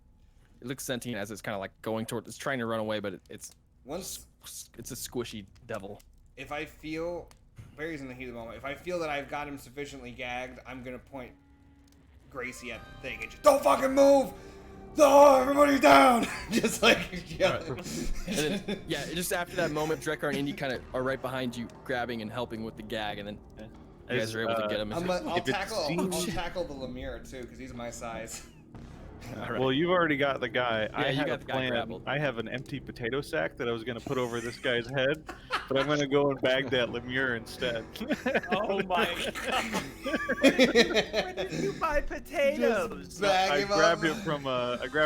it looks sentient as it's kind of like going toward. It's trying to run away, but it's a squishy devil. If I feel Barry's in the heat of the moment, if I feel that I've got him sufficiently gagged, I'm gonna point Gracie at the thing and just don't fucking move. No, everybody down! Just like yell. And then, yeah, just after that moment, Drekar and Indy kind of are right behind you, grabbing and helping with the gag, and then you guys are able to get him. I'll If it tackle seems- the Lemire too, because he's my size. All right. Well, you've already got the guy. I you had got a the guy plan. grappled. I have an empty potato sack that I was going to put over this guy's head, but I'm going to go and bag that Lemure instead. Oh my god. Where did you buy potatoes? Bag I him grabbed up.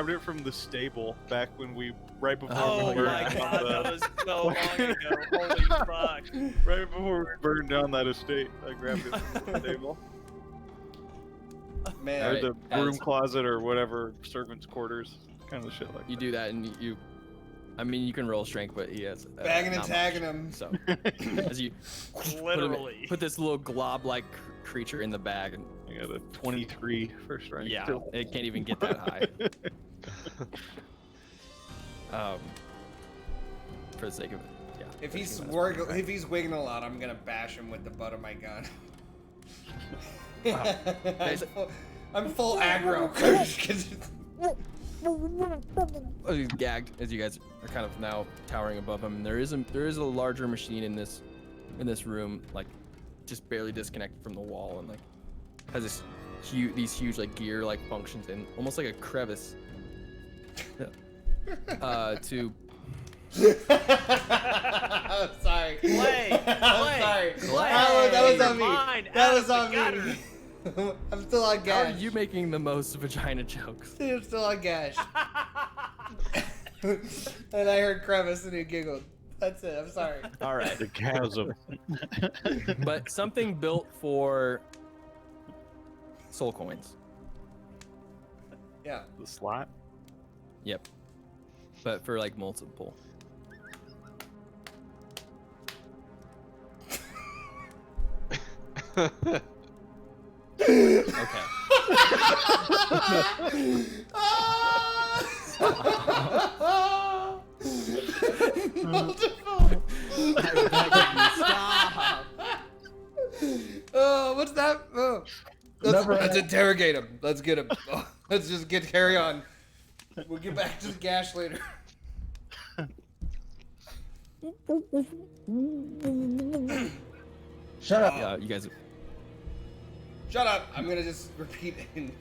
it from the stable back when right before Oh we burned my down god, that the, was so long ago. Holy fuck. right before we burned down that estate. I grabbed it from the stable. Man, Or Alright, the broom as- closet or whatever, servant's quarters, kind of shit like You do that, and I mean, you can roll strength, but he has bagging and not tagging much. him. So as you Literally. put this little glob-like creature in the bag, and I got a 23 for strength. yeah, too. it can't even get that high. For the sake of it, yeah. If 13, he's that's fine. if he's wigging a lot, I'm gonna bash him with the butt of my gun. I'm full aggro. Oh, he's gagged as you guys are kind of now towering above him. And there is a larger machine in this room, like just barely disconnected from the wall, and like has these huge like gear like functions and almost like a crevice to I'm sorry. Play, I'm sorry. play. That was on me. Mind That out was of the on gutter. me. I'm still on how are gash. you making the most vagina jokes? I'm still on gash. And I heard crevice and he giggled. That's it. I'm sorry. All right, The chasm. but something built for soul coins. Yeah. The slot. Yep, but for like multiple. Okay. Multiple. Stop. Oh, what's that? Oh. Let's interrogate him. Let's get him. Oh, let's just carry on. We'll get back to the gash later. Shut up. Yeah, you guys. Shut up. I'm gonna just repeat in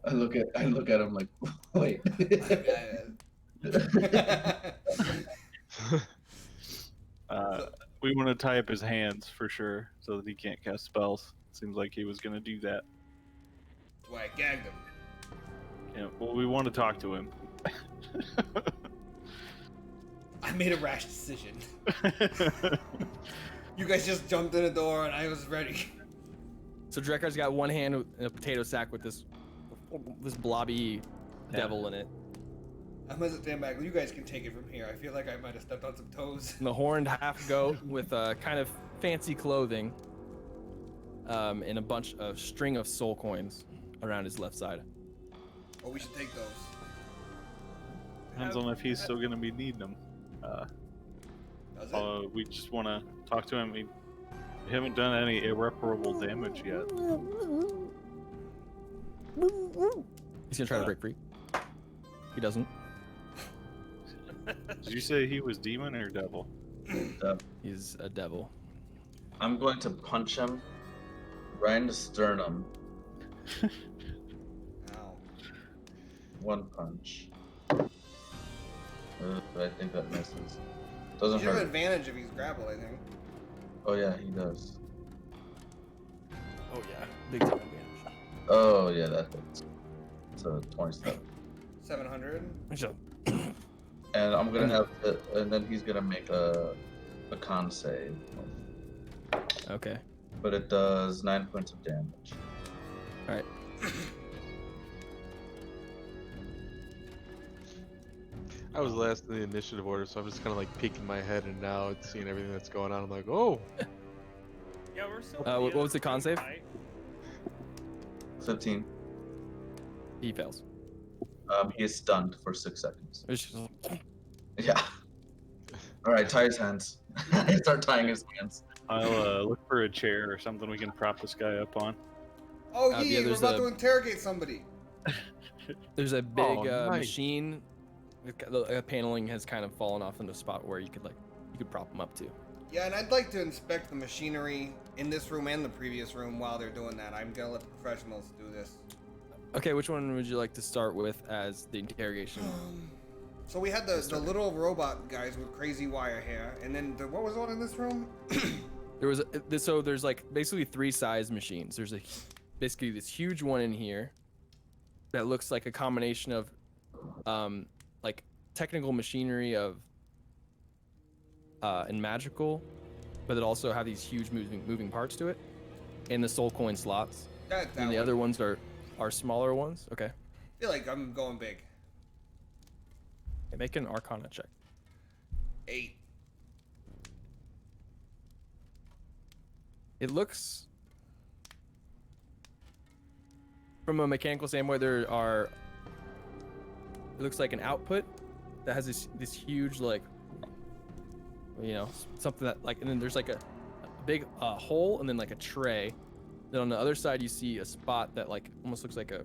I look at him like, wait. We want to tie up his hands for sure, so that he can't cast spells. Seems like he was gonna do that. Why I gagged him. Yeah. Well, we want to talk to him. I made a rash decision. You guys just jumped in the door and I was ready. So Drekkar's got one hand in a potato sack with this blobby devil in it. I'm gonna stand back. You guys can take it from here. I feel like I might have stepped on some toes. And the horned half goat with kind of fancy clothing, and a bunch of string of soul coins around his left side. Oh, we should take those. Depends on if he's still gonna be needing them. Does it? We just want to talk to him. We haven't done any irreparable damage yet. He's gonna try to break free. He doesn't. Did you say he was demon or devil? He's a devil. I'm going to punch him right in the sternum. Ow. One punch. I think that misses. You Doesn't should have hurt. advantage if he's grappled, I think. Oh yeah, he does. Oh yeah, big time advantage. Oh yeah, that hits. It's a 27. 700. And I'm gonna have to, and then he's gonna make a con save. Okay. But it does 9 points of damage. All right. I was last in the initiative order, so I'm just kind of like peeking my head and now seeing everything that's going on. I'm like, oh, Yeah, we're still. What was the con save? Right? 15. He fails. He is stunned for 6 seconds. It's just- Yeah. All right, tie his hands. Start tying his hands. I'll look for a chair or something we can prop this guy up on. Oh, yeah, we're there's about a- to interrogate somebody. There's a big Oh, nice. machine. The paneling has kind of fallen off into a spot where you could prop him up to. Yeah, and I'd like to inspect the machinery in this room and the previous room while they're doing that. I'm gonna let the professionals do this. Okay, which one would you like to start with as the interrogation? So we had the little robot guys with crazy wire hair, and then what was the one in this room? There was there's like basically 3 size machines. There's basically this huge one in here that looks like a combination of like technical machinery of and magical, but it also have these huge moving parts to it, and the soul coin slots. That And the one. other ones are smaller ones. Okay. I feel like I'm going big. Okay, make an Arcana check. 8. It looks, from a mechanical standpoint, it looks like an output that has this huge, like, you know, something that like, and then there's like a big hole and then like a tray. Then on the other side you see a spot that like almost looks like a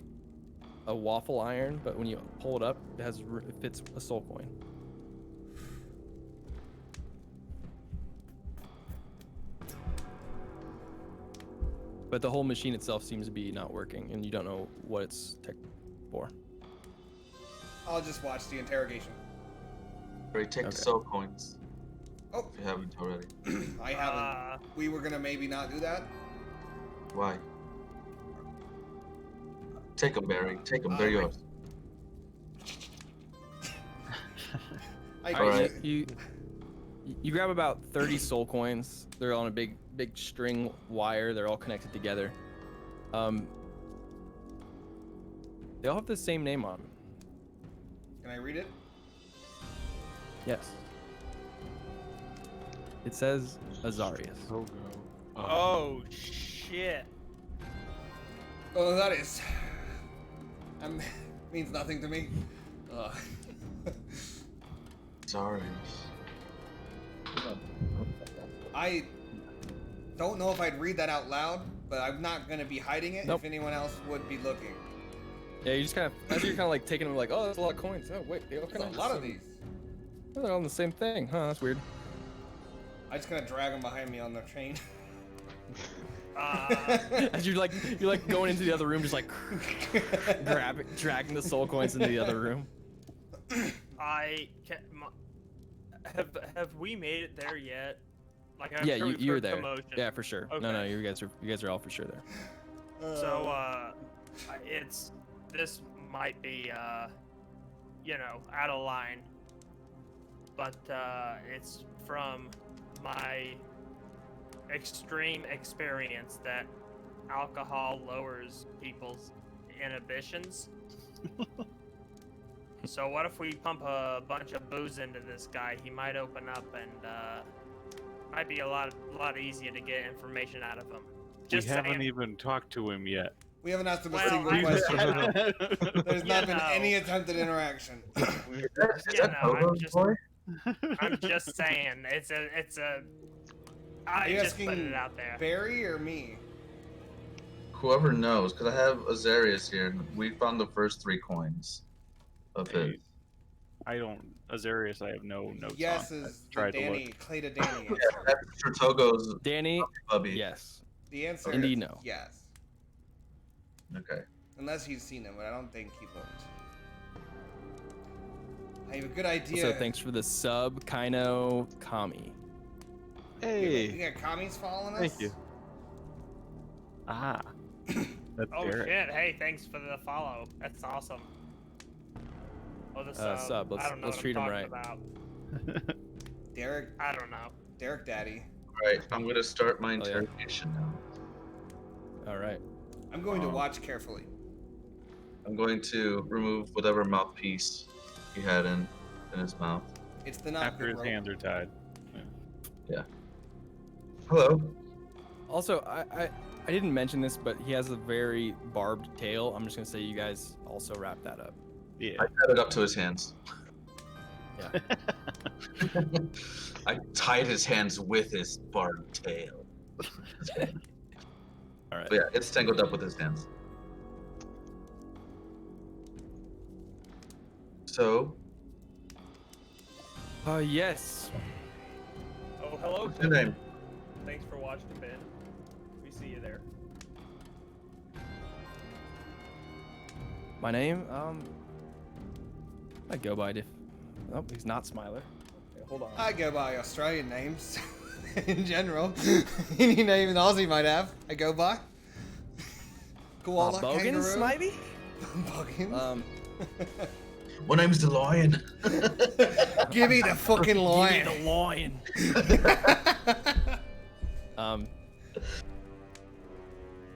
waffle iron, but when you pull it up, it fits a soul coin. But the whole machine itself seems to be not working, and you don't know what it's tech for. I'll just watch the interrogation. Alright, take the Okay. soul coins. Oh. If you haven't already. I haven't. We were gonna maybe not do that. Why? Take them, Barry. Take them. They're wait. yours. I Alright. You grab about 30 soul coins. They're on a big string wire. They're all connected together. They all have the same name on them. Can I read it? Yes. It says Azarius. Togo. Oh shit. Oh, that is. Means nothing to me. Sorry. I don't know if I'd read that out loud, but I'm not gonna be hiding it Nope. if anyone else would be looking. Yeah, you just kind of, as you're kind of like taking them, like, oh, that's a lot of coins. Oh, wait, they all There's kind a lot of these. Oh, they're all on the same thing. Huh, that's weird. I just gonna drag them behind me on the chain. As you're like going into the other room, just like dragging the soul coins into the other room. I can. Have we made it there yet? Like, I'm Yeah, sure we've you're heard there. commotion. Yeah, for sure. No, Okay. you guys are all for sure there. So, this might be, out of line, but, it's from my extreme experience that alcohol lowers people's inhibitions. So what if we pump a bunch of booze into this guy? He might open up and, might be a lot easier to get information out of him. Just we haven't saying. even talked to him yet. We haven't asked him a Well, single I- question. There's not You been know. any attempted interaction. Is that I'm Togo's just- boy? I'm just saying, it's a. Are I you just put asking it out there. Barry or me? Whoever knows, because I have Azarius here, and we found the first 3 coins of Hey, his. I don't. Azarius, I have no notes Yes on. I is the tried to Danny, look. Clay to Danny Yeah, answer. that's for Togo's Danny, puppy. yes. The answer Indeed, is no. yes. Okay. Unless he's seen him, but I don't think he looked. I have a good idea. So thanks for the sub, Kaino Kami. You Hey, got commies following us? Thank you. Ah. That's Oh Derek. shit! Hey, thanks for the follow. That's awesome. Oh, the Sub, I don't know let's what treat I'm him talking right. about. Derek, I don't know. Derek Daddy. Alright, I'm going to start my Oh, yeah. interrogation now. All right. I'm going to watch carefully. I'm going to remove whatever mouthpiece he had in his mouth. It's the not After good his rope. hands are tied. Hello. Also, I didn't mention this, but he has a very barbed tail. I'm just gonna say you guys also wrap that up. Yeah. I tied it up to his hands. Yeah. I tied his hands with his barbed tail. All right. But yeah, it's tangled up with his hands. So, Yes. Oh, hello. what's your name? Thanks for watching, Ben. We see you there. My name, I go by oh, he's not Smiler. Okay, hold on. I go by Australian names in general. Any name an Aussie might have, I go by. Koala, Bogans, kangaroo. maybe? Bogans. My name's the Lion. Give me the fucking lion. Give me the lion.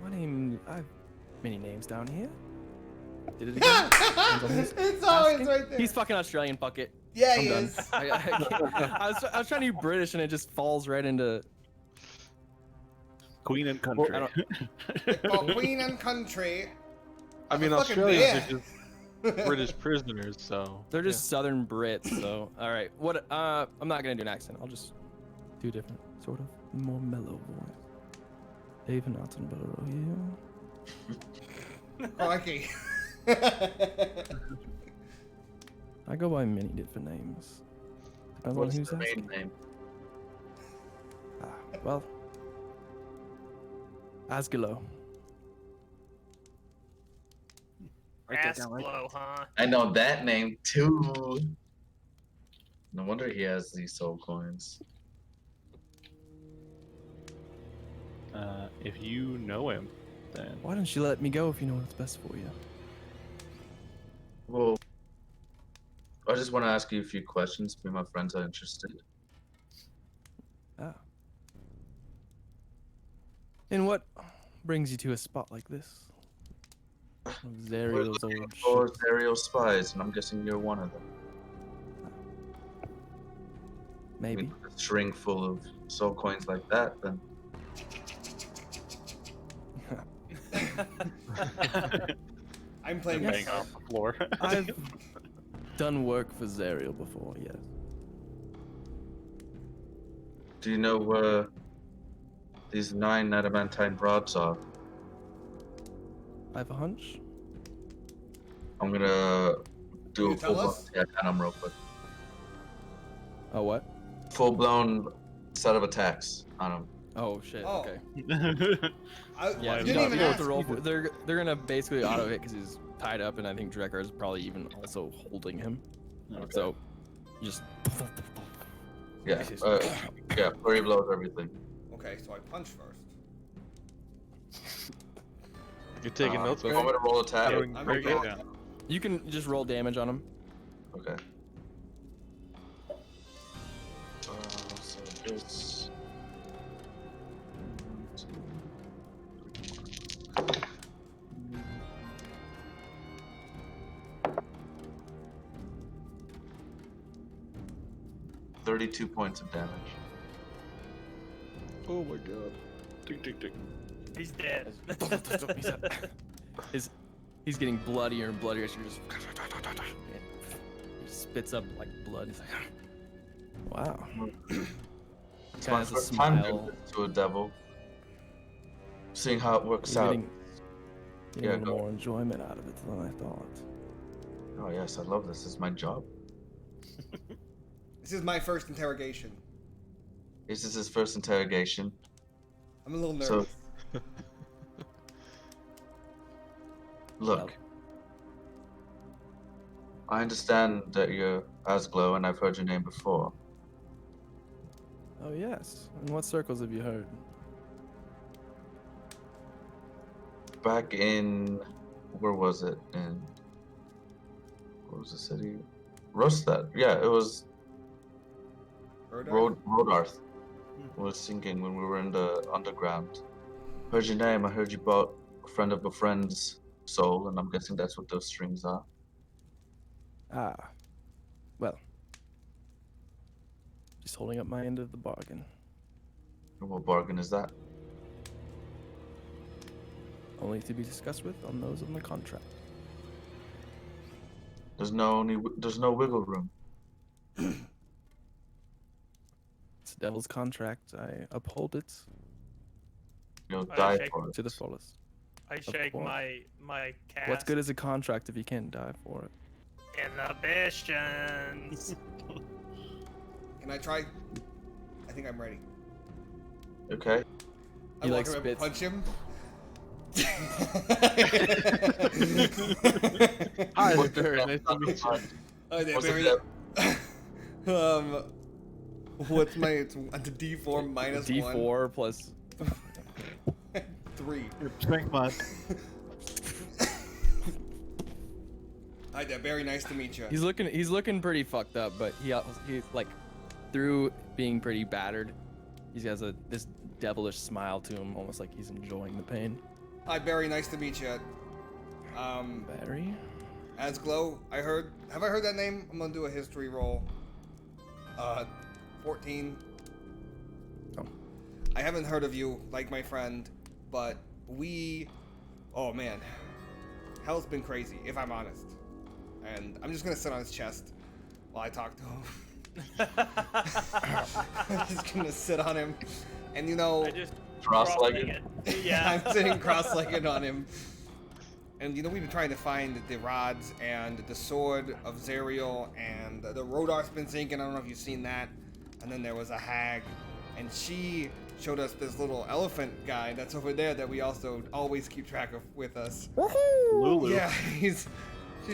My name, I have many names down here. Did it again? It's always Asking? right there. He's fucking Australian, fuck it. Yeah, I'm he done. is. I was trying to be British and it just falls right into. Queen and country. I For Queen and country. I I'm mean, a fucking Australians bear. are just British prisoners, so. They're just Southern Brits, so all right. What? I'm not gonna do an accent. I'll just do a different, sort of more mellow voice. David Attenborough here. Crikey. I go by many different names. Depends on What's who's the asking. main name? Well, Asgalo. Ass blow, huh? I know that name too. No wonder he has these soul coins. If you know him, then Why don't you let me go if you know what's best for you? Well, I just want to ask you a few questions. Me and my friends are interested. Ah. And what brings you to a spot like this? We're Zariel's looking old for shit. aerial spies, and I'm guessing you're one of them. I Maybe. mean, a string full of soul coins like that, then I'm playing Yes. bang myself. off the floor. I've done work for Zariel before, yes. do you know where these 9 Adamantine rods are? I have a hunch. I'm gonna do Can a you tell full-blown us? attack on them real quick. Oh, what? Full-blown set of attacks on them. Oh shit. Oh. Okay. You Yeah, you didn't don't even have ask. to roll. They're gonna basically auto hit because he's tied up, and I think Drekar is probably even also holding him. Okay. So, just Yeah. Yeah. Flurry blows everything. Okay, so I punch first. You're taking notes, You right? want me to roll attack? Throwing I'm great okay. down. you can just roll damage on him. Okay. So it's 32 points of damage. Oh my god. Tick, tick, tick. He's dead. He's getting bloodier and bloodier as you're just. He spits up like blood. He's like, wow. It's Kinda my has a first time smile. doing this to a devil. Seeing how it works You're out. getting a Yeah, little go. more enjoyment out of it than I thought. Oh yes, I love this. This is my job. This is my first interrogation. This is his first interrogation. I'm a little So- nervous. Look, Well. I understand that you're Asglow, and I've heard your name before. Oh yes. In what circles have you heard? Back in, where was it? In, what was the city? Rostad. Yeah, it was Rodarth. Was singing when we were in the underground. Heard your name. I heard you bought a friend of a friend's soul, and I'm guessing that's what those strings are. Ah. Well. Just holding up my end of the bargain. And what bargain is that? Only to be discussed with on those in the contract. There's no wiggle room. It's the devil's contract. I uphold it You'll I die shake- for it. to the fullest. I shake course. my cast. What's good is a contract if you can't die for it? Inhibitions. Can I try? I think I'm ready. Okay. I He, walk like, up and spits. punch him. Hi, What's Barry. the Nice to meet you. Oh, there, What's the Barry. What's my? It's a D4 minus D4 plus. 1. 3. Your strength mod. Hi there, Barry. Nice to meet you. He's looking pretty fucked up, but he like through being pretty battered, he has this devilish smile to him, almost like he's enjoying the pain. Hi, Barry. Nice to meet you. Barry? Asglow. Have I heard that name? I'm gonna do a history roll. 14. Oh. I haven't heard of you, like my friend, but oh man, hell's been crazy, if I'm honest. And I'm just gonna sit on his chest while I talk to him. I'm just gonna sit on him, and you know, I just Cross-legged? cross-legged. Yeah. I'm sitting cross-legged on him. And you know, we've been trying to find the rods and the sword of Zerial, and the Rodarth's been sinking. I don't know if you've seen that. And then there was a hag, and she showed us this little elephant guy that's over there that we also always keep track of with us. Lulu. Yeah, she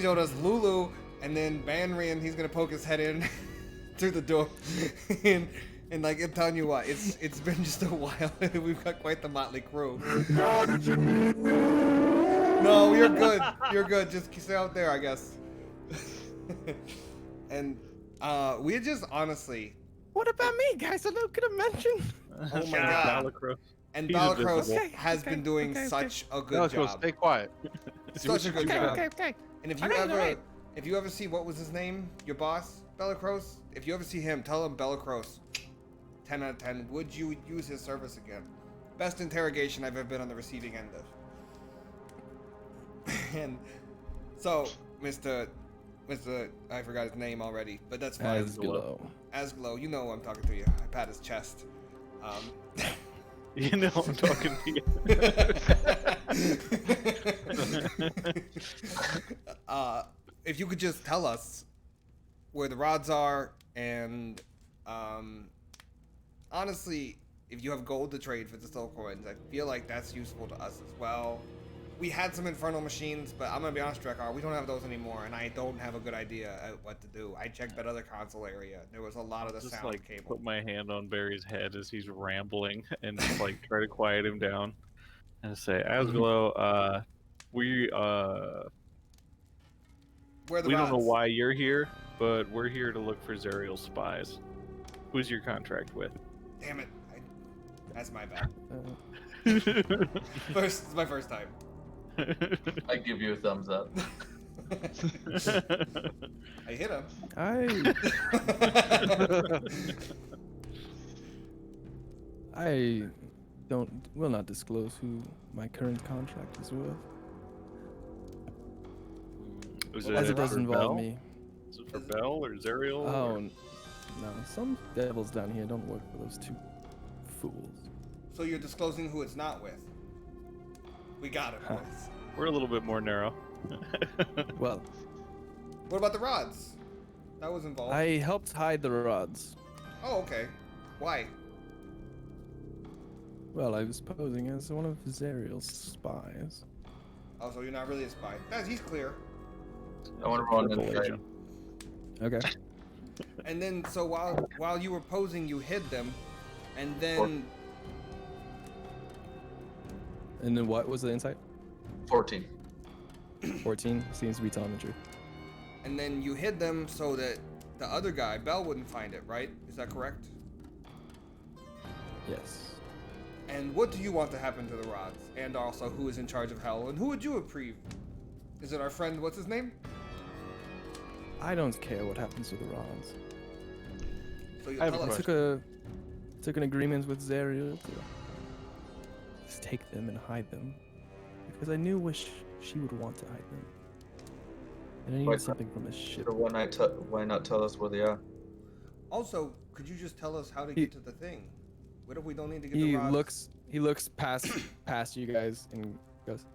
showed us Lulu, and then Banrian, he's gonna poke his head in through the door. and like, I'm telling you what, it's been just a while. We've got quite the motley crew. No, you're good. You're good. Just stay out there, I guess. And we just honestly. What about me, guys? I could have mentioned. Oh my Yeah. god. Balacros. And He's Balacros invisible. has been doing such a good Let's go. job. Stay quiet. Such a good job. okay. And if you ever see, what was his name? Your boss, Belacros? If you ever see him, tell him Belacros. 10 out of 10. Would you use his service again? Best interrogation I've ever been on the receiving end of. And so, Mr. I forgot his name already, but that's fine. Asglow, you know I'm talking to you. I pat his chest. You know I'm talking to you. If you could just tell us where the rods are, and honestly, if you have gold to trade for the soul coins, I feel like that's useful to us as well. We had some infernal machines, but I'm gonna be honest, Drekar, we don't have those anymore, and I don't have a good idea at what to do. I checked that other console area. There was a lot of the Just sound like cable. put my hand on Barry's head as he's rambling and just like try to quiet him down and say, Asglow, we Where the we don't know rods? why you're here, but we're here to look for Zerial's spies. Who's your contract with? Damn it! That's my bad. Uh, It's my first time. I give you a thumbs up. I hit him. I will not disclose who my current contract is with, Was as it does for involve Bell? me. Is it for Bell or Zerial? Oh, or- no, some devils down here don't work for those two fools. So you're disclosing who it's not with. We got it, Huh. boys. We're a little bit more narrow. Well, What about the rods? That was involved. I helped hide the rods. Oh, okay. Why? Well, I was posing as one of Zerial's spies. Oh, so you're not really a spy. He's clear. I want to roll an Purple insight. agent. Okay. And then, so while you were posing, you hid them, and then And then what was the insight? 14. 14 seems to be telling the truth. you hid them so that the other guy, Bell, wouldn't find it, right? Is that correct? Yes. And what do you want to happen to the rods? And also, who is in charge of hell? And who would you approve? Is it our friend? What's his name? I don't care what happens to the rods. So you I have a tell I us. took an agreement with Zerial to just take them and hide them, because I knew she would want to hide them. And I needed Wait. something from this ship. So why not tell us where they are? Also, could you just tell us how to get to the thing? What if we don't need to get the He rods? looks past you guys and goes,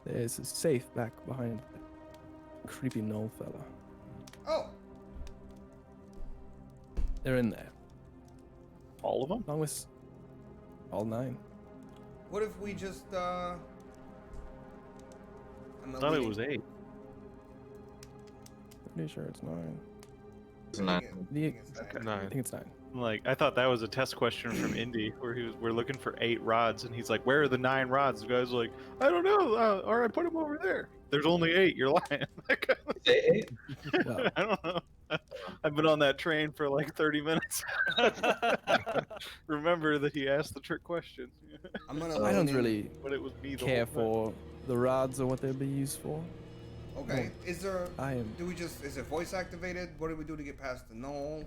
"There's a safe back behind the creepy knoll fella. Oh, They're in there, All of them? along with all 9. what if we just I'm I thought it was 8. Pretty sure it's 9. It's 9. I 9. think it's 9. Like, I thought that was a test question from Indy, where we're looking for 8 rods, and he's like, "Where are the 9 rods?" The guy's like, "I don't know. Or I put them over there." There's only 8. You're lying. Say 8? Well, I don't know. I've been on that train for like 30 minutes. Remember that he asked the trick question. I'm gonna. I load don't in- really But it was me the care whole for the rods or what they'll be used for. Okay. Is there? I am. Do we just? Is it voice activated? What do we do to get past the knoll?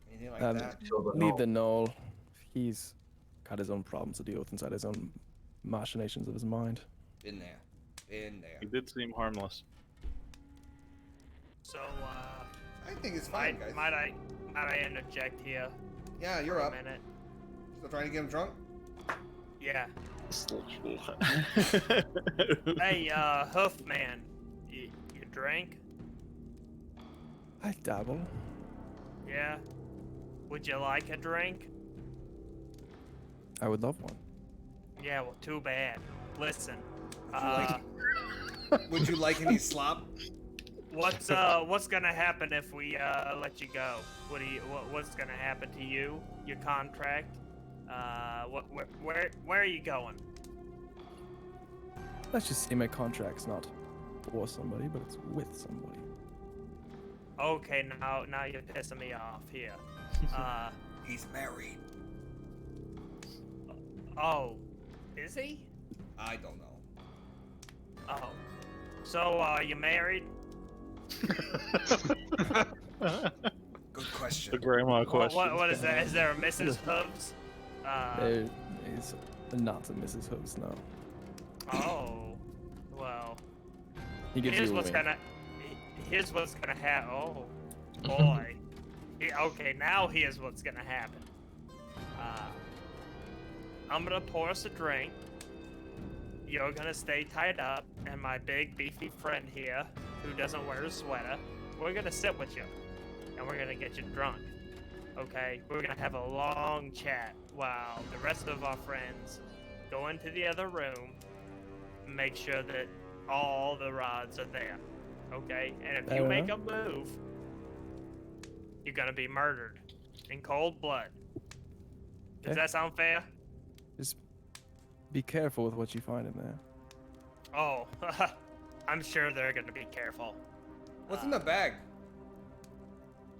Anything like that? Leave the knoll. He's got his own problems to deal with inside his own machinations of his mind. Been there. Been there. He did seem harmless. So, I think it's fine, guys. might I interject here Yeah, you're for a up. minute? Still trying to get him drunk? Yeah. Hey, Hoofman, you drink? I dabble. Yeah. Would you like a drink? I would love one. Yeah, well, too bad. Listen, Would you like any slop? what's gonna happen if we let you go? What's gonna happen to you? Your contract? Where are you going? Let's just say my contract's not for somebody, but it's with somebody. Okay, now you're pissing me off here. He's married. Oh, is he? I don't know. Oh, so you married? Good question. The grandma question. What is that? Is there a Mrs. Hooves? There is not a Mrs. Host now. Oh, well. He gives Here's you a what's wink. gonna happen. Oh, boy. Okay, now here's what's gonna happen. I'm gonna pour us a drink. You're gonna stay tied up, and my big beefy friend here, who doesn't wear a sweater, we're gonna sit with you, and we're gonna get you drunk. Okay, we're gonna have a long chat while the rest of our friends go into the other room, make sure that all the rods are there. Okay, and if you Fair make a enough. move, you're gonna be murdered in cold blood. Does Okay. that sound fair? Just be careful with what you find in there. Oh, I'm sure they're gonna be careful. What's in the bag?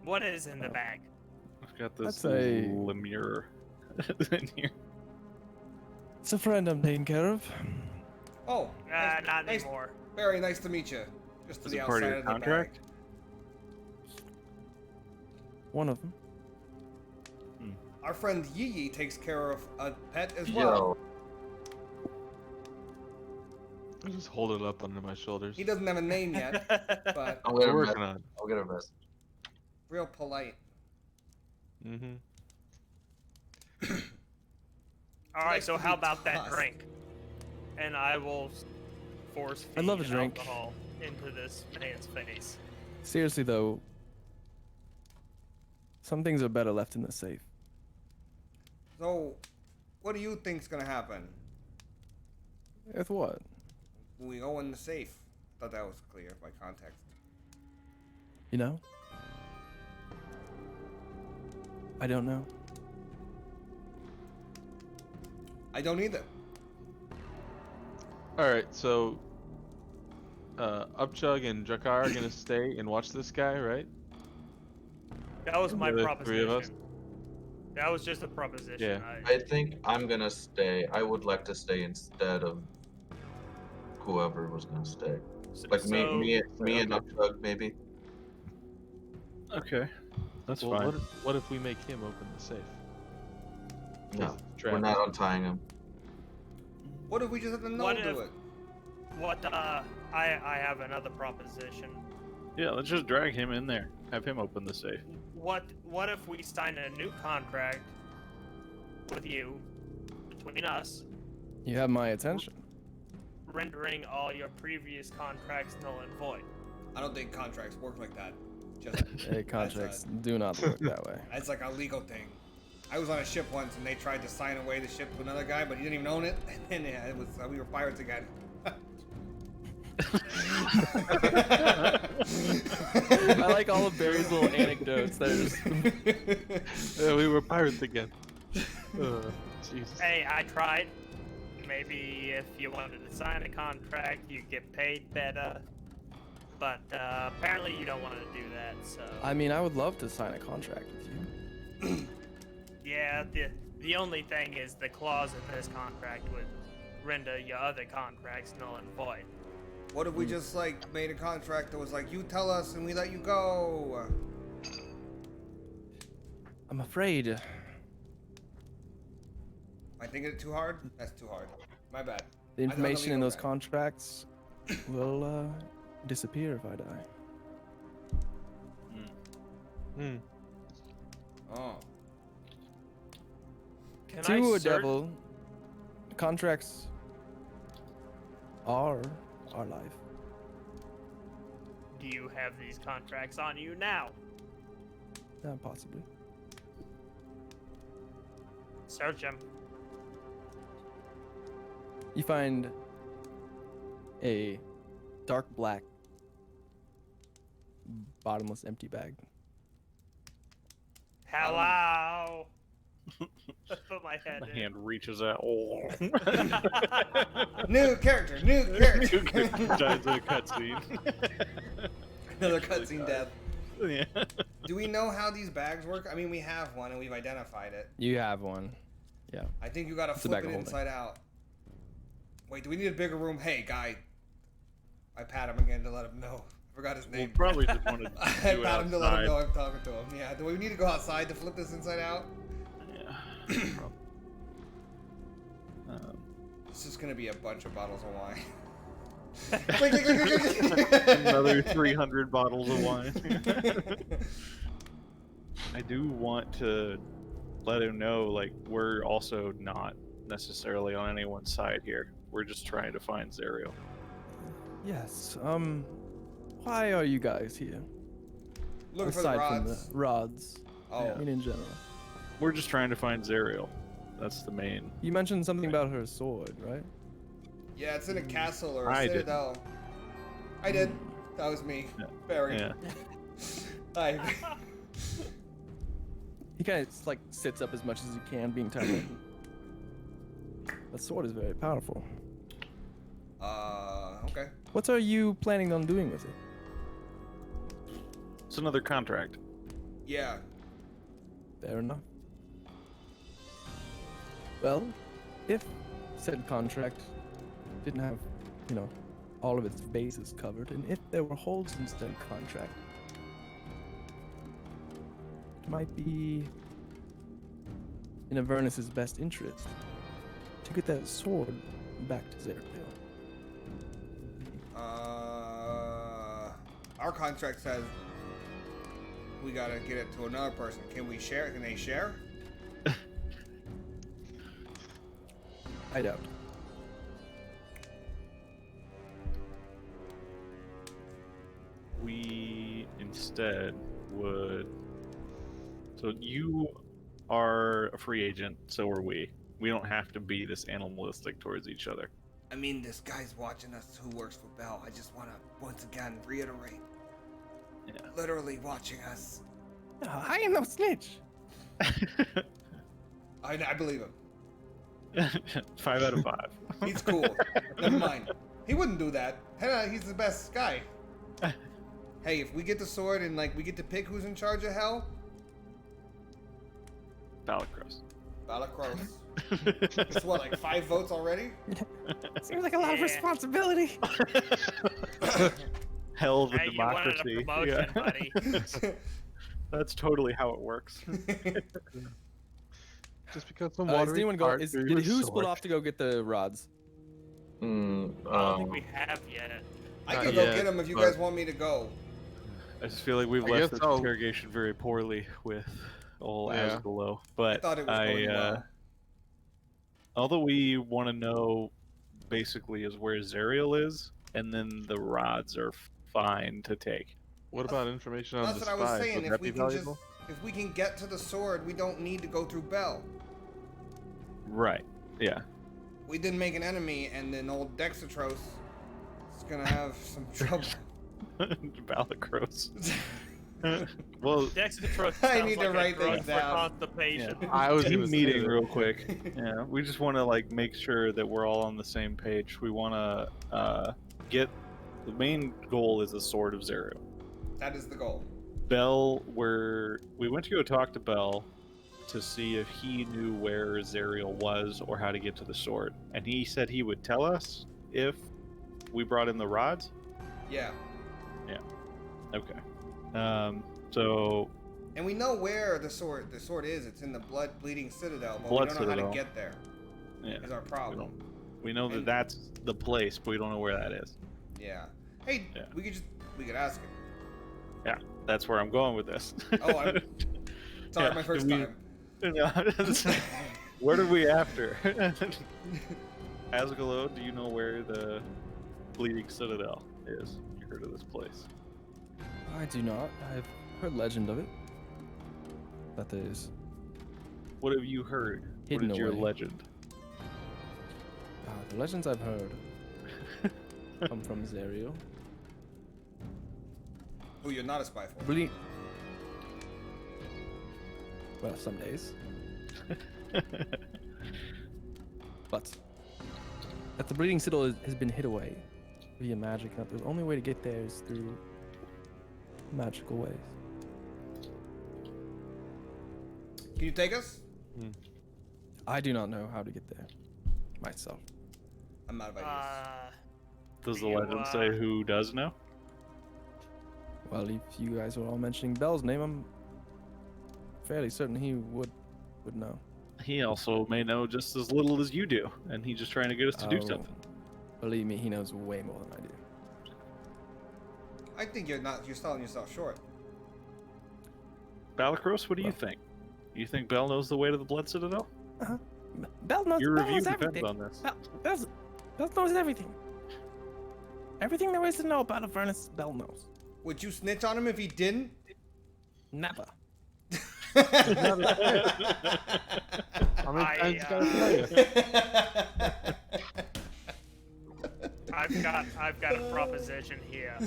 What is in the Oh. bag? I've got this That's a- lemure in here. It's a friend I'm taking care of. Oh, Not nice, anymore. very nice to meet you. Just to Is the it part outside of your of the contract? bag. One of them. Our friend Yee Yee takes care of a pet as Yo. well. I just hold it up under my shoulders. He doesn't have a name yet, but I'll We're get a working mess. on it. I'll get a mess. real polite. Mm-hmm. All right, Likes so to how be about that tossed. drink? And I will force feed I'd love a an drink. alcohol into this man's face. Seriously though, some things are better left in the safe. So, what do you think's gonna happen? With what? We go in the safe. Thought that was clear by context. You know? I don't know. I don't either. All right, so Upchug and Jakar are gonna stay and watch this guy, right? That was my The three proposition. of us? That was just a proposition. Yeah. I think I'm gonna stay. I would like to stay instead of whoever was gonna stay. Like me and Upchug maybe. Okay, that's Well, fine. what if we make him open the safe? No, Trap. we're not untying him. What if we just have the What gnome do if- it? What? I have another proposition. Yeah, let's just drag him in there. Have him open the safe. What if we sign a new contract with you, between us, You have my attention. rendering all your previous contracts null and void? I don't think contracts work like that. Just Hey, contracts do not work that way. that's like a legal thing. I was on a ship once and they tried to sign away the ship to another guy, but he didn't even own it. And yeah, it was we were pirates again. I like all of Barry's little anecdotes. There's Yeah, we were pirates again. Jesus. Hey, I tried. Maybe if you wanted to sign a contract, you'd get paid better. But apparently you don't want to do that, so... I mean, I would love to sign a contract with you. Yeah, the only thing is the clause in this contract would render your other contracts null and void. What if we just like made a contract that was like, you tell us and we let you go? I'm afraid. Am I thinking it too hard? That's too hard. My bad. The I know the information in legal those guy. contracts will disappear if I die. Hmm. Oh. Can To I a search- devil, contracts are our life. Do you have these contracts on you now? Possibly. Search them. You find a dark black, bottomless, empty bag. Hello. Put my head The in. hand reaches out. Oh. New character, new character. Dies in a cutscene. Another cutscene death. Yeah. Do we know how these bags work? I mean, we have one and we've identified it. You have one. Yeah. I think you gotta It's a flip bag it of holding. inside out. Wait, do we need a bigger room? Hey, guy. I pat him again to let him know. I forgot his We'll name. probably just want to I do it pat him to let him outside. know I'm talking to him. Yeah, do we need to go outside to flip this inside out? Yeah. It's just gonna be a bunch of bottles of wine. Another 300 bottles of wine. I do want to let him know, like, we're also not necessarily on anyone's side here. We're just trying to find Zerial. Yes. Why are you guys here? Looking for the Aside from rods. the rods. Oh, I mean, in general. We're just trying to find Zariel. That's the main. You mentioned something about her sword, right? yeah, it's in a castle or a I did. citadel. I did. That was me. Yeah. Barry. Yeah. I, He kind of like sits up as much as he can, being tiny. That sword is very powerful. okay. What are you planning on doing with it? It's another contract. Yeah. Fair enough. Well, if said contract didn't have, you know, all of its bases covered, and if there were holes in said contract, it might be in Avernus's best interest to get that sword back to Zariel. Our contract says we gotta get it to another person. Can we share? Can they share? I doubt. We instead would. So you are a free agent, so are we. We don't have to be this animalistic towards each other. I mean, this guy's watching us who works for Bell. I just want to once again reiterate. Yeah. Literally watching us. I am no snitch. I believe him. 5 out of 5. He's cool. Never mind. He wouldn't do that. He's the best guy. Hey, if we get the sword and like we get to pick who's in charge of hell, Balakros. Balakros. It's what, like 5 votes already? Seems like a lot of Yeah. responsibility. Hell of a Hey, you wanted a democracy. promotion, buddy. That's totally how it works. Just because some Is water. anyone go? Did who split off to go get the rods? I don't think we have yet. I Not can go yet, get him if you but- guys want me to go. I just feel like we've I left guess this I'll- interrogation very poorly with all Yeah. Asbelow. I But thought it was going well. all that we want to know basically is where Zariel is, and then the rods are fine to take. What about information on That's the what I spies? was saying. Would If that we be can valuable? if we can get to the sword, we don't need to go through Bell. Right. Yeah. We didn't make an enemy, and then old Dexatros is gonna have some trouble. Balakros. Well, Dexatros I sounds need to like a write drug things for down. constipation. I was team gonna say meeting that. real quick. Yeah, we just want to like make sure that we're all on the same page. We want to get the main goal is the sword of Zariel. That is the goal. Bell, we went to go talk to Bell to see if he knew where Zariel was or how to get to the sword, and he said he would tell us if we brought in the rods. Yeah. Okay. So And we know where the sword is. It's in the bleeding citadel, but Blood we don't know how Citadel. to get there. yeah, Is our we problem. don't. We know that And- that's the place, but we don't know where that is. Yeah. Hey, Yeah. we could ask him. Yeah, that's where I'm going with this. Oh, sorry, Yeah, my first we- time. What are we after? Asgalo, do you know where the Bleeding Citadel is? You heard of this place? I do not. I've heard legend of it. That there is. What have you heard? Hidden what is your away. legend? The legends I've heard come from Zariel. Who you're not a spy for. Well, some days. But that the Bleeding Citadel has been hid away via magic, and that the only way to get there is through magical ways. Can you take us? I do not know how to get there myself. I'm out of ideas. Does the You, legend say who does know? Well, if you guys were all mentioning Bell's name, I'm fairly certain he would know. He also may know just as little as you do, and he's just trying to get us to do Oh, something. Believe me, he knows way more than I do. I think you're selling yourself short. Balakros, what do you Well- think? You think Bell knows the way to the Blood Citadel? Bell knows, Your Bell review knows depends everything. on this. Bell knows everything. Everything there is to know about Avernus, Bell knows. Would you snitch on him if he didn't? Never. How many times you gotta tell you? I've got a proposition here.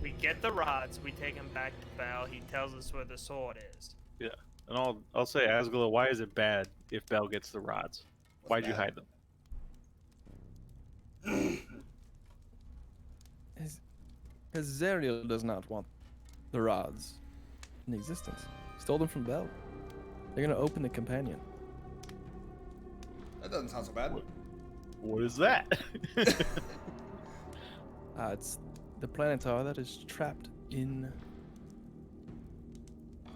We get the rods, we take him back to Bell, he tells us where the sword is. Yeah, and I'll say, Asgula, why is it bad if Bell gets the rods? Why'd you hide them? Because Zerial does not want the rods in existence. He stole them from Bell. They're gonna open the companion. That doesn't sound so bad. What is that? It's the planetar that is trapped in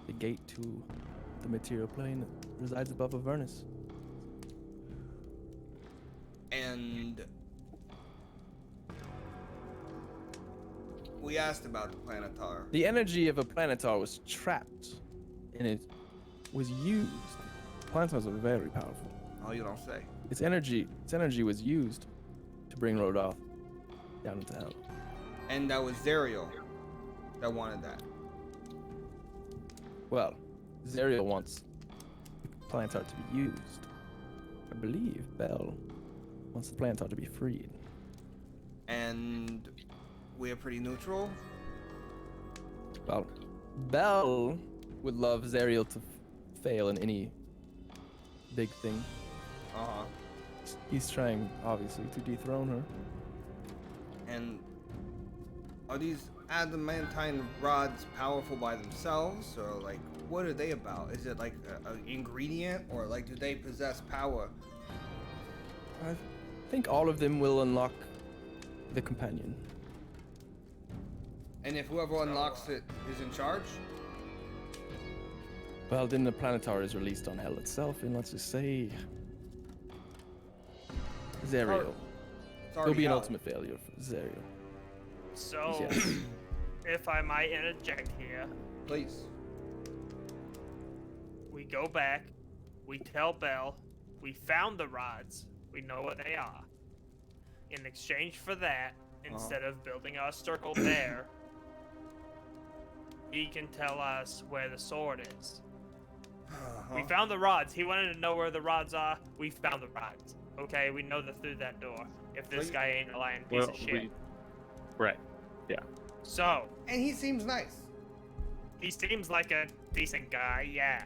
the gate to the material plane that resides above Avernus. And we asked about the planetar. The energy of a planetar was trapped, and it was used. Planetars are very powerful. Oh, you don't say. Its energy was used to bring Rodolph down into hell. And that was Zerial that wanted that. Well, Zerial wants the planetar to be used. I believe Bell wants the planetar to be freed. And we're pretty neutral. Well, Bell would love Zerial to fail in any big thing. Uh-huh. He's trying, obviously, to dethrone her. And are these adamantine rods powerful by themselves, or like what are they about? Is it like an ingredient, or like do they possess power? I think all of them will unlock the companion. And if whoever unlocks it is in charge? Well, then the planetar is released on Hell itself, and let's just say Zerial. It's It'll already be an out. ultimate failure for Zerial. So, Yes. if I might interject here, Please. we go back, we tell Bell, we found the rods, we know what they are. In exchange for that, instead of building our circle there, he can tell us where the sword is. We found the rods. He wanted to know where the rods are. We found the rods. Okay, we know they're through that door. If this guy ain't a lying piece of shit. Right. Yeah. So, And he seems nice. he seems like a decent guy, yeah.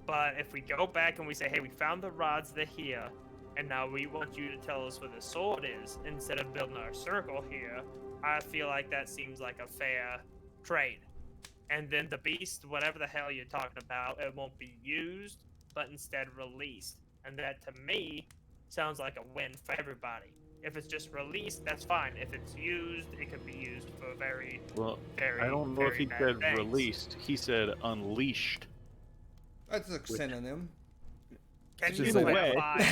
But if we go back and we say, hey, we found the rods, they're here, and now we want you to tell us where the sword is, instead of building our circle here, I feel like that seems like a fair trade. And then the beast, whatever the hell you're talking about, it won't be used, but instead released. And that, to me, sounds like a win for everybody. If it's just released, that's fine. If it's used, it could be used for very, Well, very, I don't know if very he bad said things. released. He said unleashed. That's a synonym. Can Just you say that. clarify?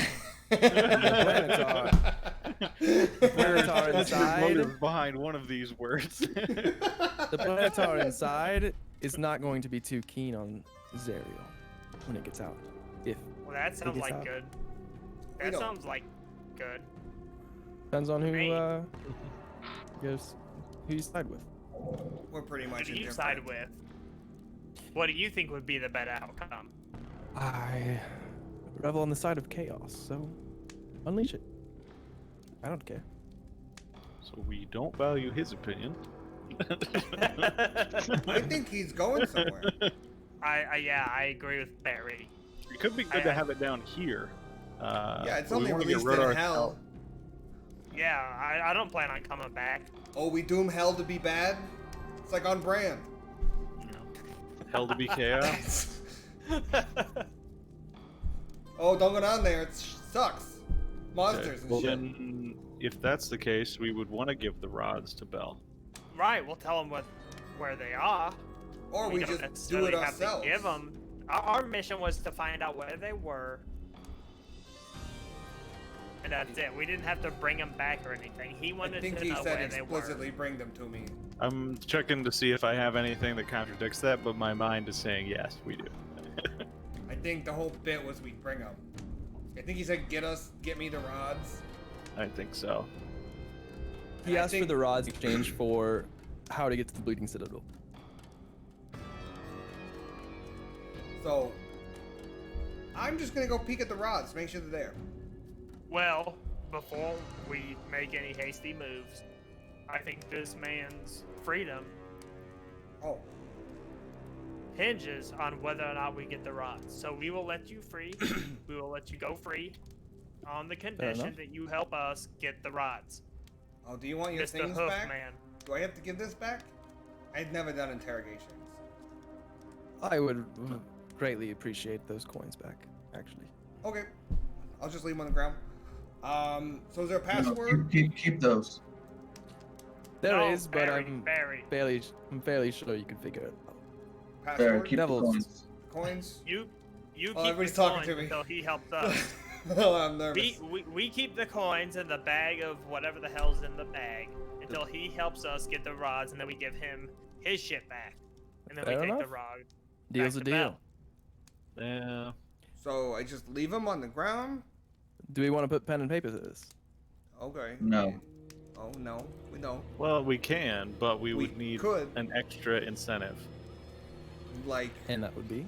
The planetar That's the inside. motive behind one of these words. The planetar inside is not going to be too keen on Zerial when it gets out. If Well, that sounds gets like out. good. We That don't- sounds like good. depends on who Hey. goes, who you side with. We're pretty Who much do you indifferent. side with? What do you think would be the better outcome? I revel on the side of chaos, so unleash it. I don't care. So we don't value his opinion. I think he's going somewhere. Yeah, I agree with Barry. It could be good to have it down here. Yeah, it's we only wanna get released in Rodarth hell. out. Yeah, I don't plan on coming back. Oh, we doom hell to be bad? It's like on brand. Hell to be chaos. Oh, don't go down there. It sucks. Monsters and Well, shit. then, if that's the case, we would want to give the rods to Bell. Right, we'll tell them where they are. Or we don't just do necessarily it have ourselves. to give them. Our mission was to find out where they were. And that's it. We didn't have to bring them back or anything. He I wanted think to he know said where they were. explicitly bring them to me. I'm checking to see if I have anything that contradicts that, but my mind is saying yes, we do. I think the whole bit was we'd bring them. I think he said, get me the rods. I think so. He I asked for think- the rods in exchange for how to get to the Bleeding Citadel. So, I'm just gonna go peek at the rods, make sure they're there. Well, before we make any hasty moves, I think this man's freedom Oh, hinges on whether or not we get the rods. So we will let you free. We will let you go free on the condition enough. that you help us get the rods. oh, do you want your Mr. things Hoof back? Man. Do I have to give this back? I've never done interrogations. I would greatly appreciate those coins back, actually. Okay, I'll just leave them on the ground. So is there a No, password? keep those. There No, is, but Barry. I'm fairly sure you can figure it out. Barry, Password? keep the Devils. coins. Coins? You keep everybody's the talking coins to me. until he helps us. Oh, I'm nervous. we keep the coins in the bag of whatever the hell's in the bag until he helps us get the rods, and then we give him his shit back, and then Fair we take the enough. rod. Deal's a back to deal. Bell. Yeah. So I just leave them on the ground? Do we want to put pen and paper to this? Okay. No. Oh, no. We don't. Well, we can, but we We would need could. an extra incentive. Like, And that would be?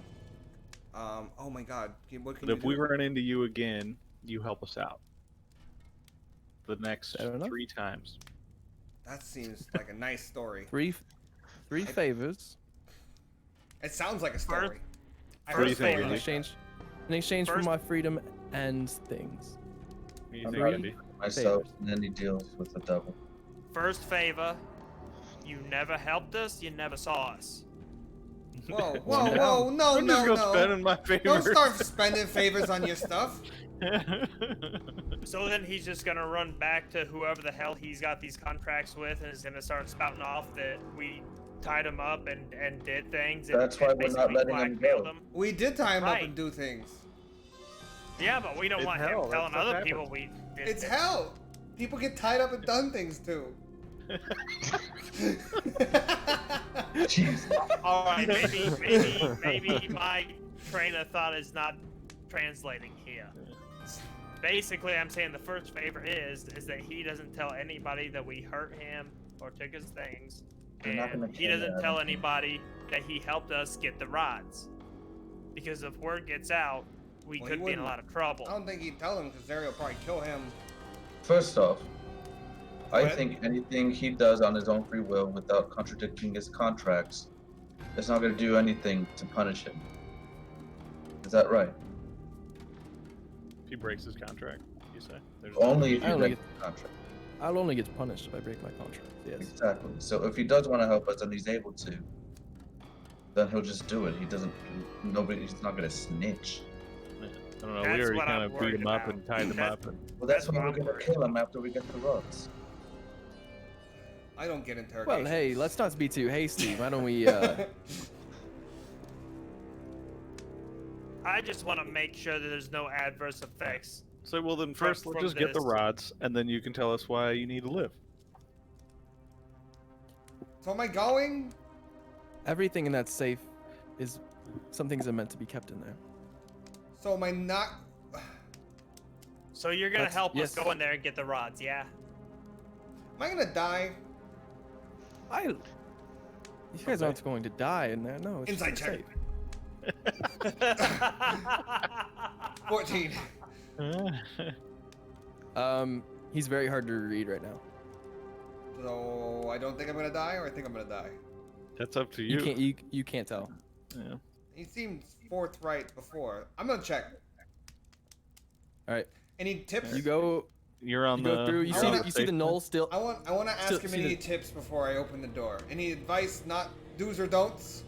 oh my god. What can But you if we do? run into you again, you help us out. The next Fair enough. 3 times. That seems like a nice story. Three favors It sounds like a story. I What do heard you a think, story Andy? in like exchange, in exchange for First- my freedom and things. What do you I'm think, not Andy? myself and any deals with the devil. First favor, you never helped us, you never saw us. that. Whoa, whoa, One whoa, no, I'm no, just gonna no. spend in my favors. Don't start spending favors on your stuff. So then he's just gonna run back to whoever the hell he's got these contracts with, and is gonna start spouting off that we tied him up and did things. And, That's why and we're not basically letting him blackmailed go. him. We did tie him up Right. and do things. Yeah, but we don't It's want hell, him that telling stuff other happens. people we did It's this. hell. People get tied up and done things too. Jeez. All right, maybe my train of thought is not translating here. Basically, I'm saying the first favor is that he doesn't tell anybody that we hurt him or took his things, You're not gonna and he kill doesn't that. tell anybody that he helped us get the rods. Because if word gets out, we Well, he could be in a wouldn't. lot of trouble. I don't think he'd tell him because Zeri will probably kill him. First off, I What? think anything he does on his own free will without contradicting his contracts is not going to do anything to punish him. Is that right? If he breaks his contract, you say? There's Only if I you only break the contract. I'll only get punished if I break my contract. Yes. Exactly. So if he does want to help us and he's able to, then he'll just do it. He doesn't. He's not going to snitch. I don't know. That's We already what kind I'm of beat him worried up about. and tied him That's- up. And Well, that's That's why what we're I'm going to worried kill him after we get the rods. I don't get interrogations. Well, hey, let's not be too hasty. Why don't we? I just want to make sure that there's no adverse effects. so, well, then first let's from just get the this. rods, and then you can tell us why you need to live. So am I going? Everything in that safe is some things are meant to be kept in there. So am I not? So you're gonna That's- help yes. us go in there and get the rods, yeah? Am I gonna die? You guys aren't going to die in there. No, it's Inside just check. safe. 14. He's very hard to read right now. So I don't think I'm gonna die, or I think I'm gonna die. That's up to You you. can't. You can't tell. Yeah. He seemed forthright before. I'm gonna check. All right. Any tips? You go. You're on You the. go through. You I see. wanna- You see the knoll still. I want to ask Still- him see any the- tips before I open the door. Any advice, not do's or don'ts?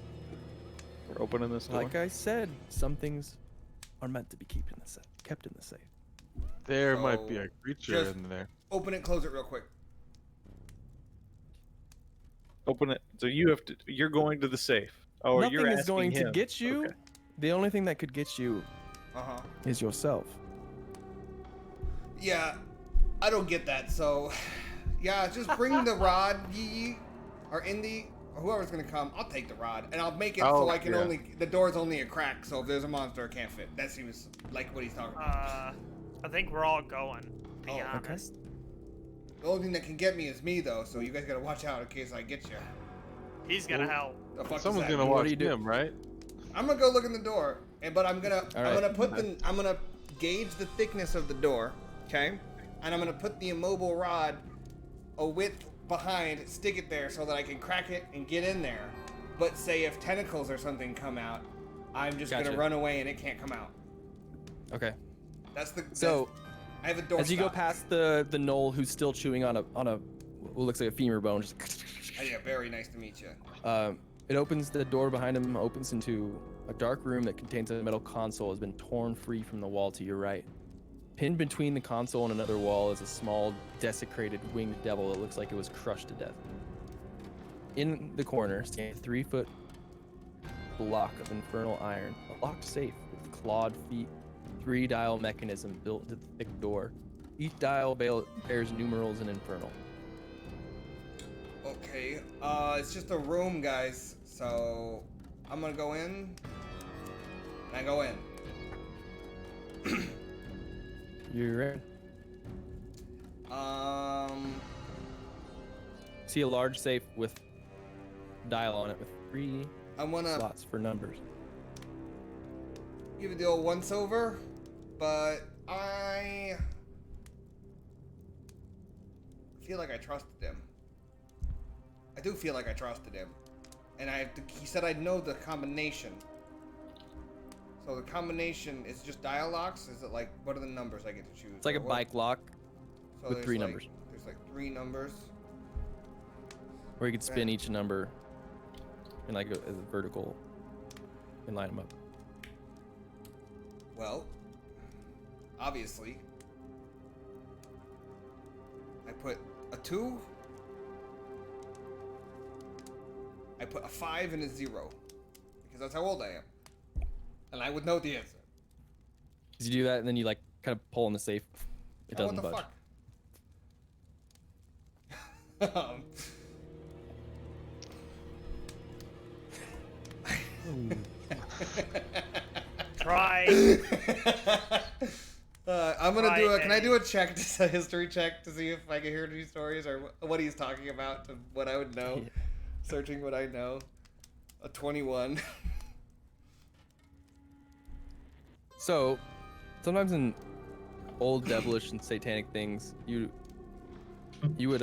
We're opening this door. Like I said, some things are meant to be kept in the safe. There might be So, a creature just- in there. Open it, close it real quick. Open it. So you have to. You're going to the safe. Oh, Nothing you're is asking going to him. get you. Okay. The only thing that could get you Uh-huh. is yourself. Yeah, I don't get that. So, yeah, just bring the rod, Yee, or Indy, or whoever's gonna come. I'll take the rod, and I'll make it so Oh, I can yeah. only. The door's only a crack, so if there's a monster, it can't fit. That seems like what he's talking about. I think we're all going, to be Oh, okay. honest. The only thing that can get me is me, though. So you guys gotta watch out in case I get you. He's gonna Well, help. The fuck Someone's is that? gonna What watch do you do? him, right? I'm gonna go look in the door, but I'm gonna right. I'm gonna gauge the thickness of the door, okay? And I'm gonna put the immobile rod a width behind, stick it there so that I can crack it and get in there. But say if tentacles or something come out, I'm just Gotcha. gonna run away and it can't come out. Okay. So I have a door. As you go stop. past the knoll who's still chewing on a what looks like a femur bone, just Yeah, very nice to meet you. it opens, the door behind him opens into a dark room that contains a metal console has been torn free from the wall to your right. Pinned between the console and another wall is a small, desecrated winged devil that looks like it was crushed to death. In the corner stands a 3-foot block of infernal iron, a locked safe with clawed feet, 3-dial mechanism built into the thick door. Each dial bears numerals in infernal. Okay, it's just a room, guys. So I'm gonna go in. And I go in. You're in. See a large safe with dial on it with 3 I wanna slots for numbers. give it the old once over, but I feel like I trusted him. I do feel like I trusted him, and he said I'd know the combination. So the combination is just dial locks. Is it like, what are the numbers I get to choose? It's like a bike lock So with there's 3 like- numbers. There's like 3 numbers. Or you could spin each number and like as a vertical and line them up. Well, obviously, I put a 2. I put a 5 and a 0 because that's how old I am, and I would know the answer. As you do that, and then you like kind of pull on the safe. It Oh, doesn't budge. what the fuck? Try. I'm gonna do a. Can I Right, do a check, just a history check, to see if I can hear new stories or what he's talking about, to what I would know, searching what I know. A 21. So, sometimes in old devilish and satanic things, you would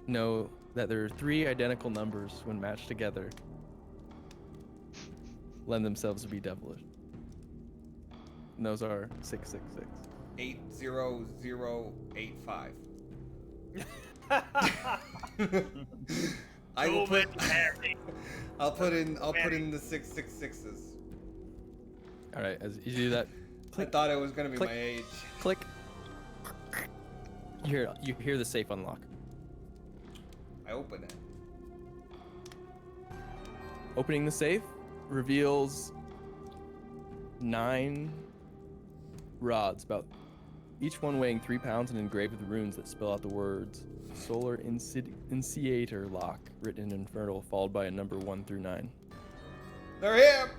know that there are 3 identical numbers when matched together lend themselves to be devilish. And those are 666. 80085. I will put. I'll put in the 666s. All right, as you do that, I thought it was gonna be Click. my age. click. You hear the safe unlock. I open it. Opening the safe reveals 9 rods, about each one weighing 3 pounds and engraved with runes that spell out the words Solar Initiator Lock, written in Infernal, followed by a number 1 through 9. They're here.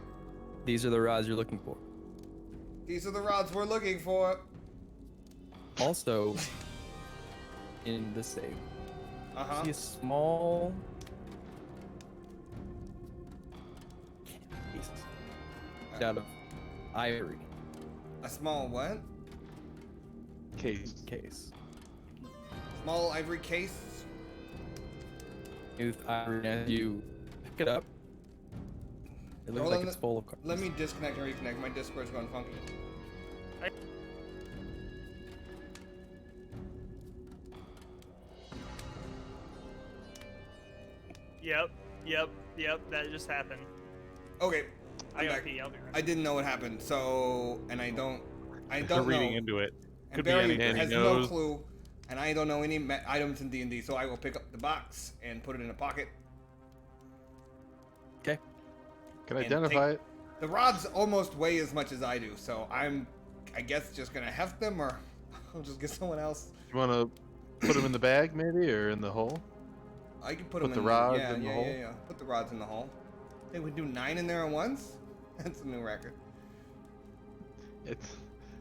These are the rods you're looking for. These are the rods we're looking for. Also, in the safe, Uh-huh. see a small case out of ivory A small what? Case. case. Small ivory case. With ivory, and as you pick it up, it looks Hold like on, it's full of cards. Let me disconnect and reconnect. My Discord's going funky. Yep, that just happened. Okay. I I'm gotta back. pee, I'll be right I didn't know what happened, so I don't They're reading know. into it. And Could be Barry anything. has He no knows. clue, and I don't know any items in D&D, so I will pick up the box and put it in a pocket. Okay. Can I And identify it? The rods almost weigh as much as I do, so I guess, just gonna heft them, or I'll just get someone else. You want to put them in the bag, maybe, or in the hole? I can put Put them the in rods yeah, in the yeah, hole? Yeah. Put the rods in the hole. Think we do 9 in there at once? That's a new record.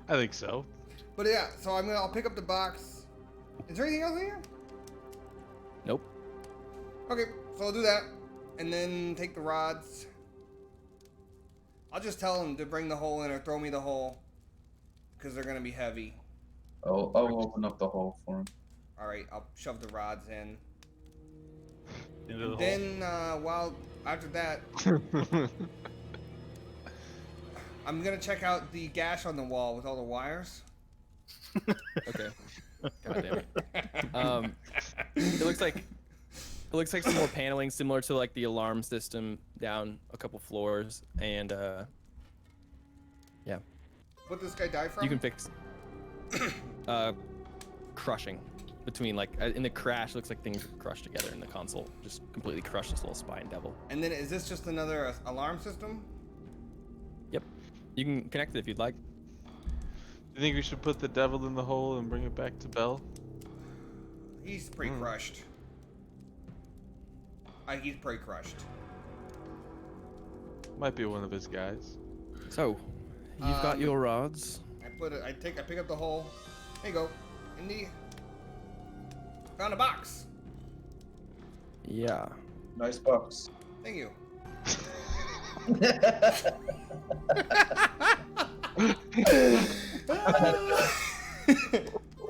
I think so. But yeah, so I'll pick up the box. Is there anything else in here? Nope. Okay, so I'll do that, and then take the rods. I'll just tell them to bring the hole in or throw me the hole, because they're gonna be heavy. I'll open up the hole for him. All right, I'll shove the rods in. Into the Then, after that, I'm gonna check out the gash on the wall with all the wires. Okay. God damn it. It looks like some more paneling similar to like the alarm system down a couple floors, and yeah, What did this guy die from? you can fix crushing between like in the crash. Looks like things were crushed together in the console, just completely crushed this little spine devil. And then is this just another alarm system? Yep, you can connect it if you'd like. You think we should put the devil in the hole and bring it back to Bell? He's pretty crushed. He's pretty crushed. Might be one of his guys. So, you've got your rods. I pick up the hole. There you go. Found a box. Yeah. Nice box. Thank you.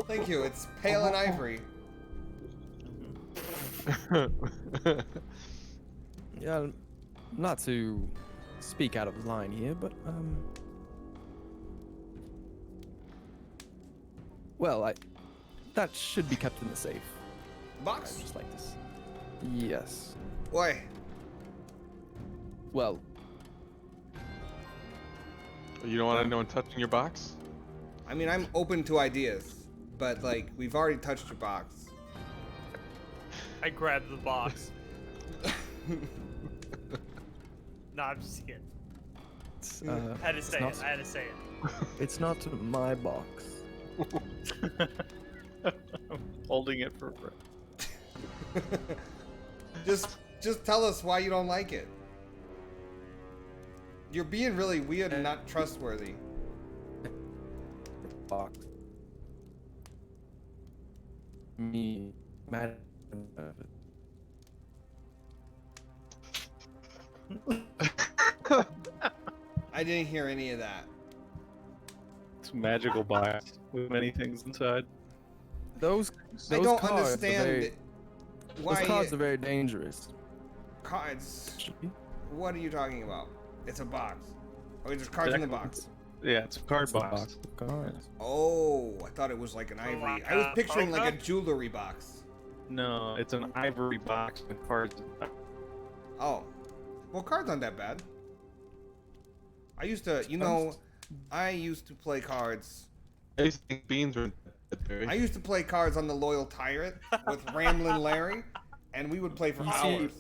Thank you. It's pale and ivory. Yeah, not to speak out of line here, but well, that should be kept in the safe. Box? Just like this. Yes. Why? Well, You don't want anyone touching your box? I mean, I'm open to ideas, but like, we've already touched your box. I grabbed the box. No, I'm just kidding. it's, I had to say not- it. I had to say it. it's not my box. I'm holding it for. Just tell us why you don't like it. You're being really weird and not trustworthy. Box. Me, mad. I didn't hear any of that. It's a magical box with many things inside. Those I don't cards are understand very- why Those cards are very dangerous. cards. What are you talking about? It's a box. Oh, there's cards in the box. Yeah, it's a card It's a box. box of cards. Oh, I thought it was like an ivory. like I was a picturing like a poker? jewelry box. No, it's an ivory box with cards inside. Oh, well, cards aren't that bad. I used to, I used to play cards. I used to think beans were Barry. I used to play cards on the Loyal Tyrant with Ramblin' Larry, and we would play for You see- hours.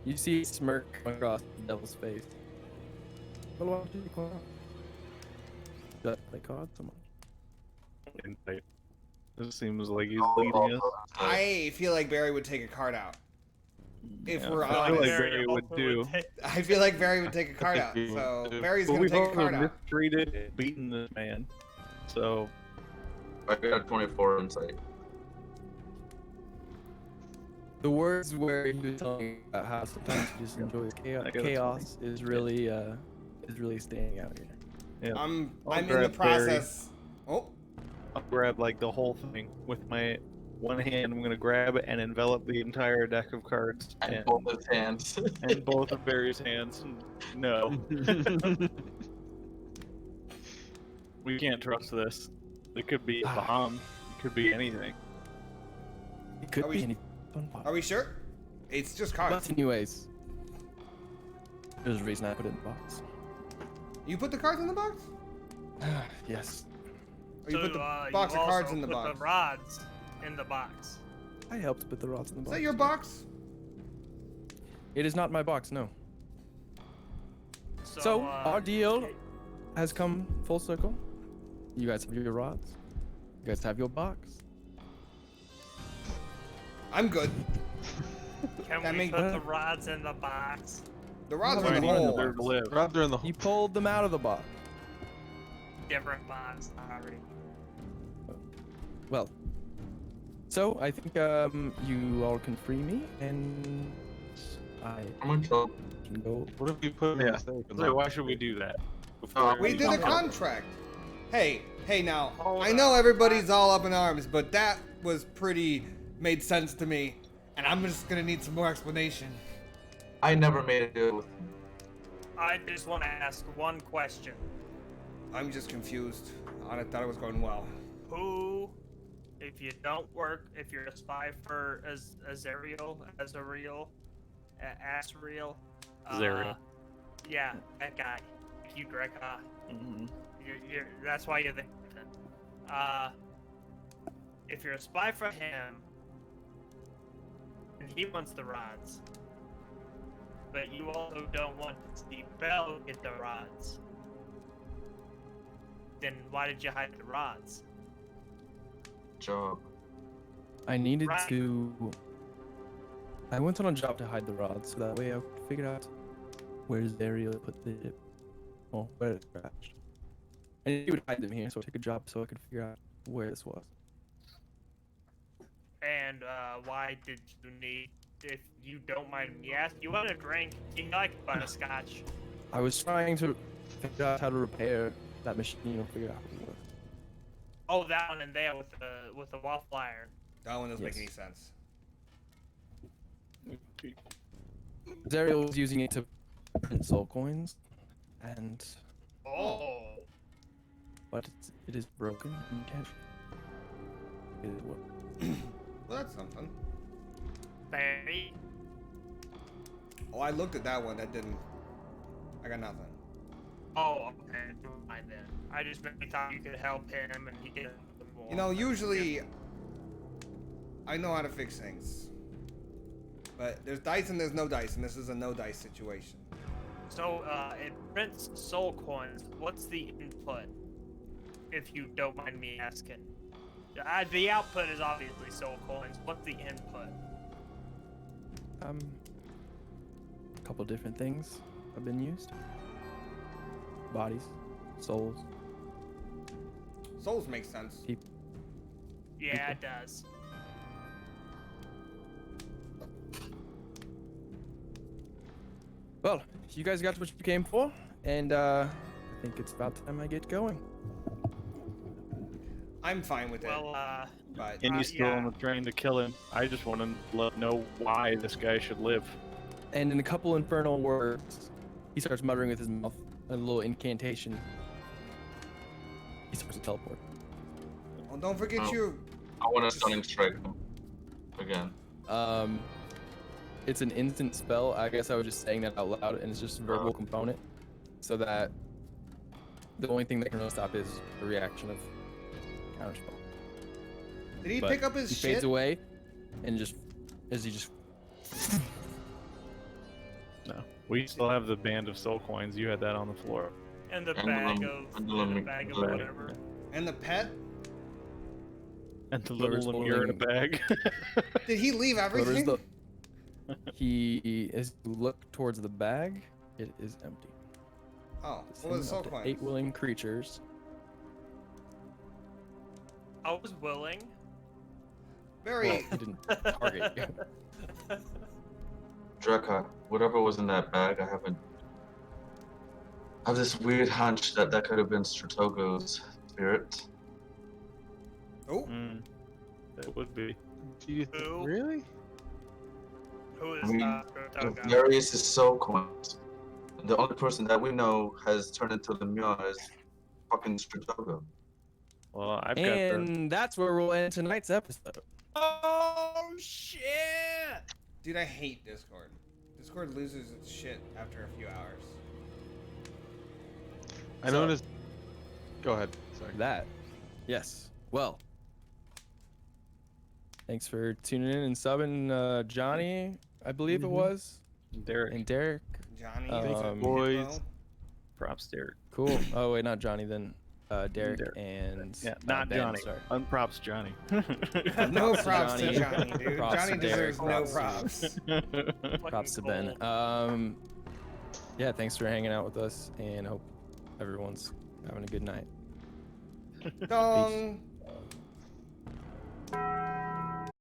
You see a smirk across the devil's face. Well, why don't you play cards? Do I play cards so much? Insight. This seems like he's leading us. I feel like Barry would take a card out. If Yeah, we're I feel honest. like Barry would do. I feel like Barry would take a card out. So Barry's But gonna we've take a all card out. mistreated and beaten this man. So I got 24 insight. The words where he was telling about how sometimes you just enjoy the I got a chaos is really standing out here. yeah, I'm I'll in the grab Barry. process. Oh, I'll grab like the whole thing with my one hand. I'm gonna grab it and envelop the entire deck of cards And both his hands. and both of Barry's hands. No, we can't trust this. It could be a bomb. It could be anything. It could Are be we- any fun part. are we sure? It's just cards. But anyways, there's a reason I put it in the box. You put the cards in the box? Yes, Or you put the you box of cards also in the put box? the rods in the box. I helped put the rods in the Is box. that your box? It is not my box, no. So, our deal has come full circle. You guys have your rods. You guys have your box. I'm good. Can that we make- put the rods in the box? The rods are I in the need hole. another to live. Rob, they're in the hole. You pulled them out of the box. Different box, sorry. Well, so I think you all can free me, and I I'm in trouble. can go. What if you put me in Yeah. a safe? and So lock why it? should we do that? We did a Don't help. contract. Hey, now, Hold I know up. everybody's all up in arms, but that was made sense to me. And I'm just gonna need some more explanation. I never made a deal with him. I just want to ask one question. I'm just confused. I thought it was going well. Who, if you don't work, if you're a spy for Azariel, Azariel, Azariel. yeah, that guy. You, Greg. That's why you're the captain. If you're a spy for him, and he wants the rods, but you also don't want to see Bell get the rods, then why did you hide the rods? Job. I needed Right. to. I went on a job to hide the rods, so that way I could figure out where's Ariel put the. Well, where it crashed. I knew he would hide them here, so I took a job so I could figure out where this was. And why did you need, if you don't mind me asking, you want a drink? You like butterscotch? I was trying to figure out how to repair that machine or figure out what it was. Oh, that one in there with the waffle iron. That one doesn't make Yes. any sense. Ariel was using it to print soul coins, and Oh. but it is broken and can't get it to work. Well, that's something. Very. Oh, I looked at that one. That didn't. I got nothing. Oh, okay. Never mind then. I just maybe thought you could help him and he could help them more. You know, usually I know how to fix things. But there's dice and there's no dice, and this is a no dice situation. So, it prints soul coins. What's the input? If you don't mind me asking. The output is obviously soul coins. What's the input? A couple different things have been used. Bodies, souls. Souls make sense. Yeah, it does. Well, you guys got what you came for, and I think it's about time I get going. I'm fine with it. Well, But And you still yeah. on the train to kill him. I just want to know why this guy should live. And in a couple infernal words, he starts muttering with his mouth, a little incantation. He starts to teleport. oh, don't forget Oh. you. I want to stunning strike him. Again. It's an instant spell. I guess I was just saying that out loud, and it's just a verbal component, so that the only thing that can really stop is the reaction of counterspell. Did he But pick up his he shit? fades away, and just as he just No. We still have the band of soul coins. You had that on the floor. and the And bag the of lemon- bag of the- whatever. And the pet? And the Whoever's little lemure in a bag. Did he leave whoever's everything? the he as you look towards the bag, it is empty. Oh, It's what was the soul up to coins? 8 willing creatures. I was willing. Very. He didn't target you. Drekka, whatever was in that bag, I have this weird hunch that that could have been Stratogo's spirit. Oh, That would be. Do you Who? really? Who I is mean, Protoga? Various is soul coins. The only person that we know has turned into the Mjolnir is fucking Stratogo. Well, I've got the. And that's where we'll end tonight's episode. Oh shit! dude, I hate Discord. Discord loses its shit after a few hours. I noticed. Go ahead. Sorry. That. Yes. Well. Thanks for tuning in and subbing, Johnny, I believe it was, Derek. and Derek. Johnny, boys. Props, Derek. Cool. Oh wait, not Johnny then. Derek Derek. and Yeah, not Ben, Johnny. Sorry. Unprops Johnny. No Props to props to Johnny. Johnny, dude. Props Johnny to Derek. deserves no Props props. Props to Ben. Yeah, thanks for hanging out with us, and hope everyone's having a good night. Dong.